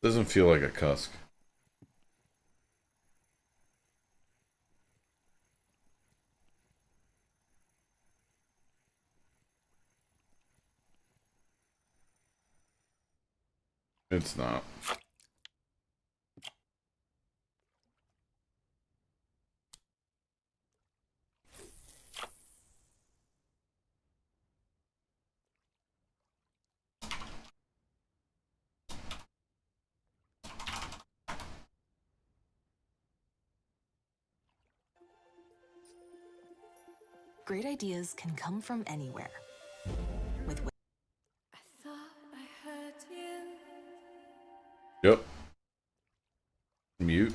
Doesn't feel like a cusk. It's not. Great ideas can come from anywhere. With I thought I heard you. Yep. Mute.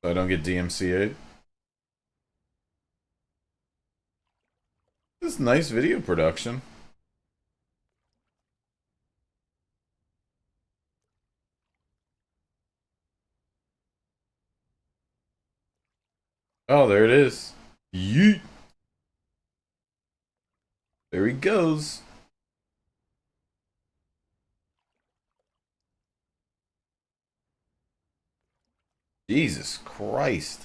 So I don't get DMCA'd. This is nice video production. Oh, there it is. Yeet. There he goes. Jesus Christ.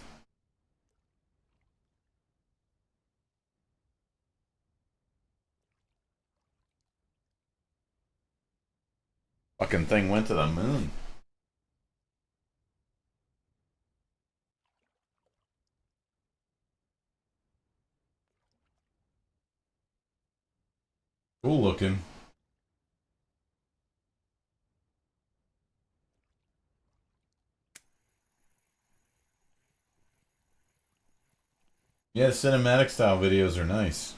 Fucking thing went to the moon. Cool looking. Yeah, cinematic style videos are nice.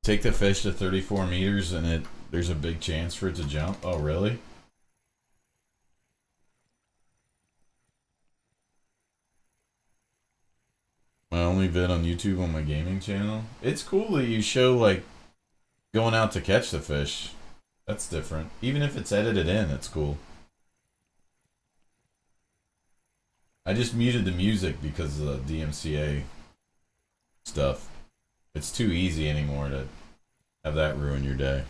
Take the fish to 34 meters and there's a big chance for it to jump. Oh, really? My only vid on YouTube on my gaming channel. It's cool that you show like going out to catch the fish. That's different. Even if it's edited in, it's cool. I just muted the music because of the DMCA stuff. It's too easy anymore to have that ruin your day.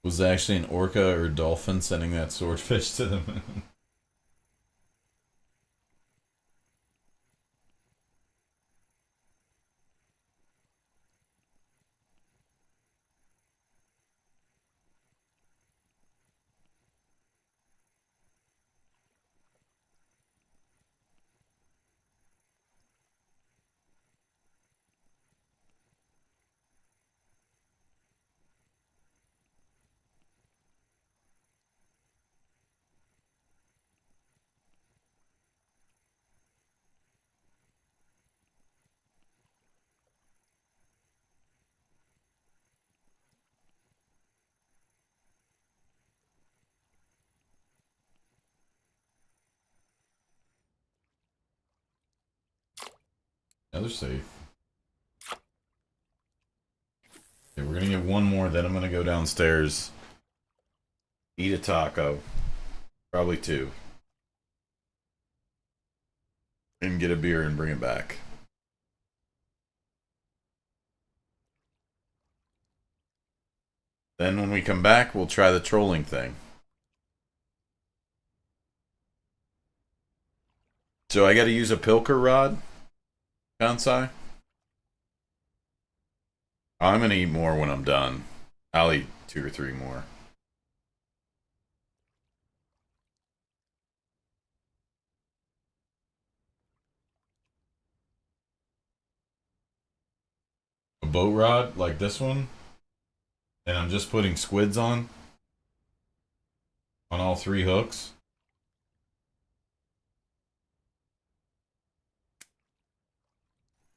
Was actually an orca or dolphin sending that swordfish to the moon. Yeah, they're safe. Okay, we're gonna get one more, then I'm gonna go downstairs, eat a taco, probably two, and get a beer and bring it back. Then when we come back, we'll try the trolling thing. So I got to use a pilker rod, Kansai? I'm going to eat more when I'm done. I'll eat 2 or 3 more. A boat rod like this one. And I'm just putting squids on all 3 hooks.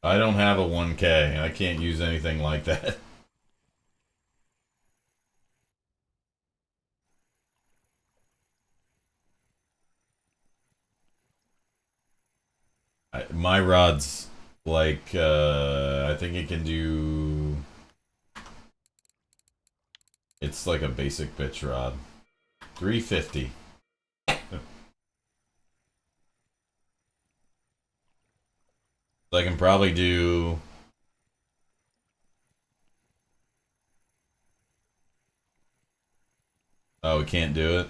I don't have a 1K. I can't use anything like that. My rod's like, I think it can do... It's like a basic pitch rod. 350. I can probably do... Oh, we can't do it?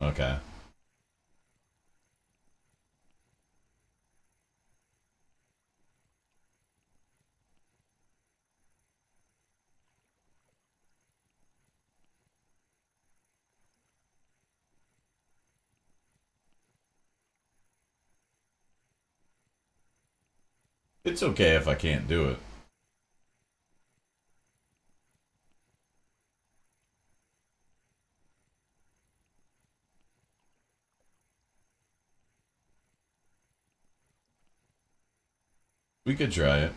Okay. It's okay if I can't do it. We could try it.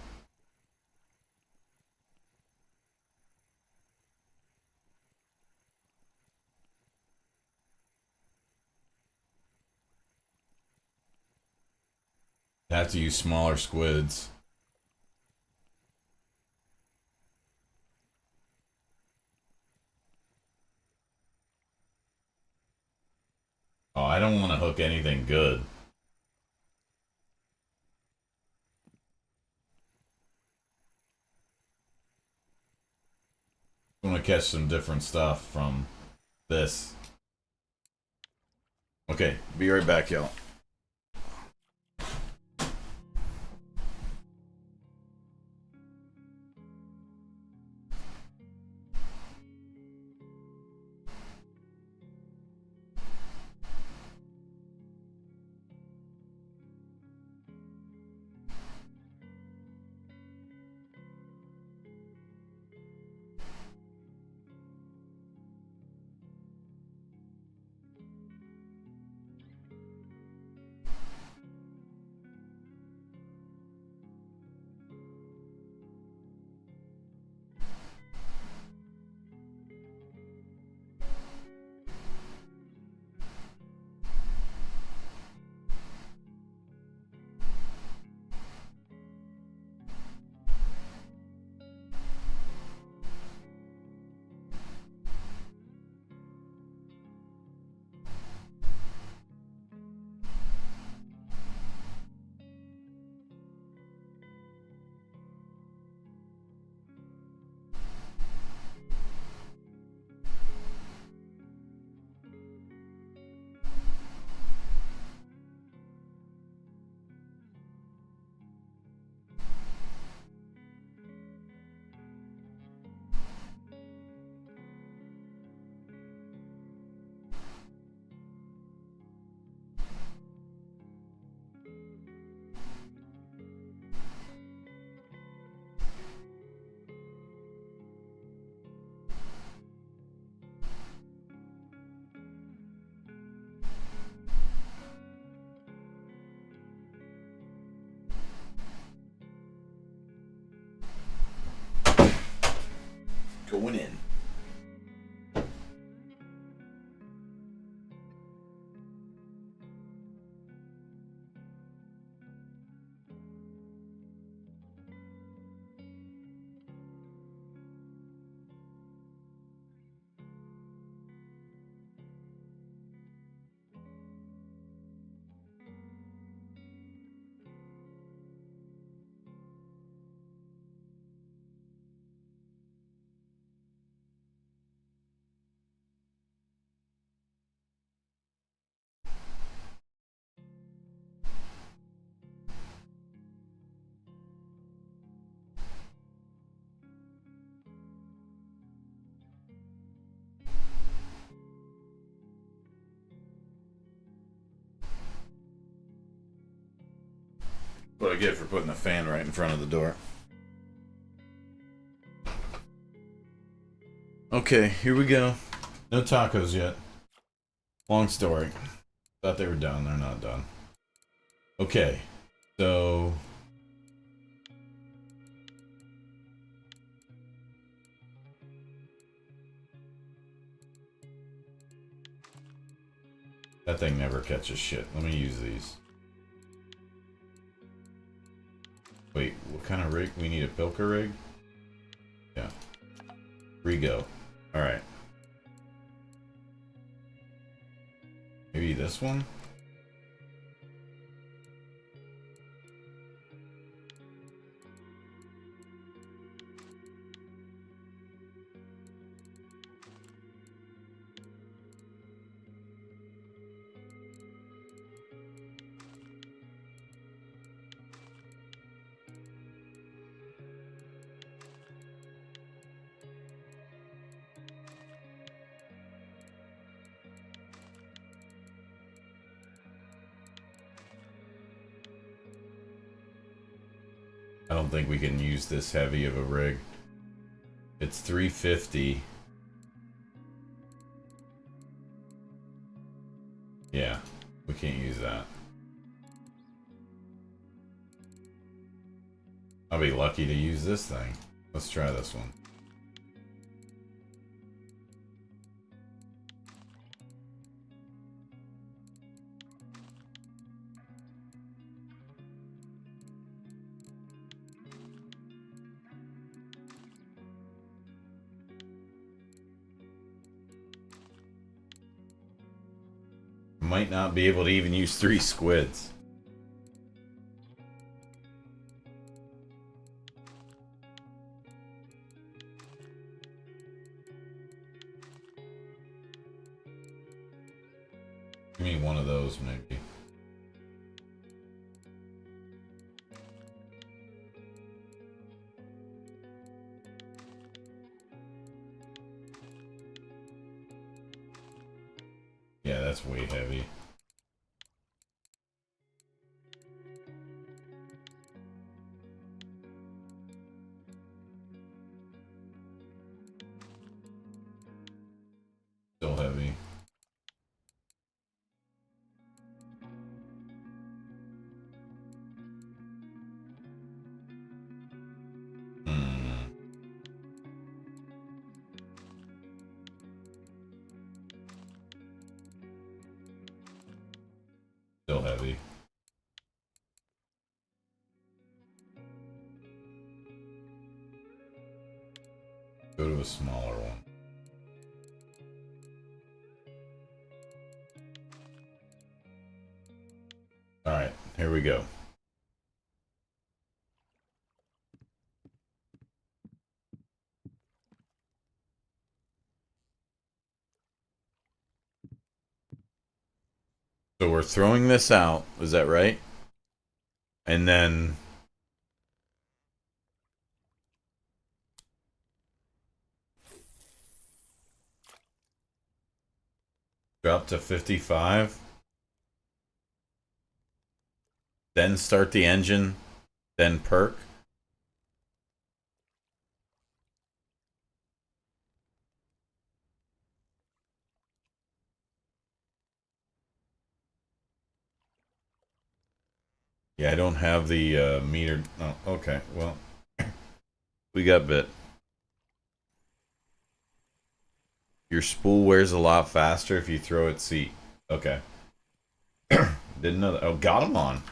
Have to use smaller squids. Oh, I don't want to hook anything good. I want to catch some different stuff from this. Okay, be right back, y'all. Going in. What I get for putting the fan right in front of the door. Okay, here we go. No tacos yet. Long story. Thought they were done. They're not done. Okay, so... That thing never catches shit. Let me use these. Wait, what kind of rig? We need a Pilker rig? Yeah. Re-go. Alright. Maybe this one? I don't think we can use this heavy of a rig. It's 350. Yeah, we can't use that. I'll be lucky to use this thing. Let's try this one. Might not be able to even use 3 squids. Give me one of those, maybe. Yeah, that's way heavy. Still heavy. Still heavy. Go to a smaller one. Alright, here we go. So we're throwing this out, is that right? And then drop to 55. Then start the engine, then perk. Yeah, I don't have the meter. Oh, okay. Well, we got bit. Your spool wears a lot faster if you throw it seat. Okay. Didn't know that. Oh, got him on.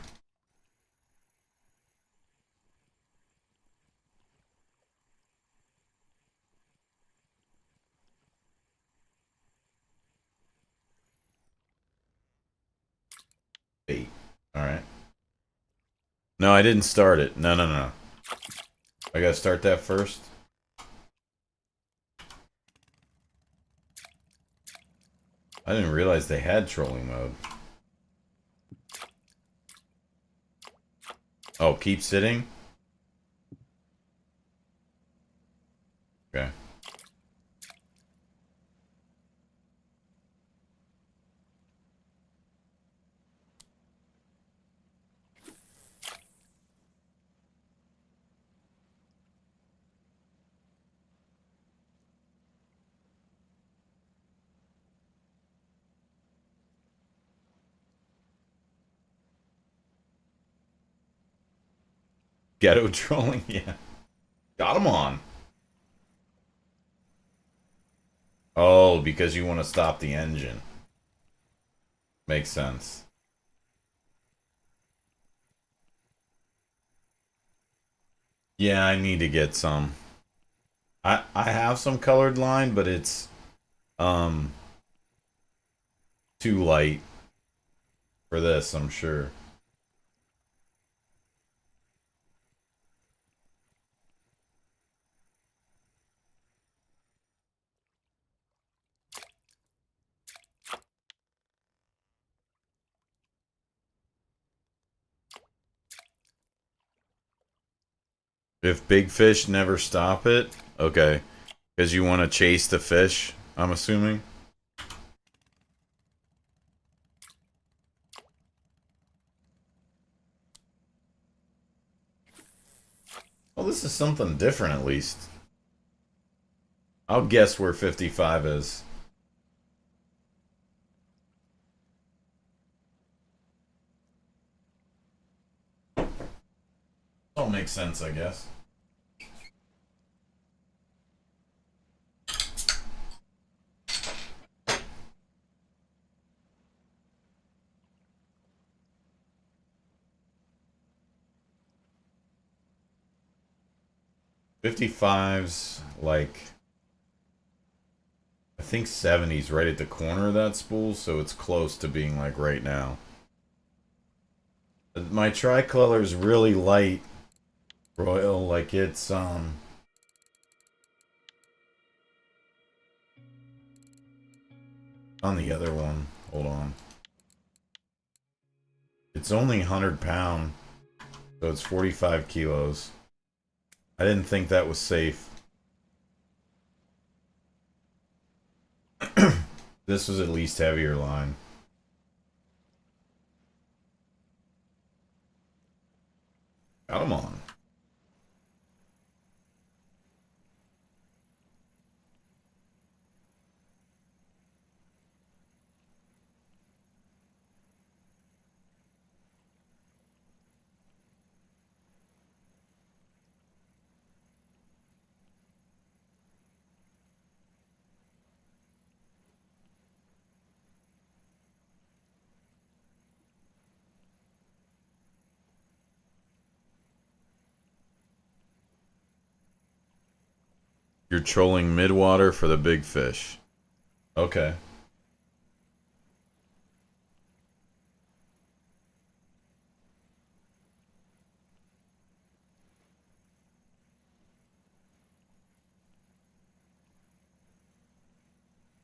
Eight. Alright. No, I didn't start it. No, no, no. I gotta start that first. I didn't realize they had trolling mode. Oh, keep sitting? Okay. Ghetto trolling, yeah. Got him on. Oh, because you want to stop the engine. Makes sense. Yeah, I need to get some. I have some colored line, but it's um too light for this, I'm sure. If big fish never stop it, okay. Because you want to chase the fish, I'm assuming. Well, this is something different at least. I'll guess where 55 is. All makes sense, I guess. '55's like I think 70's right at the corner of that spool, so it's close to being like right now. My tricolor's really light, Royal, like it's on the other one. Hold on. It's only 100 pound, so it's 45 kilos. I didn't think that was safe. This was at least heavier line. Got him on. You're trolling midwater for the big fish. Okay.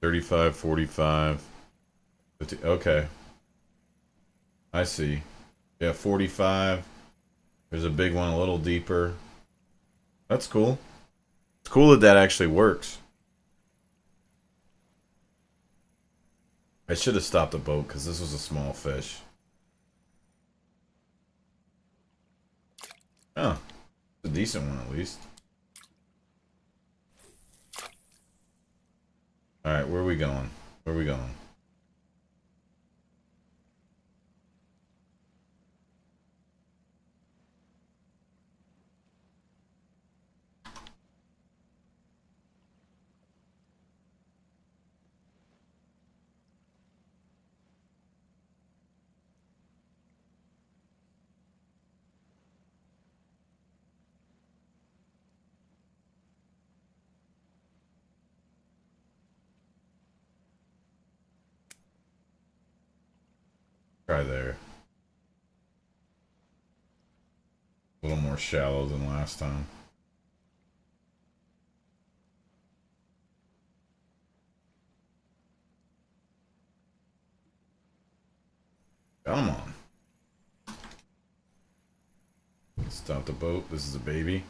$35, $45, $50. Okay. I see. Yeah, 45. There's a big one a little deeper. That's cool. It's cool that that actually works. I should have stopped the boat because this was a small fish. Oh, it's a decent one at least. Alright, where are we going? Where are we going? Try there. A little more shallow than last time. Come on. Stop the boat. This is a baby.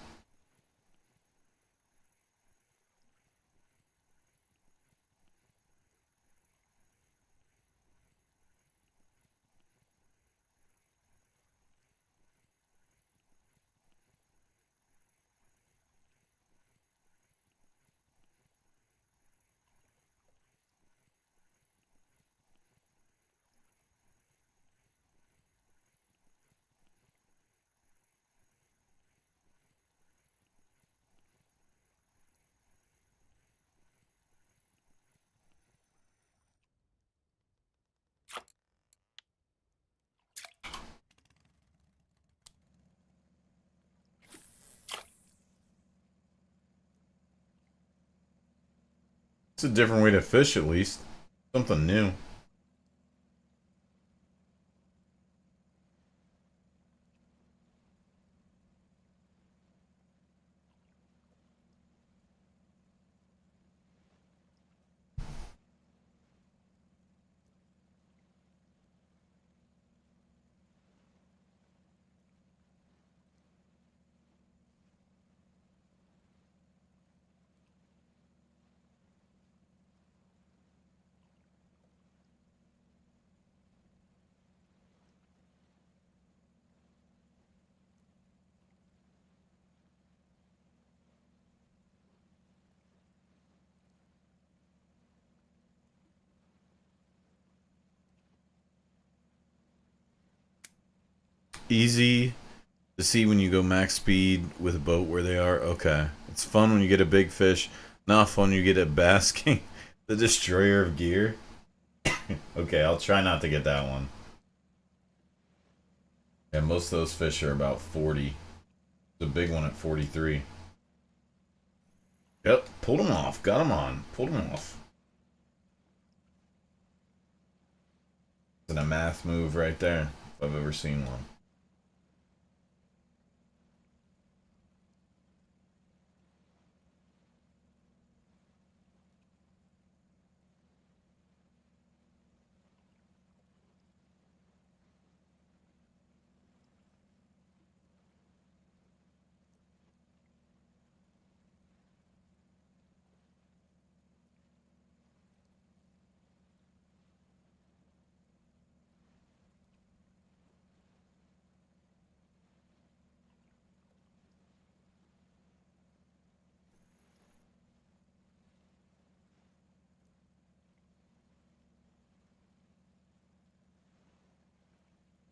It's a different way to fish, at least. Something new. Easy to see when you go max speed with a boat where they are. Okay. It's fun when you get a big fish. Not fun when you get a basking. The destroyer of gear. Okay, I'll try not to get that one. Yeah, most of those fish are about 40. The big one at 43. Yep, pulled him off. Got him on. Pulled him off. It's a math move right there, if I've ever seen one.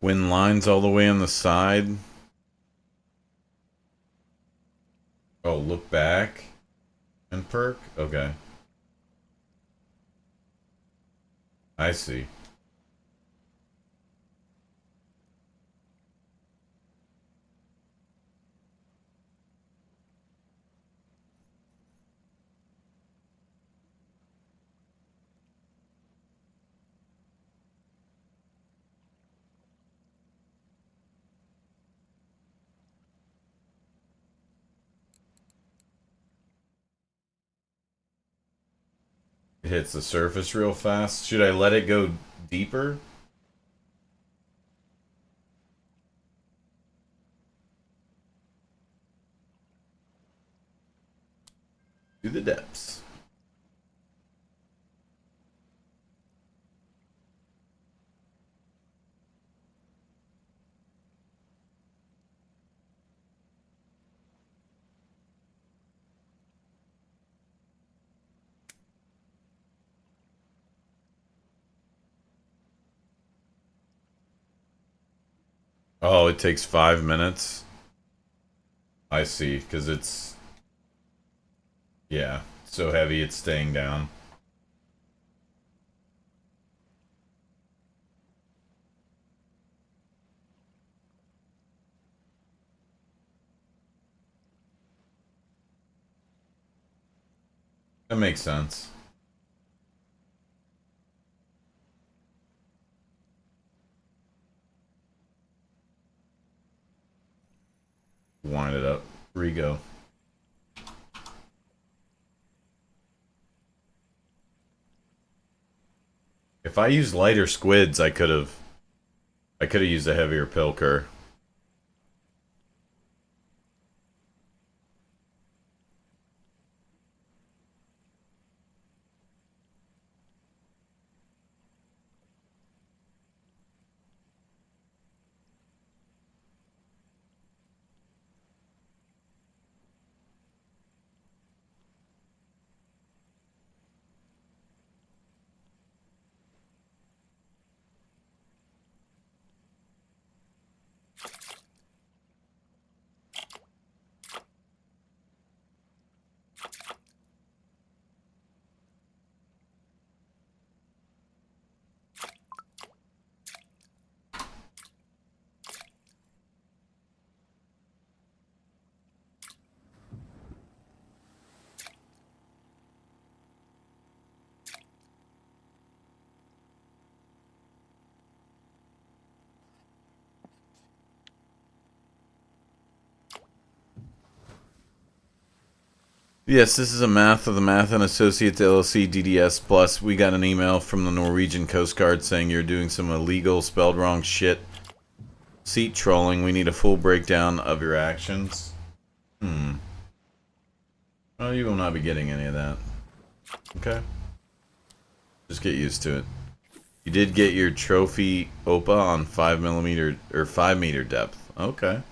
When lines all the way on the side. Oh, look back and perk? Okay. I see. It hits the surface real fast. Should I let it go deeper? To the depths. Oh, it takes 5 minutes. I see, because it's, yeah, so heavy it's staying down. That makes sense. Wind it up. Rego. If I used lighter squids, I could have used a heavier pilker. Yes, this is a Math of the Math and Associates LLC DDS Plus. We got an email from the Norwegian Coast Guard saying you're doing some illegal, spelled wrong shit. Seat trolling. We need a full breakdown of your actions. Oh, you will not be getting any of that. Okay. Just get used to it. You did get your trophy OPA on 5mm or 5 meter depth. Okay.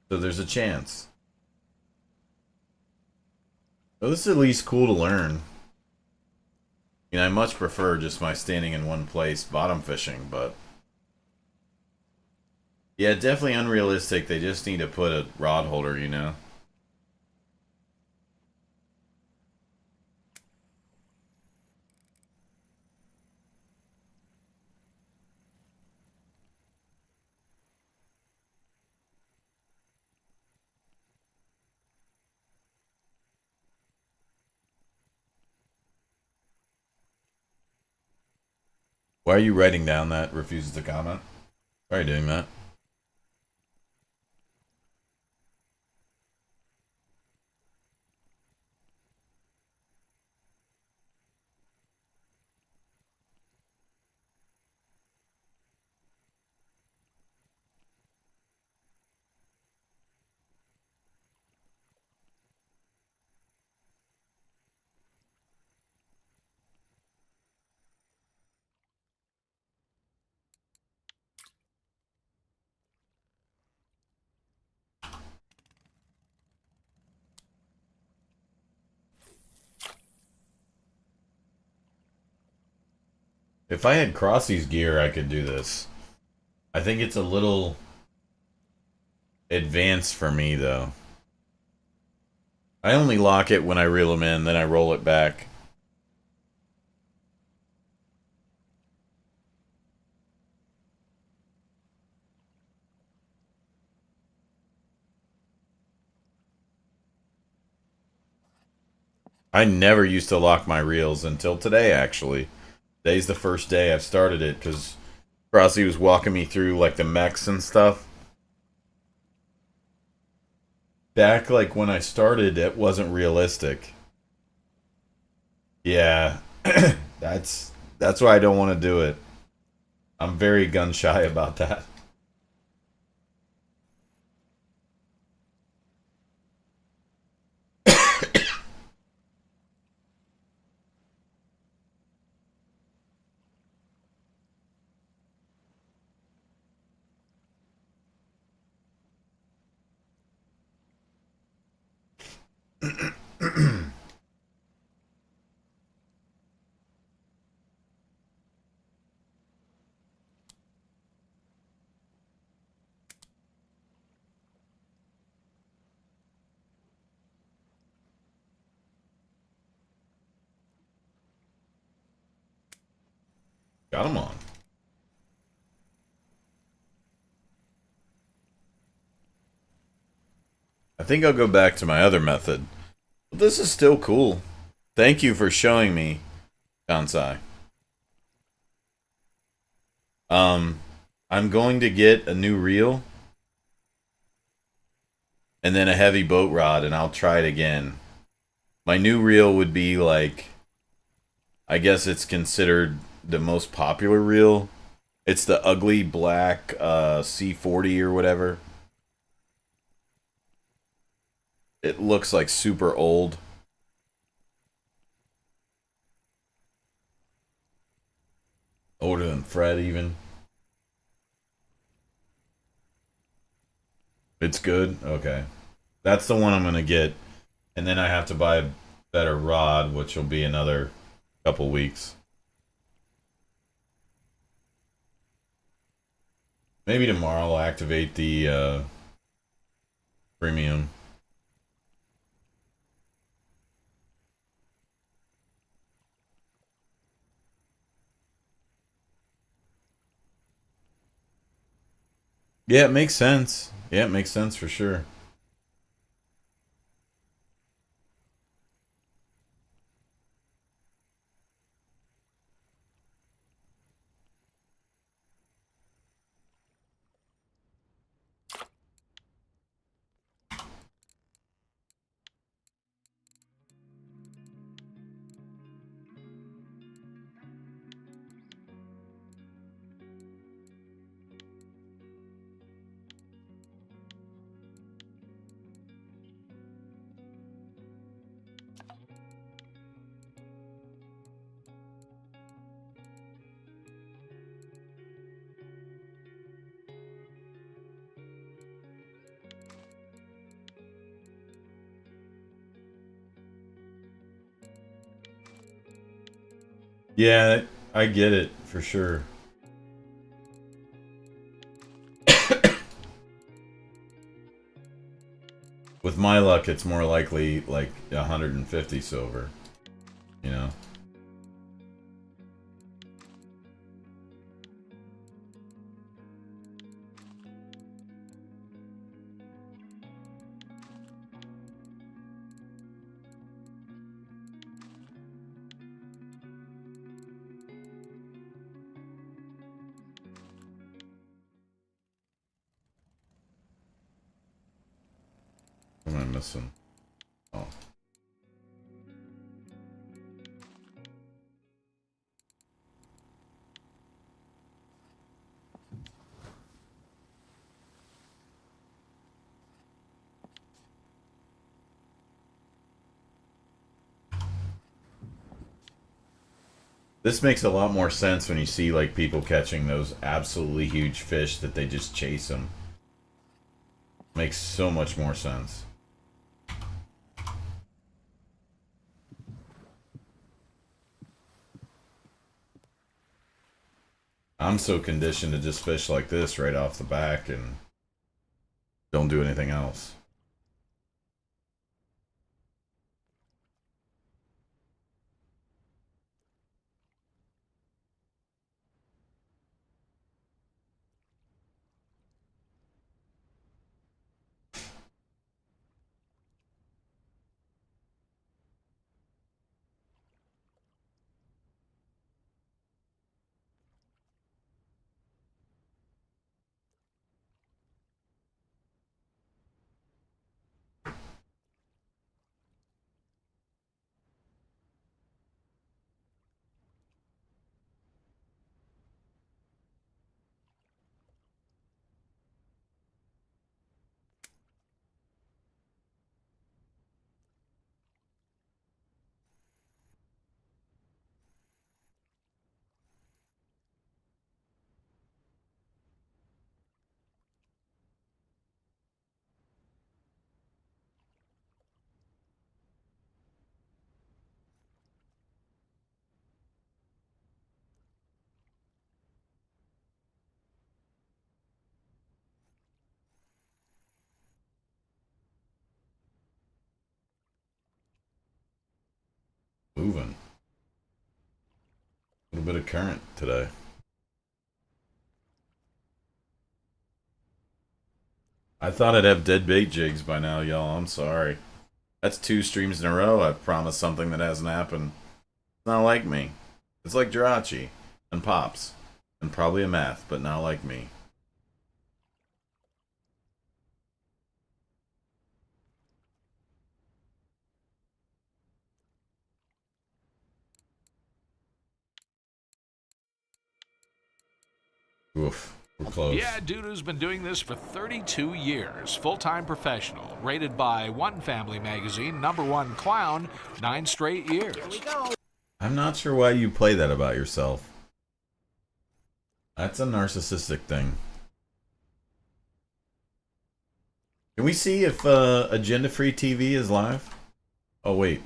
So there's a chance. Well, this is at least cool to learn. You know, I much prefer just my standing in one place bottom fishing, but yeah, definitely unrealistic. They just need to put a rod holder, you know. Why are you writing down that refuses to comment? Why are you doing that? If I had Crossy's gear, I could do this. I think it's a little advanced for me, though. I only lock it when I reel them in, then I roll it back. I never used to lock my reels until today, actually. Today's the first day I've started it, because Crossy was walking me through, like, the mechs and stuff. Back, like, when I started, it wasn't realistic. Yeah. that's why I don't want to do it. I'm very gun shy about that. Got him on. I think I'll go back to my other method. But this is still cool. Thank you for showing me, Kansai. Um, I'm going to get a new reel and then a heavy boat rod, and I'll try it again. My new reel would be like, I guess it's considered the most popular reel. It's the ugly black C40 or whatever. It looks like super old. Older than Fred, even. It's good? Okay. That's the one I'm going to get. And then I have to buy a better rod, which will be another couple weeks. Maybe tomorrow I'll activate the premium. Yeah, it makes sense. Yeah, it makes sense for sure. Yeah, I get it for sure. With my luck, it's more likely like 150 silver, you know? What am I missing? Oh. This makes a lot more sense when you see like people catching those absolutely huge fish that they just chase them. Makes so much more sense. I'm so conditioned to just fish like this right off the back and don't do anything else. Moving. A little bit of current today. I thought I'd have dead bait jigs by now, y'all. I'm sorry. That's 2 streams in a row. I've promised something that hasn't happened. It's not like me. It's like Jirachi and Pops and probably a math, but not like me. Oof. We're close. Yeah, dude who's been doing this for 32 years. Full-time professional. Rated by One Family Magazine, #1 clown, 9 straight years. Here we go. I'm not sure why you play that about yourself. That's a narcissistic thing. Can we see if Agenda Free TV is live? Oh, wait.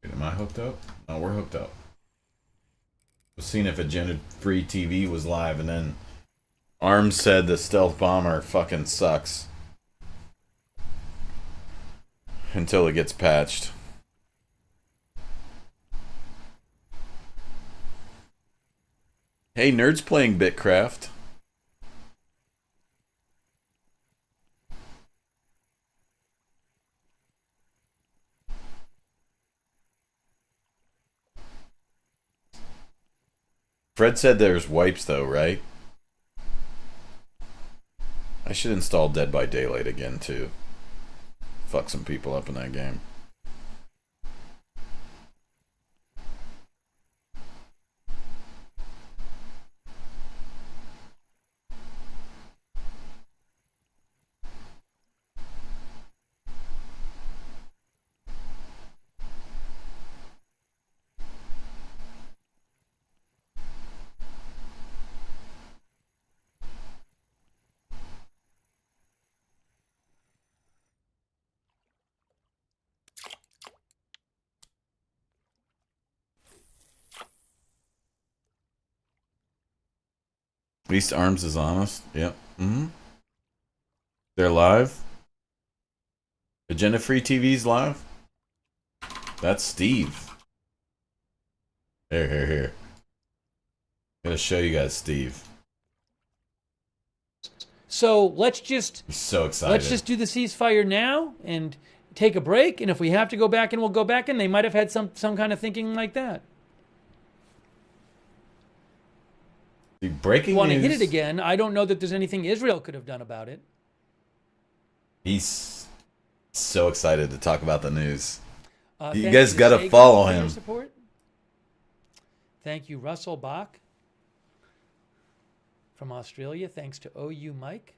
Wait, am I hooked up? No, we're hooked up. Was seeing if Agenda Free TV was live, and then Arms said the stealth bomber fucking sucks until it gets patched. Hey, nerds playing Bitcraft. Fred said there's wipes though, right? I should install Dead by Daylight again too. fuck some people up in that game. At least Arms is honest. Yep. Mm-hmm. They're live. Agenda Free TV's live. That's Steve. Here. Gotta show you guys Steve. So let's just He's so excited. let's just do the ceasefire now and take a break. And if we have to go back in, we'll go back in. They might have had some kind of thinking like that. The breaking Want to news. hit it again? I don't know that there's anything Israel could have done about it. He's so excited to talk about the news. You Thank guys to gotta Sega follow for your him. Support. Thank you, Russell Bach from Australia. Thanks to OU Mike.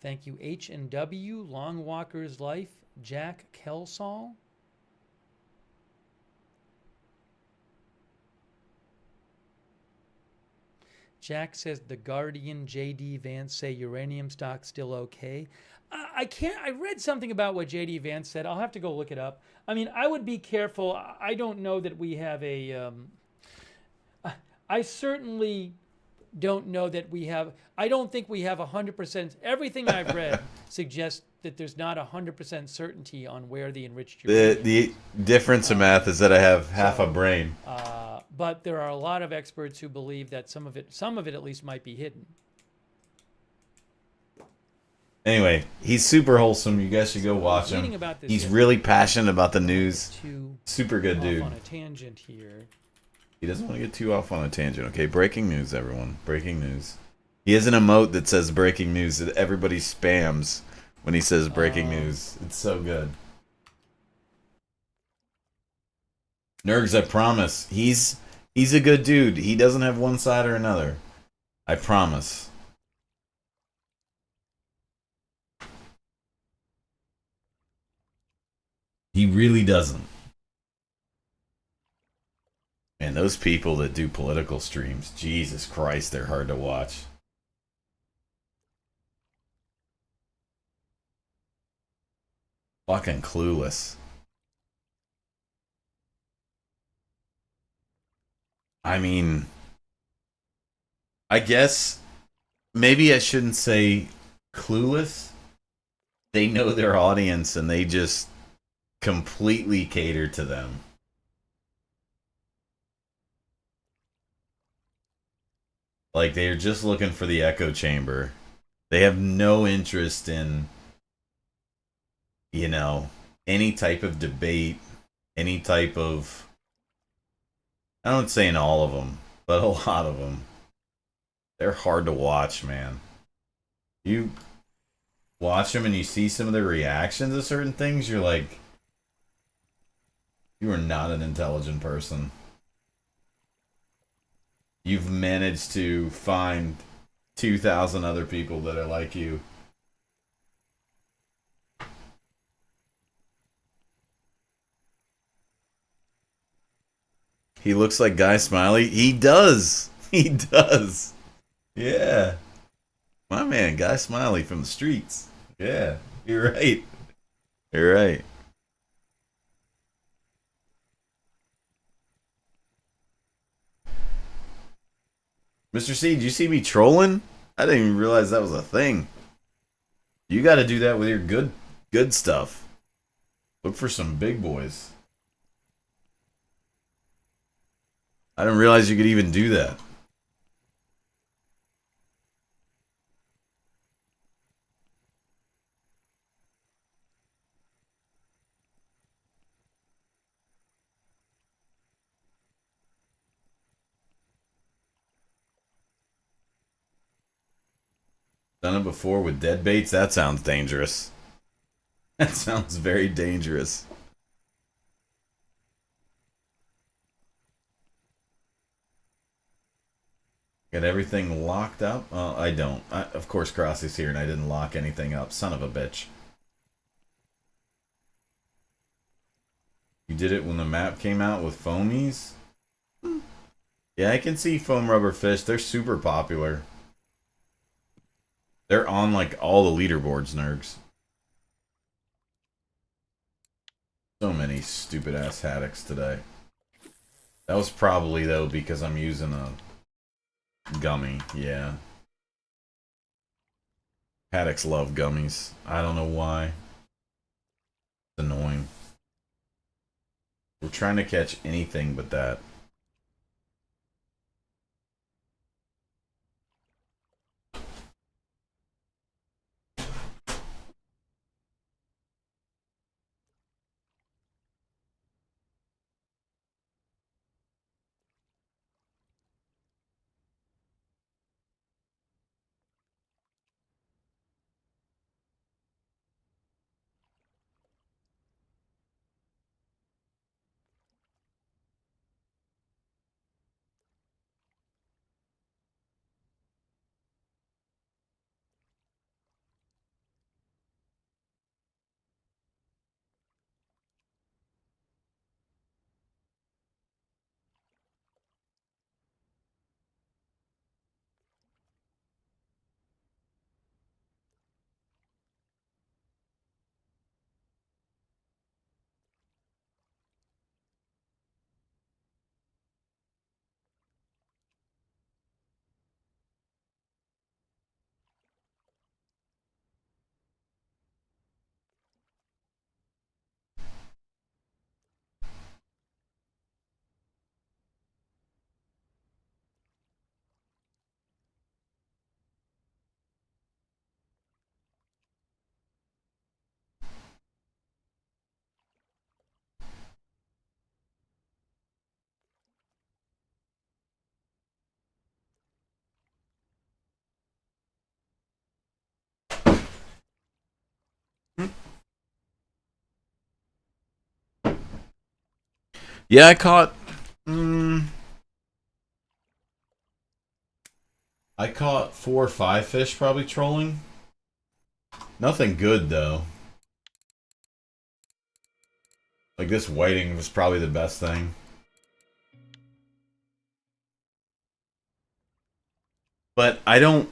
Thank you, H&W, Long Walker's Life, Jack Kelsall. Jack says the Guardian, JD Vance say uranium stock still okay. I can't. I read something about what JD Vance said. I'll have to go look it up. I mean, I would be careful. I don't know that we have a. I certainly don't know that we have. I don't think we have 100%. Everything I've read suggests that there's not 100% certainty on where the enriched uranium. The difference in math is that I have half a brain. But there are a lot of experts who believe that some of it at least might be hidden. Anyway, he's super wholesome. You guys should go watch him. Reading about this He's yesterday. really passionate about the news. To Super good off dude. on a tangent here. He doesn't want to get too off on a tangent. Okay, breaking news, everyone. Breaking news. He has an emote that says breaking news that everybody spams when he says breaking news. It's so good. Nergs, I promise. He's a good dude. He doesn't have one side or another. I promise. He really doesn't. And those people that do political streams, Jesus Christ, they're hard to watch. Fucking clueless. I mean, I guess maybe I shouldn't say clueless. They know their audience and they just completely cater to them. Like, they're just looking for the echo chamber. They have no interest in, you know, any type of debate, any type of... I don't say in all of them, but a lot of them. They're hard to watch, man. You watch them and you see some of their reactions to certain things, you're like, you are not an intelligent person. You've managed to find 2,000 other people that are like you. He looks like Guy Smiley. He does. He does. Yeah. My man, Guy Smiley from the streets. Yeah. You're right. You're right. Mr. C, did you see me trolling? I didn't even realize that was a thing. You got to do that with your good stuff. Look for some big boys. I didn't realize you could even do that. Done it before with dead baits? That sounds dangerous. That sounds very dangerous. Got everything locked up? I don't. Of course, Crossy's here and I didn't lock anything up. Son of a bitch. You did it when the map came out with foamies? Yeah, I can see foam rubber fish. They're super popular. They're on like all the leaderboards, nerds. So many stupid ass haddocks today. That was probably though because I'm using a gummy, yeah. Haddocks love gummies. I don't know why. It's annoying. We're trying to catch anything but that. Yeah, I caught. I caught 4 or 5 fish probably trolling. Nothing good though. Like this whiting was probably the best thing. But I don't.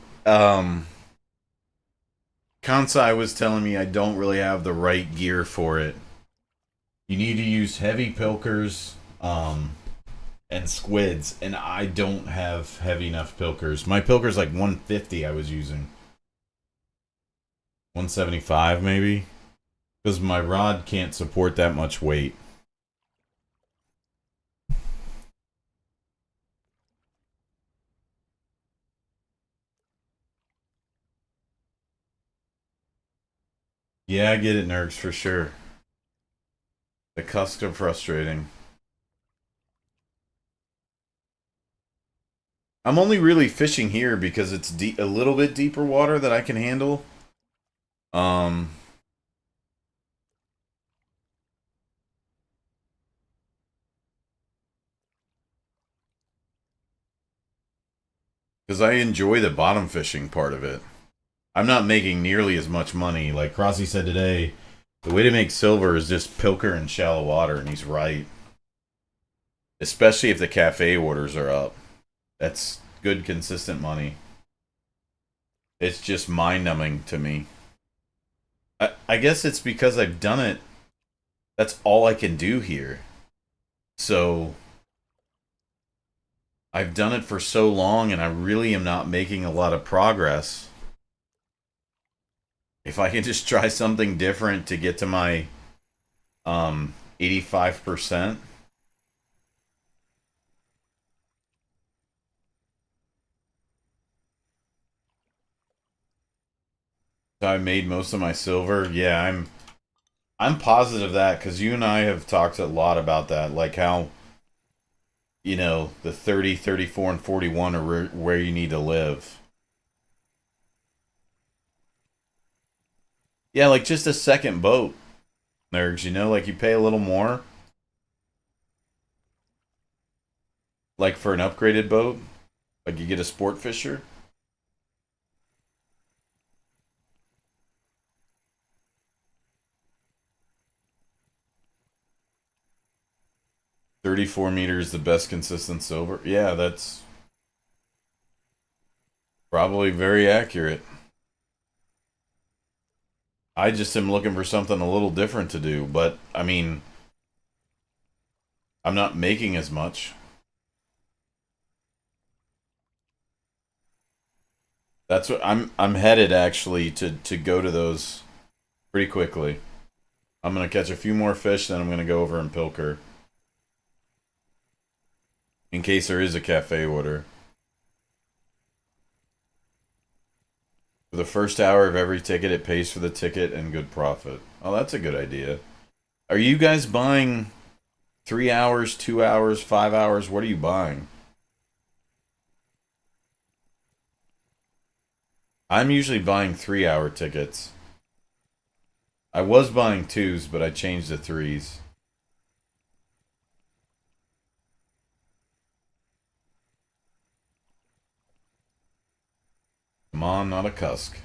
Kansai was telling me I don't really have the right gear for it. You need to use heavy pilkers and squids, and I don't have heavy enough pilkers. My pilker's like 150 I was using. 175 maybe? Because my rod can't support that much weight. Yeah, I get it, nerds, for sure. The cusp are frustrating. I'm only really fishing here because it's a little bit deeper water that I can handle. Because I enjoy the bottom fishing part of it. I'm not making nearly as much money. Like Crossy said today, the way to make silver is just pilker in shallow water, and he's right. Especially if the cafe orders are up. That's good, consistent money. It's just mind-numbing to me. I guess it's because I've done it. That's all I can do here. So I've done it for so long, and I really am not making a lot of progress. If I can just try something different to get to my 85%. I made most of my silver. Yeah, I'm positive that because you and I have talked a lot about that, like how, you know, the 30, 34, and 41 are where you need to live. Yeah, like just a second boat, nerds. You know, like you pay a little more, like for an upgraded boat. Like you get a sport fisher. 34 meters, the best consistent silver. Yeah, that's probably very accurate. I just am looking for something a little different to do, but I mean, I'm not making as much. That's what I'm headed actually to go to those pretty quickly. I'm gonna catch a few more fish, then I'm gonna go over and pilker. In case there is a cafe order. For the first hour of every ticket, it pays for the ticket and good profit. Oh, that's a good idea. Are you guys buying 3 hours, 2 hours, 5 hours? What are you buying? I'm usually buying 3 hour tickets. I was buying twos, but I changed to threes. Come on, not a cusk.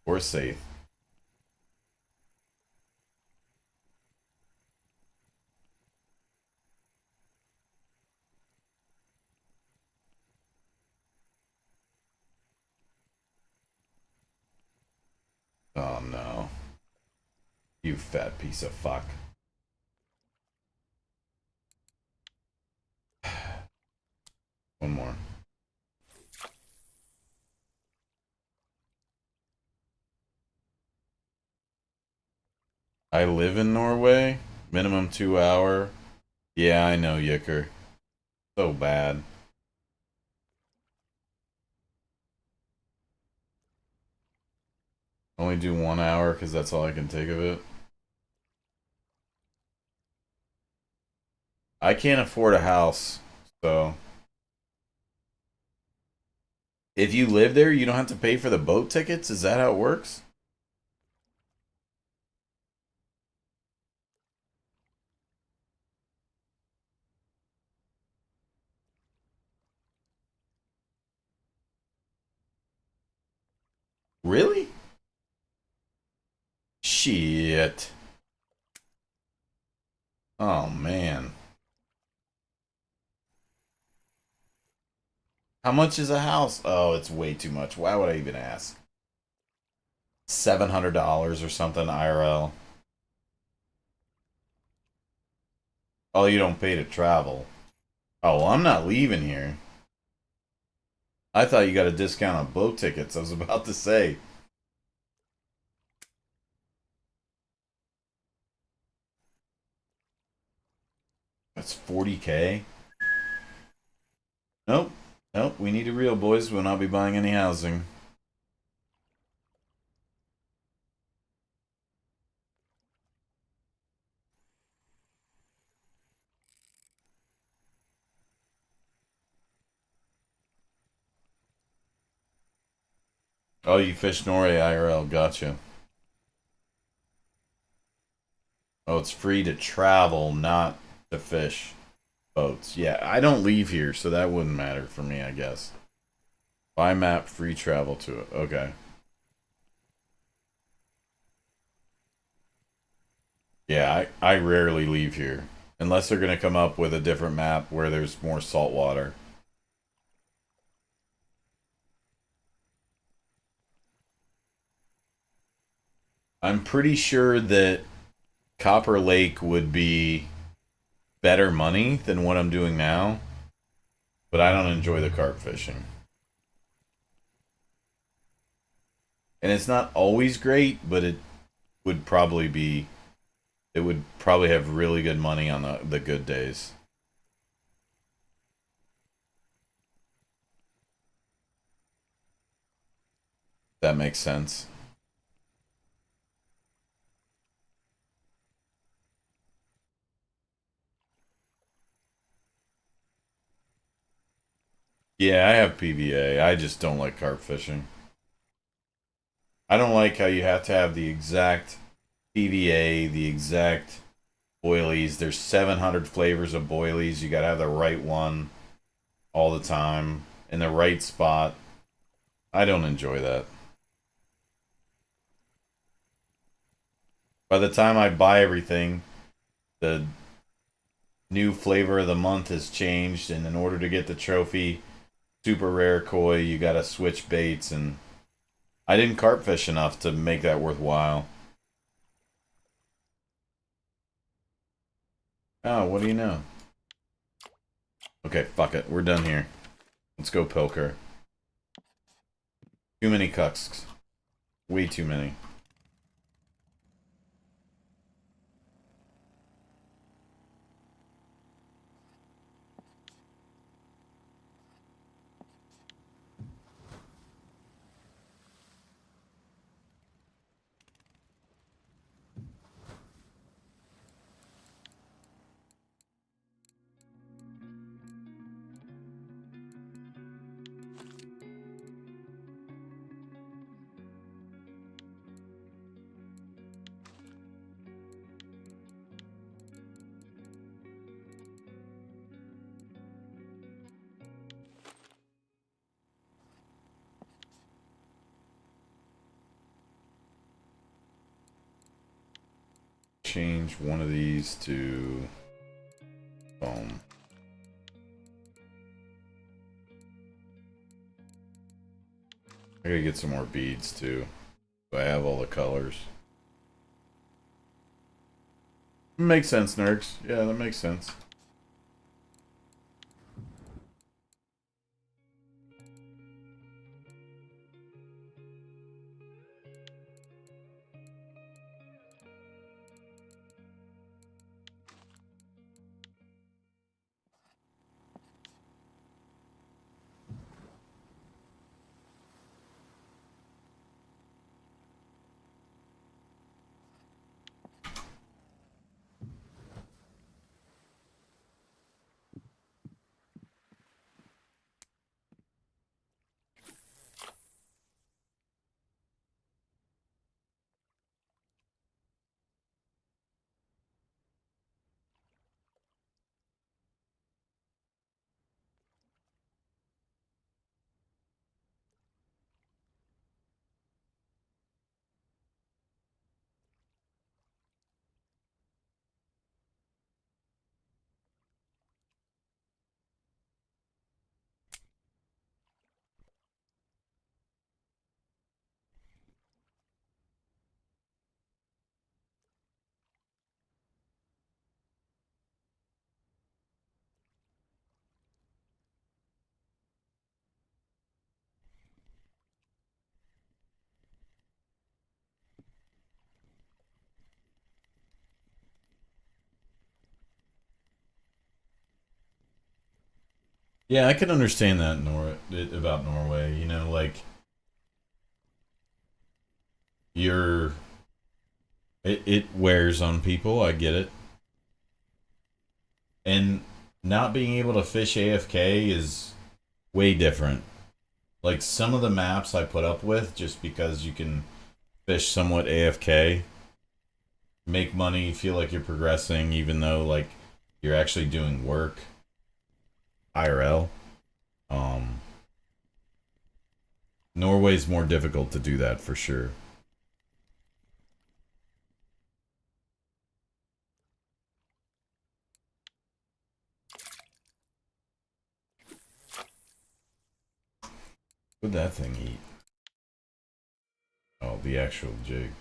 Or safe. Oh no. You fat piece of fuck. One more. I live in Norway. Minimum 2 hour. Yeah, I know, Yicker. So bad. Only do 1 hour because that's all I can take of it. I can't afford a house, so if you live there, you don't have to pay for the boat tickets? Is that how it works? Really? Shit. Oh man. How much is a house? Oh, it's way too much. Why would I even ask? $700 or something IRL. Oh, you don't pay to travel. Oh, well, I'm not leaving here. I thought you got a discount on boat tickets. I was about to say. That's 40K? Nope. Nope. We need a real, boys. We'll not be buying any housing. Oh, you fish Norway IRL. Gotcha. Oh, it's free to travel, not to fish boats. Yeah, I don't leave here, so that wouldn't matter for me, I guess. Buy map, free travel to it. Okay. Yeah, I rarely leave here. Unless they're going to come up with a different map where there's more salt water. I'm pretty sure that Copper Lake would be better money than what I'm doing now. But I don't enjoy the carp fishing. And it's not always great, but would probably be it would probably have really good money on the good days. That makes sense. Yeah, I have PVA. I just don't like carp fishing. I don't like how you have to have the exact PVA, the exact boilies. There's 700 flavors of boilies. You gotta have the right one all the time in the right spot. I don't enjoy that. By the time I buy everything, the new flavor of the month has changed, and in order to get the trophy super rare koi, you gotta switch baits, and I didn't carp fish enough to make that worthwhile. Oh, what do you know? Okay, fuck it. We're done here. Let's go poker. Too many cucks. Way too many. Change one of these to foam. I gotta get some more beads too. So I have all the colors. Makes sense, Nerds. Yeah, that makes sense. Yeah, I can understand that about Norway. You know, like you're it wears on people. I get it, and not being able to fish AFK is way different. Like some of the maps I put up with, just because you can fish somewhat AFK, make money, feel like you're progressing, even though like you're actually doing work. IRL. Um, Norway's more difficult to do that for sure. What'd that thing eat? Oh, the actual jig.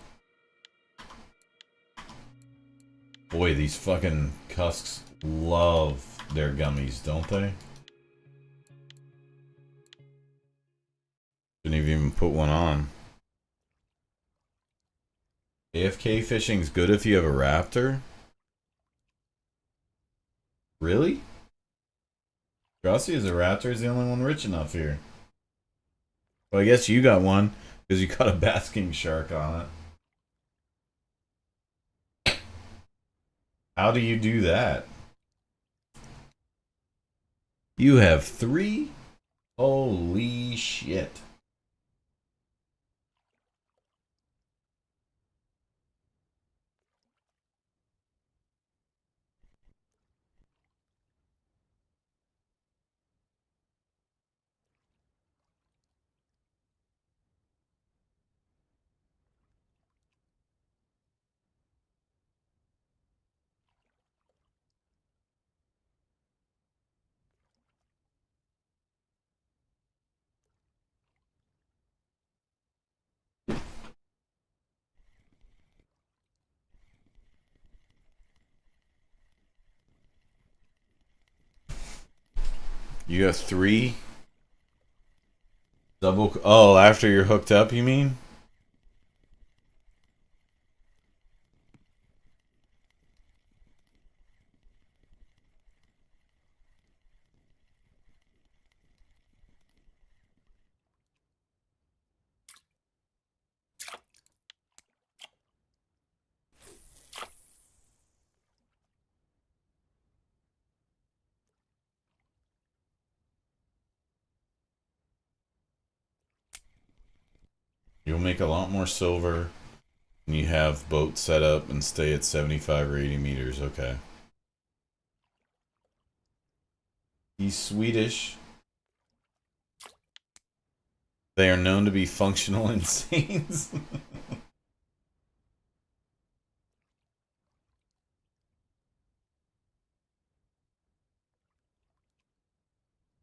Boy, these fucking cusks love their gummies, don't they? Didn't even put one on. AFK fishing's good if you have a raptor? Really? Drosy is a raptor is the only one rich enough here. Well, I guess you got one, because you got a basking shark on it. How do you do that? You have 3? Holy shit. You got 3 double. Oh, after you're hooked up, you mean? You'll make a lot more silver when you have boat set up and stay at 75 or 80 meters. Okay. He's Swedish. They are known to be functional insanes.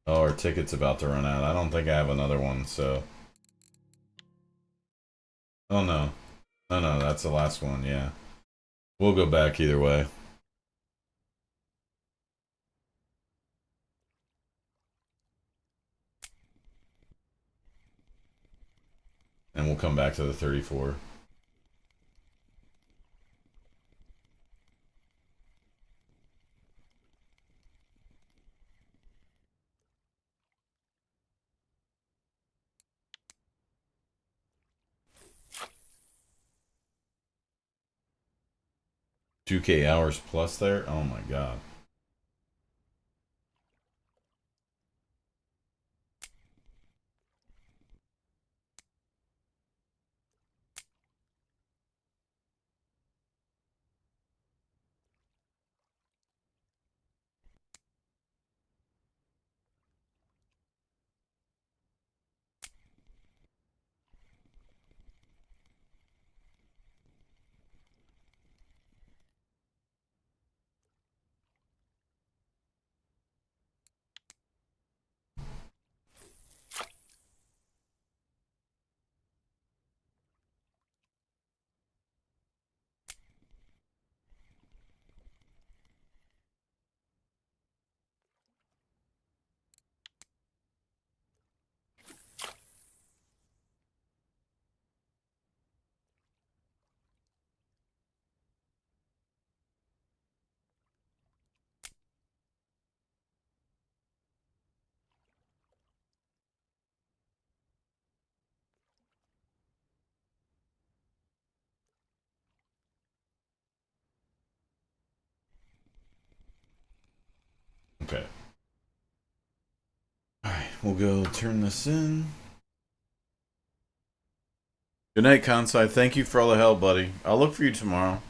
Oh, our ticket's about to run out. I don't think I have another one, so... Oh, no. No, no, that's the last one, yeah. We'll go back either way. And we'll come back to the 34. $2K hours plus there? Oh my god. Okay. Alright, we'll go turn this in. Good night, Kansai. Thank you for all the help, buddy. I'll look for you tomorrow.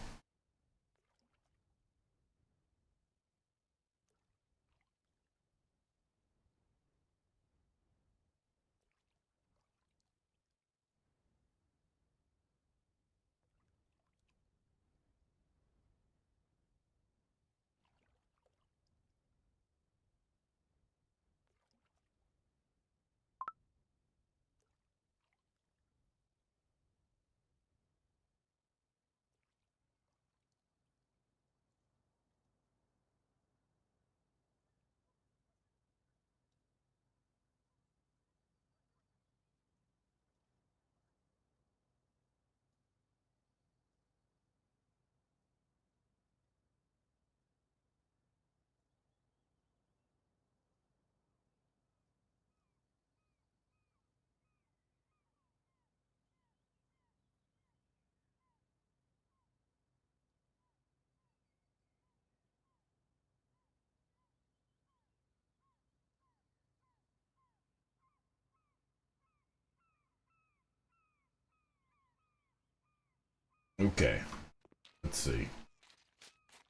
Okay. Let's see.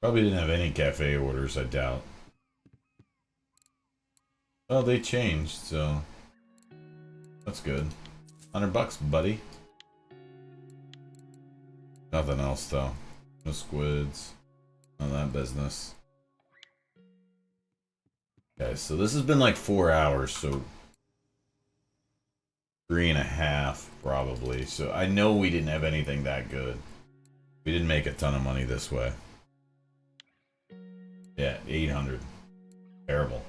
Probably didn't have any cafe orders, I doubt. Well, they changed, so... That's good. $100, buddy. Nothing else, though. No squids. None of that business. Okay, so this has been like 4 hours, so... 3.5, probably. So I know we didn't have anything that good. We didn't make a ton of money this way. Yeah, 800. Terrible.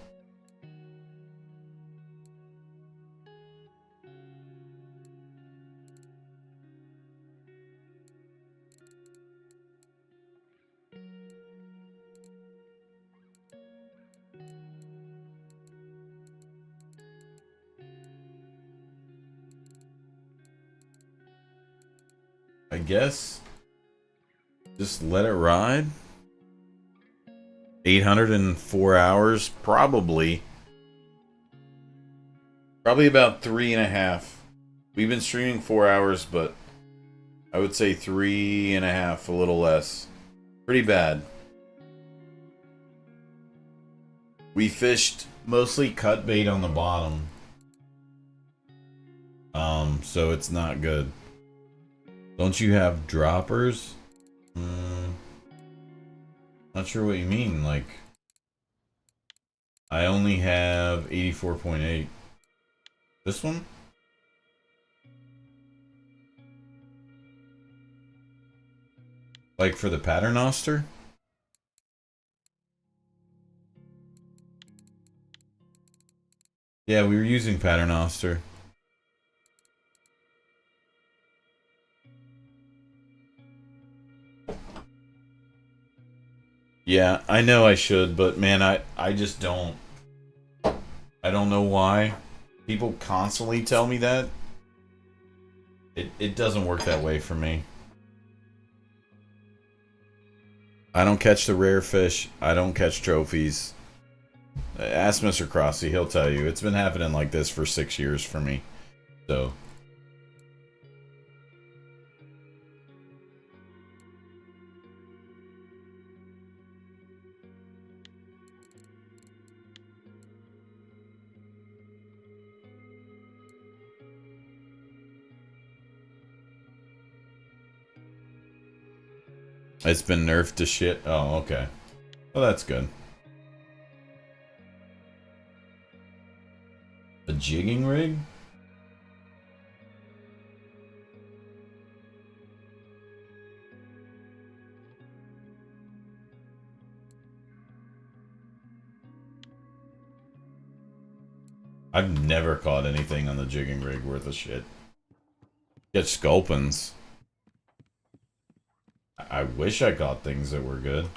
guess just let it ride. 804 hours, probably. Probably about 3.5. We've been streaming 4 hours, but I would say 3.5, a little less. Pretty bad. We fished mostly cut bait on the bottom. So it's not good. Don't you have droppers? Not sure what you mean. Like, I only have 84.8. This one? Like for the paternoster? Yeah, we were using paternoster. Yeah, I know I should, but man, I just don't. I don't know why. People constantly tell me that. It doesn't work that way for me. I don't catch the rare fish. I don't catch trophies. Ask Mr. Crossy, he'll tell you. It's been happening like this for 6 years for me. So... It's been nerfed to shit? Oh, okay. Well, that's good. A jigging rig? I've never caught anything on the jigging rig worth a shit. Get sculpins. I wish I caught things that were good.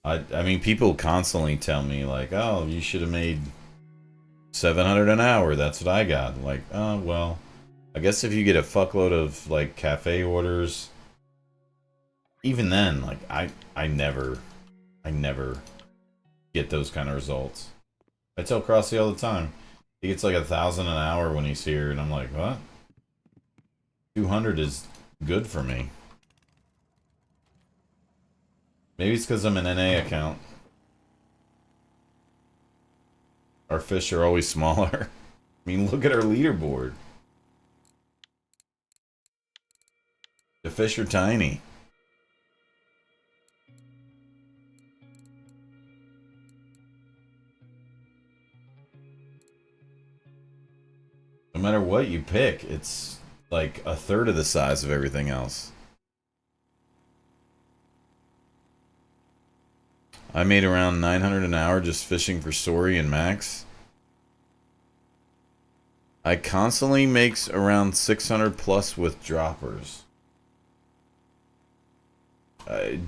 I mean, people constantly tell me, like, oh, you should have made 700 an hour. That's what I got. Like, oh, well, I guess if you get a fuckload of, like, cafe orders, even then, like, I never get those kind of results. I tell Crossy all the time. He gets like 1,000 an hour when he's here, and I'm like, what? 200 is good for me. Maybe it's because I'm an NA account. Our fish are always smaller. I mean, look at our leaderboard. The fish are tiny. No matter what you pick, it's like a third of the size of everything else. I made around 900 an hour just fishing for Sori and Max. I constantly makes around 600 plus with droppers.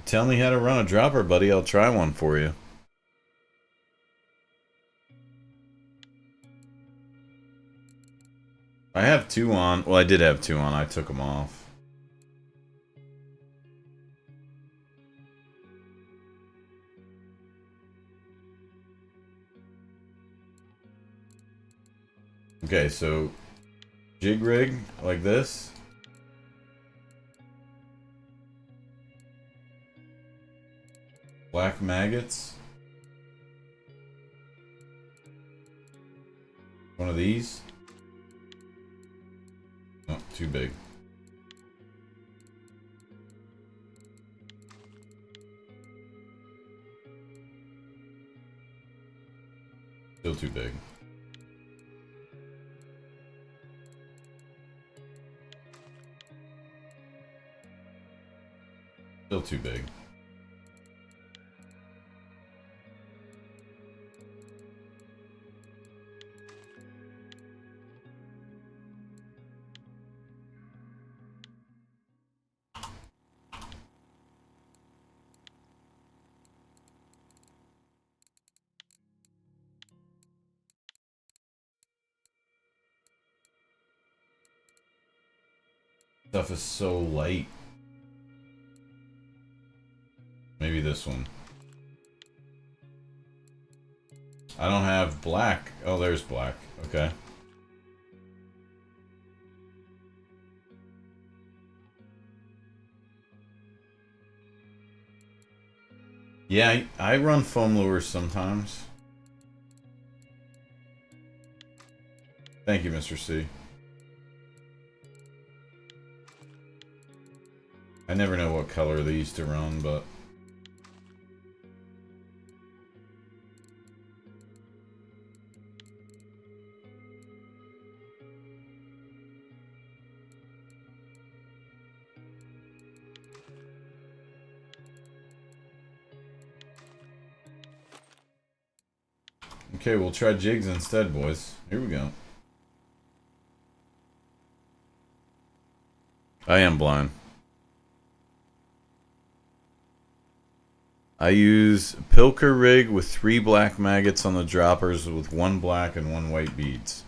Tell me how to run a dropper, buddy. I'll try one for you. I have 2 on. Well, I did have 2 on. I took them off. Okay, so jig rig like this. Black maggots. One of these. Oh, too big. Still too big. Still too big. Stuff is so light. Maybe this one. I don't have black. Oh, there's black. Okay. Yeah, I run foam lures sometimes. Thank you, Mr. C. I never know what color they used to run, but... Okay, we'll try jigs instead, boys. Here we go. I am blind. I use Pilker rig with 3 black maggots on the droppers with 1 black and 1 white beads.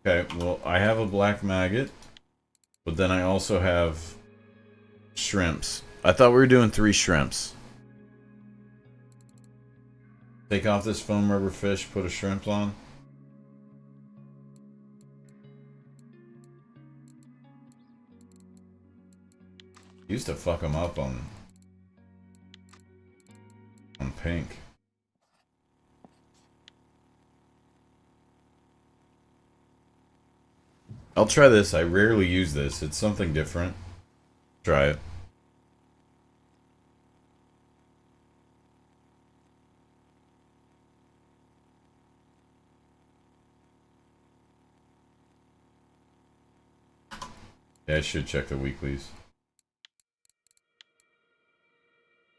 Okay, well, I have a black maggot, but then I also have shrimps. I thought we were doing 3 shrimps. Take off this foam rubber fish, put a shrimp on. Used to fuck them up on pink. I'll try this. I rarely use this. It's something different. Try it. Yeah, I should check the weeklies.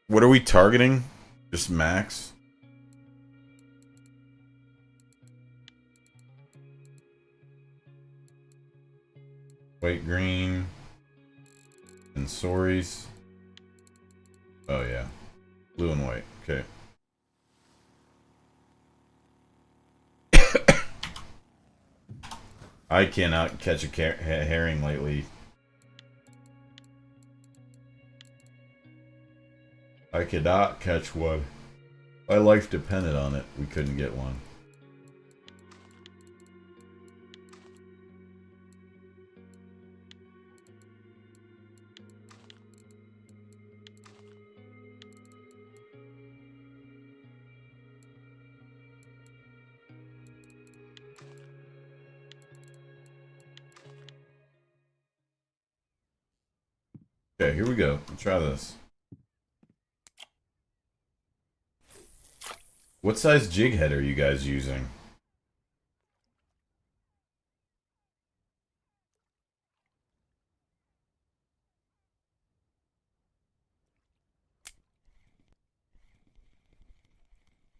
What are we targeting? Just max? White, green, and sorries. Oh yeah, blue and white. Okay. I cannot catch a herring lately. I could not catch one. My life depended on it. We couldn't get one. Okay, here we go. Let's try this. What size jig head are you guys using?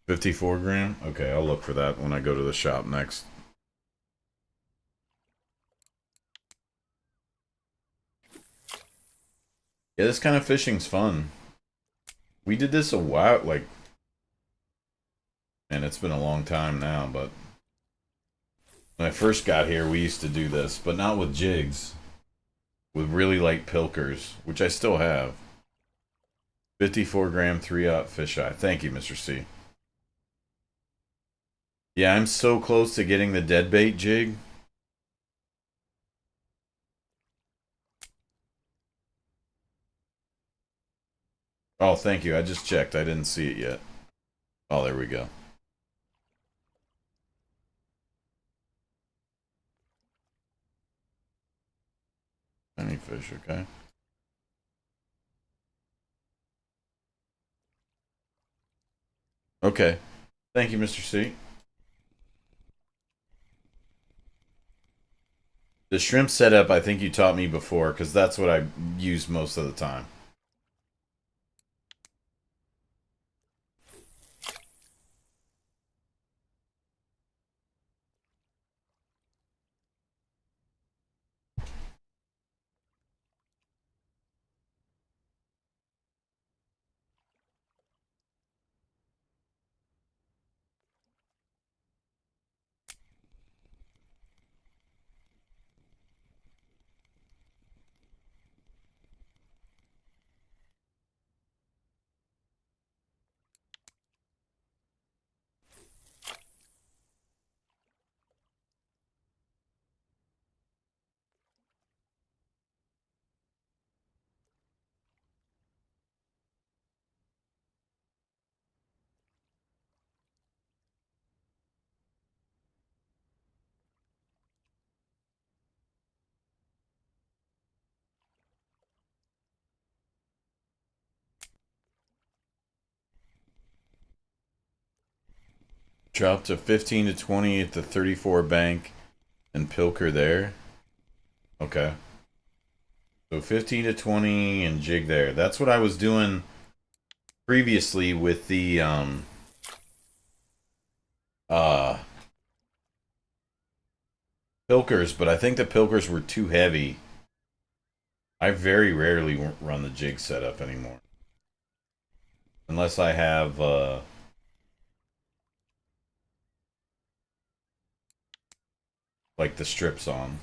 $54 gram? Okay, I'll look for that when I go to the shop next. Yeah, this kind of fishing's fun. We did this a while, like... And it's been a long time now, but... When I first got here, we used to do this, but not with jigs. With really light pilkers, which I still have. 54 gram 3/0 fisheye. Thank you, Mr. C. Yeah, I'm so close to getting the deadbait jig. Oh, thank you. I just checked. I didn't see it yet. Oh, there we go. Any fish, okay. Okay. Thank you, Mr. C. The shrimp setup, I think you taught me before, because that's what I use most of the time. Drop to 15 to 20 at the 34 bank and pilker there. Okay. So 15 to 20 and jig there. That's what I was doing previously with the pilkers, but I think the pilkers were too heavy. I very rarely run the jig setup anymore. Unless I have like the strips on.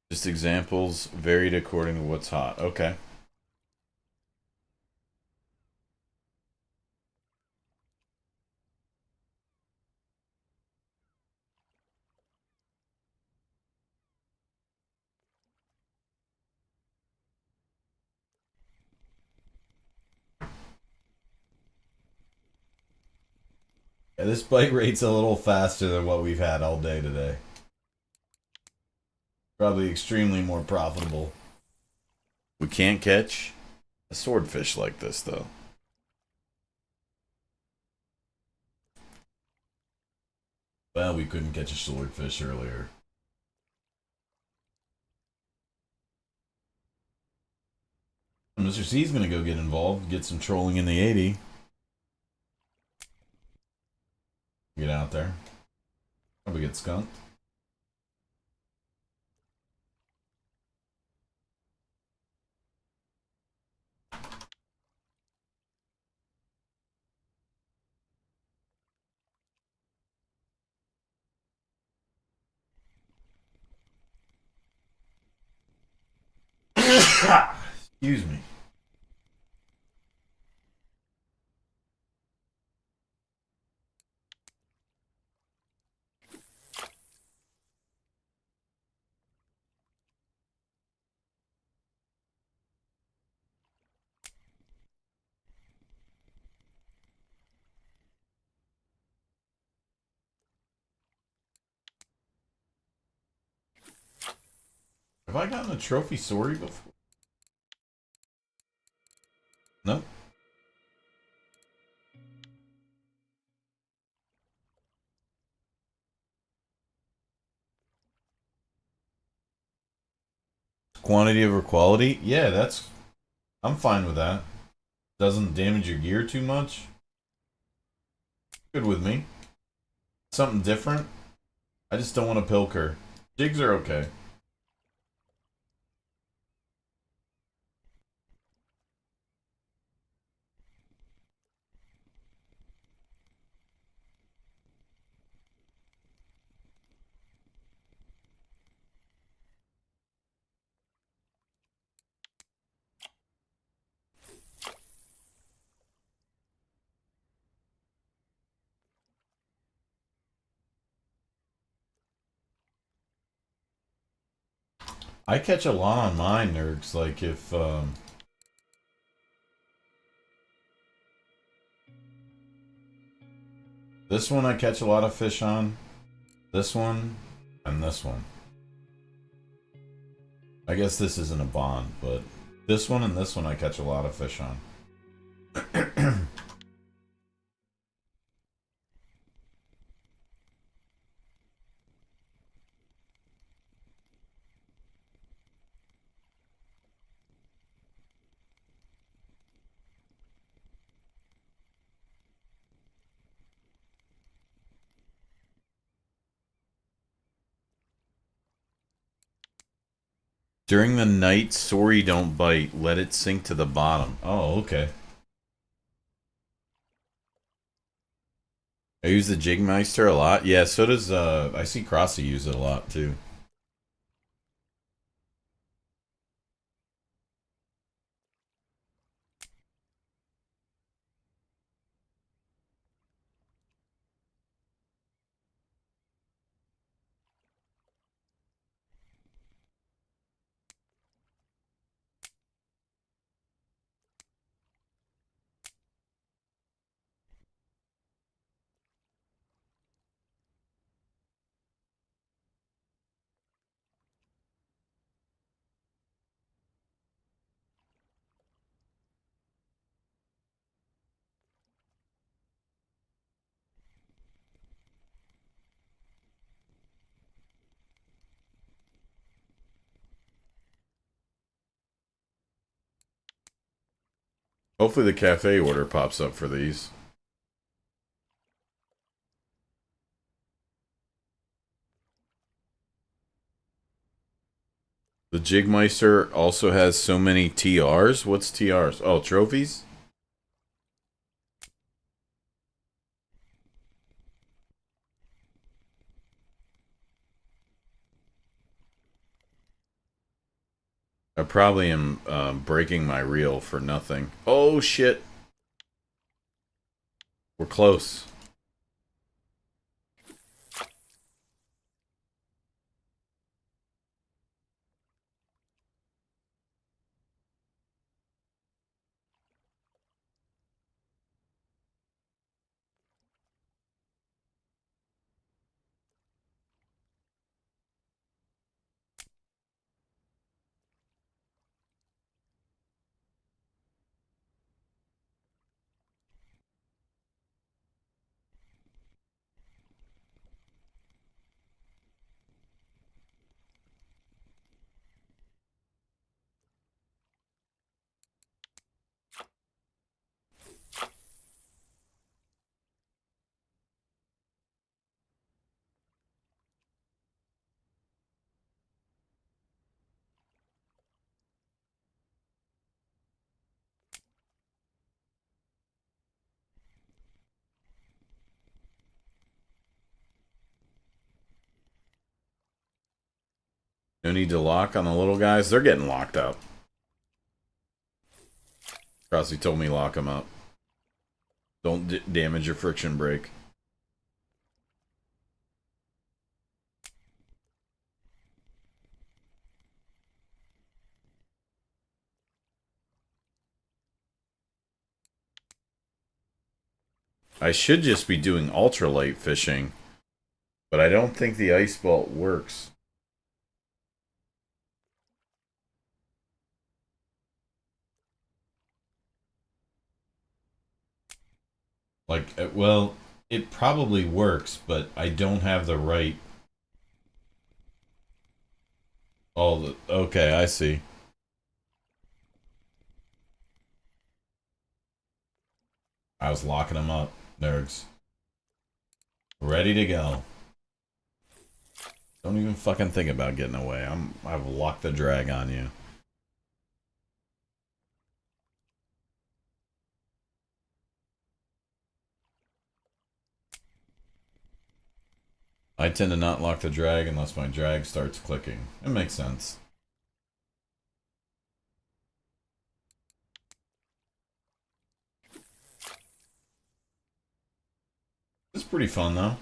Just examples varied according to what's hot. Okay. Yeah, this bite rate's a little faster than what we've had all day today. Probably extremely more profitable. We can't catch a swordfish like this, though. Well, we couldn't catch a swordfish earlier. Mr. C's gonna go get involved, get some trolling in the 80. Get out there. Probably get skunked. Excuse me. Have I gotten a trophy sorry before? No. Quantity over quality? Yeah, that's... I'm fine with that. Doesn't damage your gear too much. Good with me. Something different. I just don't want to pilker. Jigs are okay. I catch a lot on mine, nerds. Like if this one I catch a lot of fish on. This one and this one. I guess this isn't a bond, but this one and this one I catch a lot of fish on. During the night, sorry don't bite. Let it sink to the bottom. Oh, okay. I use the Jigmeister a lot. Yeah, so does I see Crossy use it a lot too. Hopefully the cafe order pops up for these. The Jigmeister also has so many TRs. What's TRs? Oh, trophies? I probably am breaking my reel for nothing. Oh, shit. We're close. No need to lock on the little guys. They're getting locked up. Crossy told me lock them up. Don't damage your friction brake. I should just be doing ultralight fishing, but I don't think the ice bolt works. Like, well, it probably works, but I don't have the right. All the okay, I see. I was locking them up, nerds. Ready to go. Don't even fucking think about getting away. I've locked the drag on you. I tend to not lock the drag unless my drag starts clicking. It makes sense. It's pretty fun though.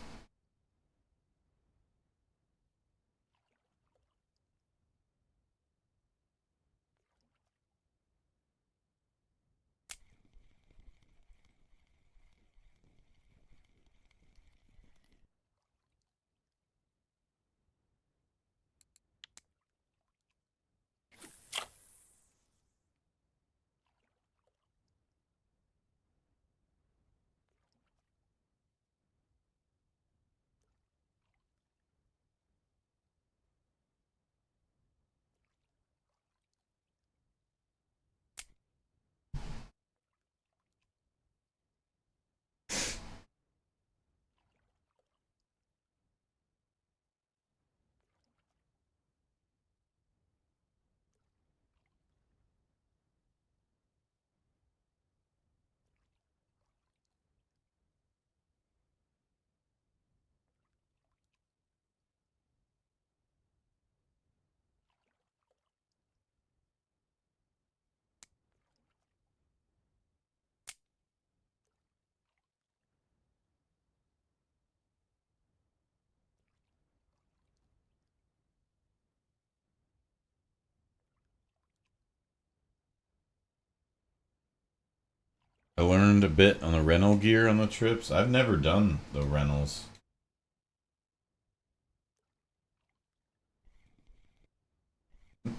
I learned a bit on the rental gear on the trips. I've never done the rentals.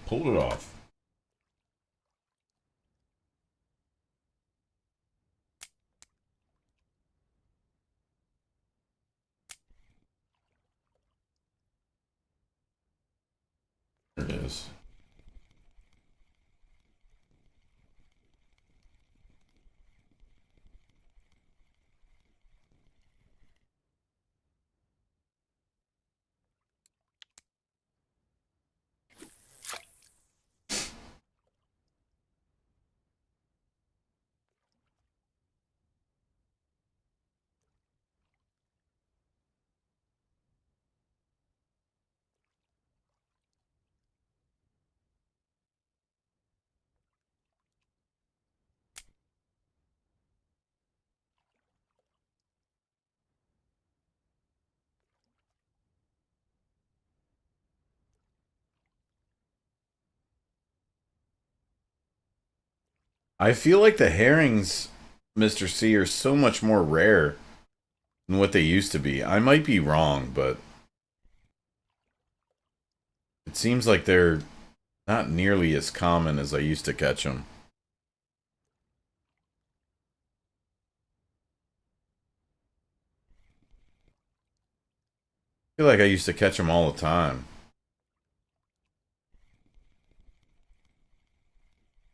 Pulled it off. There it is. I feel like the herrings, Mr. C, are so much more rare than what they used to be. I might be wrong, but it seems like they're not nearly as common as I used to catch them. I feel like I used to catch them all the time.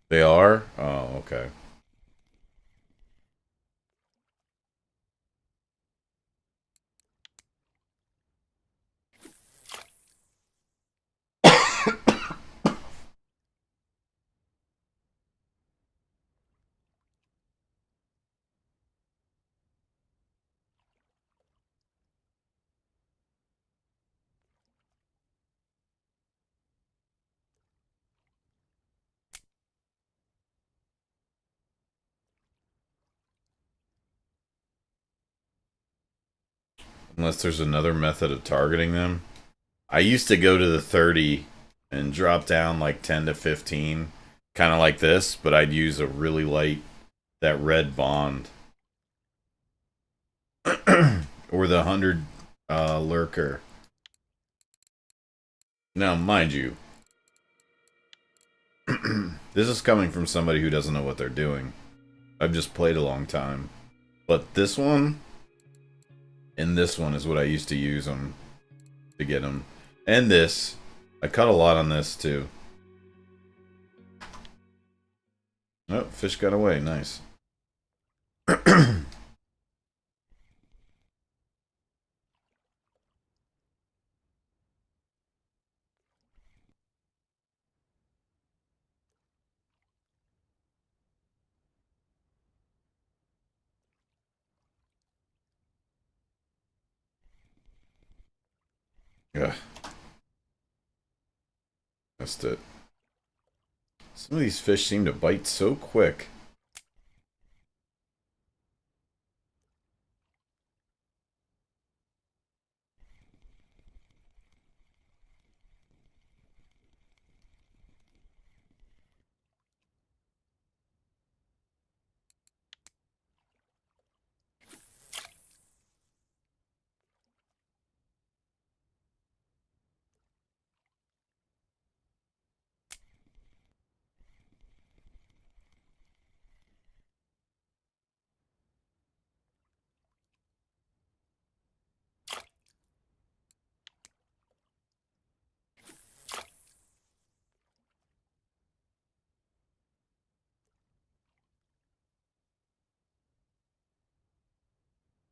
They are? Oh, okay. Unless there's another method of targeting them. I used to go to the 30 and drop down like 10 to 15, kind of like this, but I'd use a really light, that red bond. Or the 100 lurker. Now, mind you, this is coming from somebody who doesn't know what they're doing. I've just played a long time. But this one and this one is what I used to use them to get them. And this. I cut a lot on this too. Oh, fish got away. Nice. Yeah. Missed it. Some of these fish seem to bite so quick.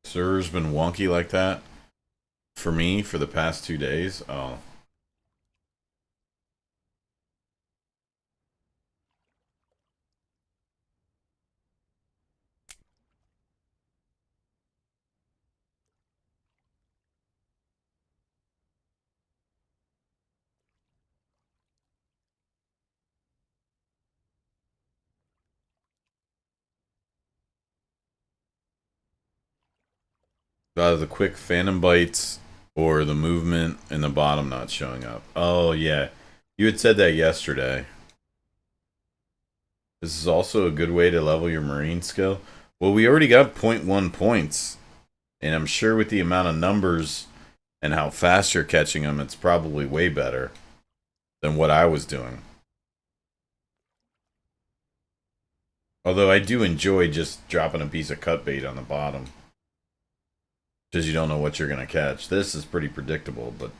Server's been wonky like that for me for the past 2 days. Oh. Either the quick phantom bites or the movement in the bottom not showing up. Oh, yeah. You had said that yesterday. This is also a good way to level your marine skill. Well, we already got .1 points. And I'm sure with the amount of numbers and how fast you're catching them, it's probably way better than what I was doing. Although I do enjoy just dropping a piece of cut bait on the bottom. Because you don't know what you're going to catch. This is pretty predictable, but...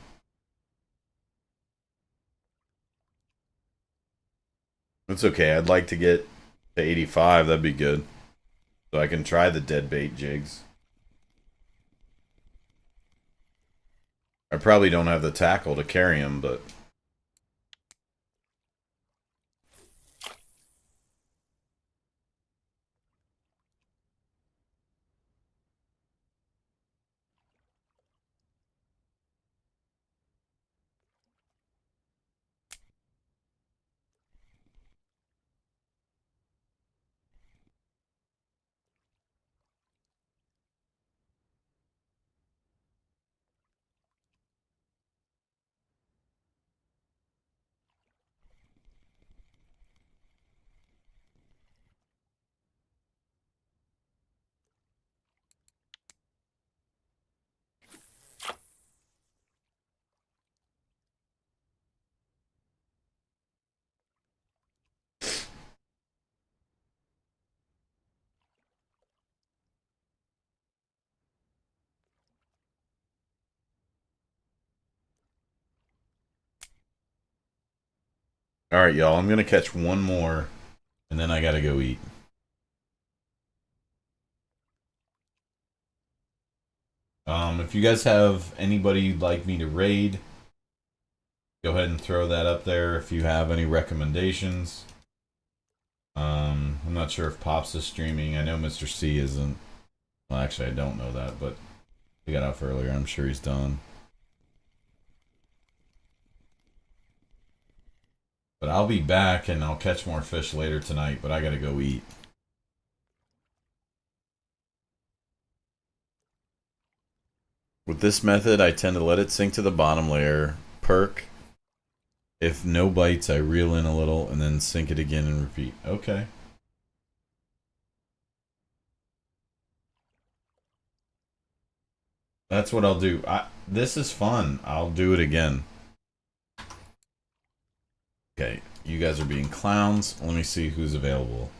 it's okay. I'd like to get to 85. That'd be good. So I can try the dead bait jigs. I probably don't have the tackle to carry them, but... Alright, y'all. I'm going to catch one more, and then I got to go eat. If you guys have anybody you'd like me to raid, go ahead and throw that up there if you have any recommendations. I'm not sure if Pops is streaming. I know Mr. C isn't. Well, actually, I don't know that, but he got off earlier. I'm sure he's done. But I'll be back, and I'll catch more fish later tonight, but I gotta go eat. With this method, I tend to let it sink to the bottom layer, perk. If no bites, I reel in a little, and then sink it again and repeat. Okay. That's what I'll do. This is fun. I'll do it again. Okay, you guys are being clowns. Let me see who's available.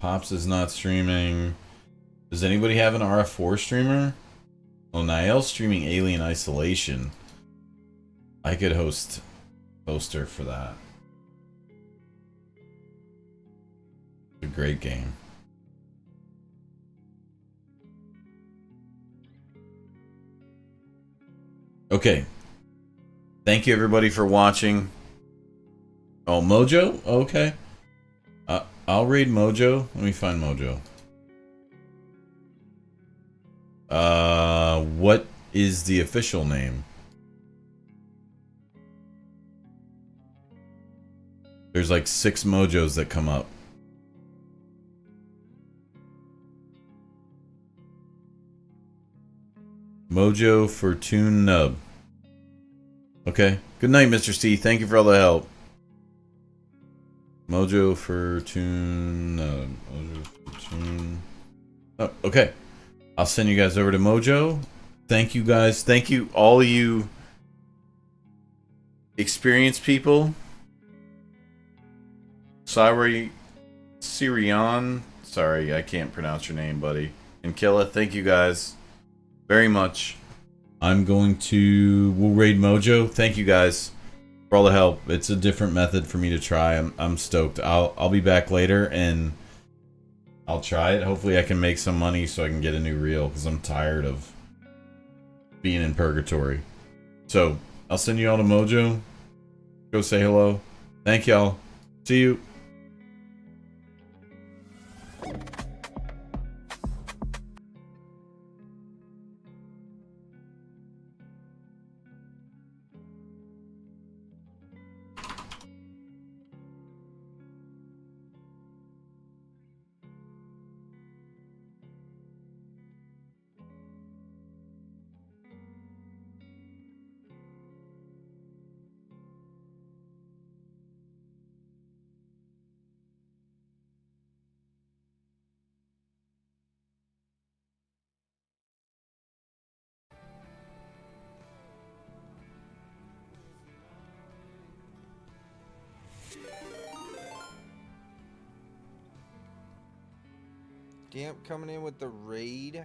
Pops is not streaming. Does anybody have an RF4 streamer? Well, Niall's streaming Alien Isolation. I could host her for that. It's a great game. Okay. Thank you everybody for watching. Oh, Mojo? Okay. I'll raid Mojo. Let me find Mojo. What is the official name? There's like 6 Mojos that come up. Mojo Fortune Nub. Okay. Good night, Mr. C. Thank you for all the help. Mojo Fortune Nub. Mojo Fortune. Oh, okay. I'll send you guys over to Mojo. Thank you guys. Thank you, all of you experienced people. Sirion. Sorry, I can't pronounce your name, buddy. And Killa, thank you guys very much. I'm going to... we'll raid Mojo. Thank you guys for all the help. It's a different method for me to try. I'm stoked. I'll be back later and I'll try it. Hopefully I can make some money so I can get a new reel because I'm tired of being in purgatory. So I'll send you all to Mojo. Go say hello. Thank y'all. See you. Scamp coming in with the raid.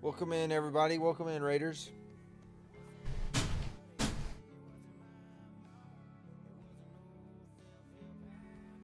Welcome in, everybody. Welcome in, Raiders.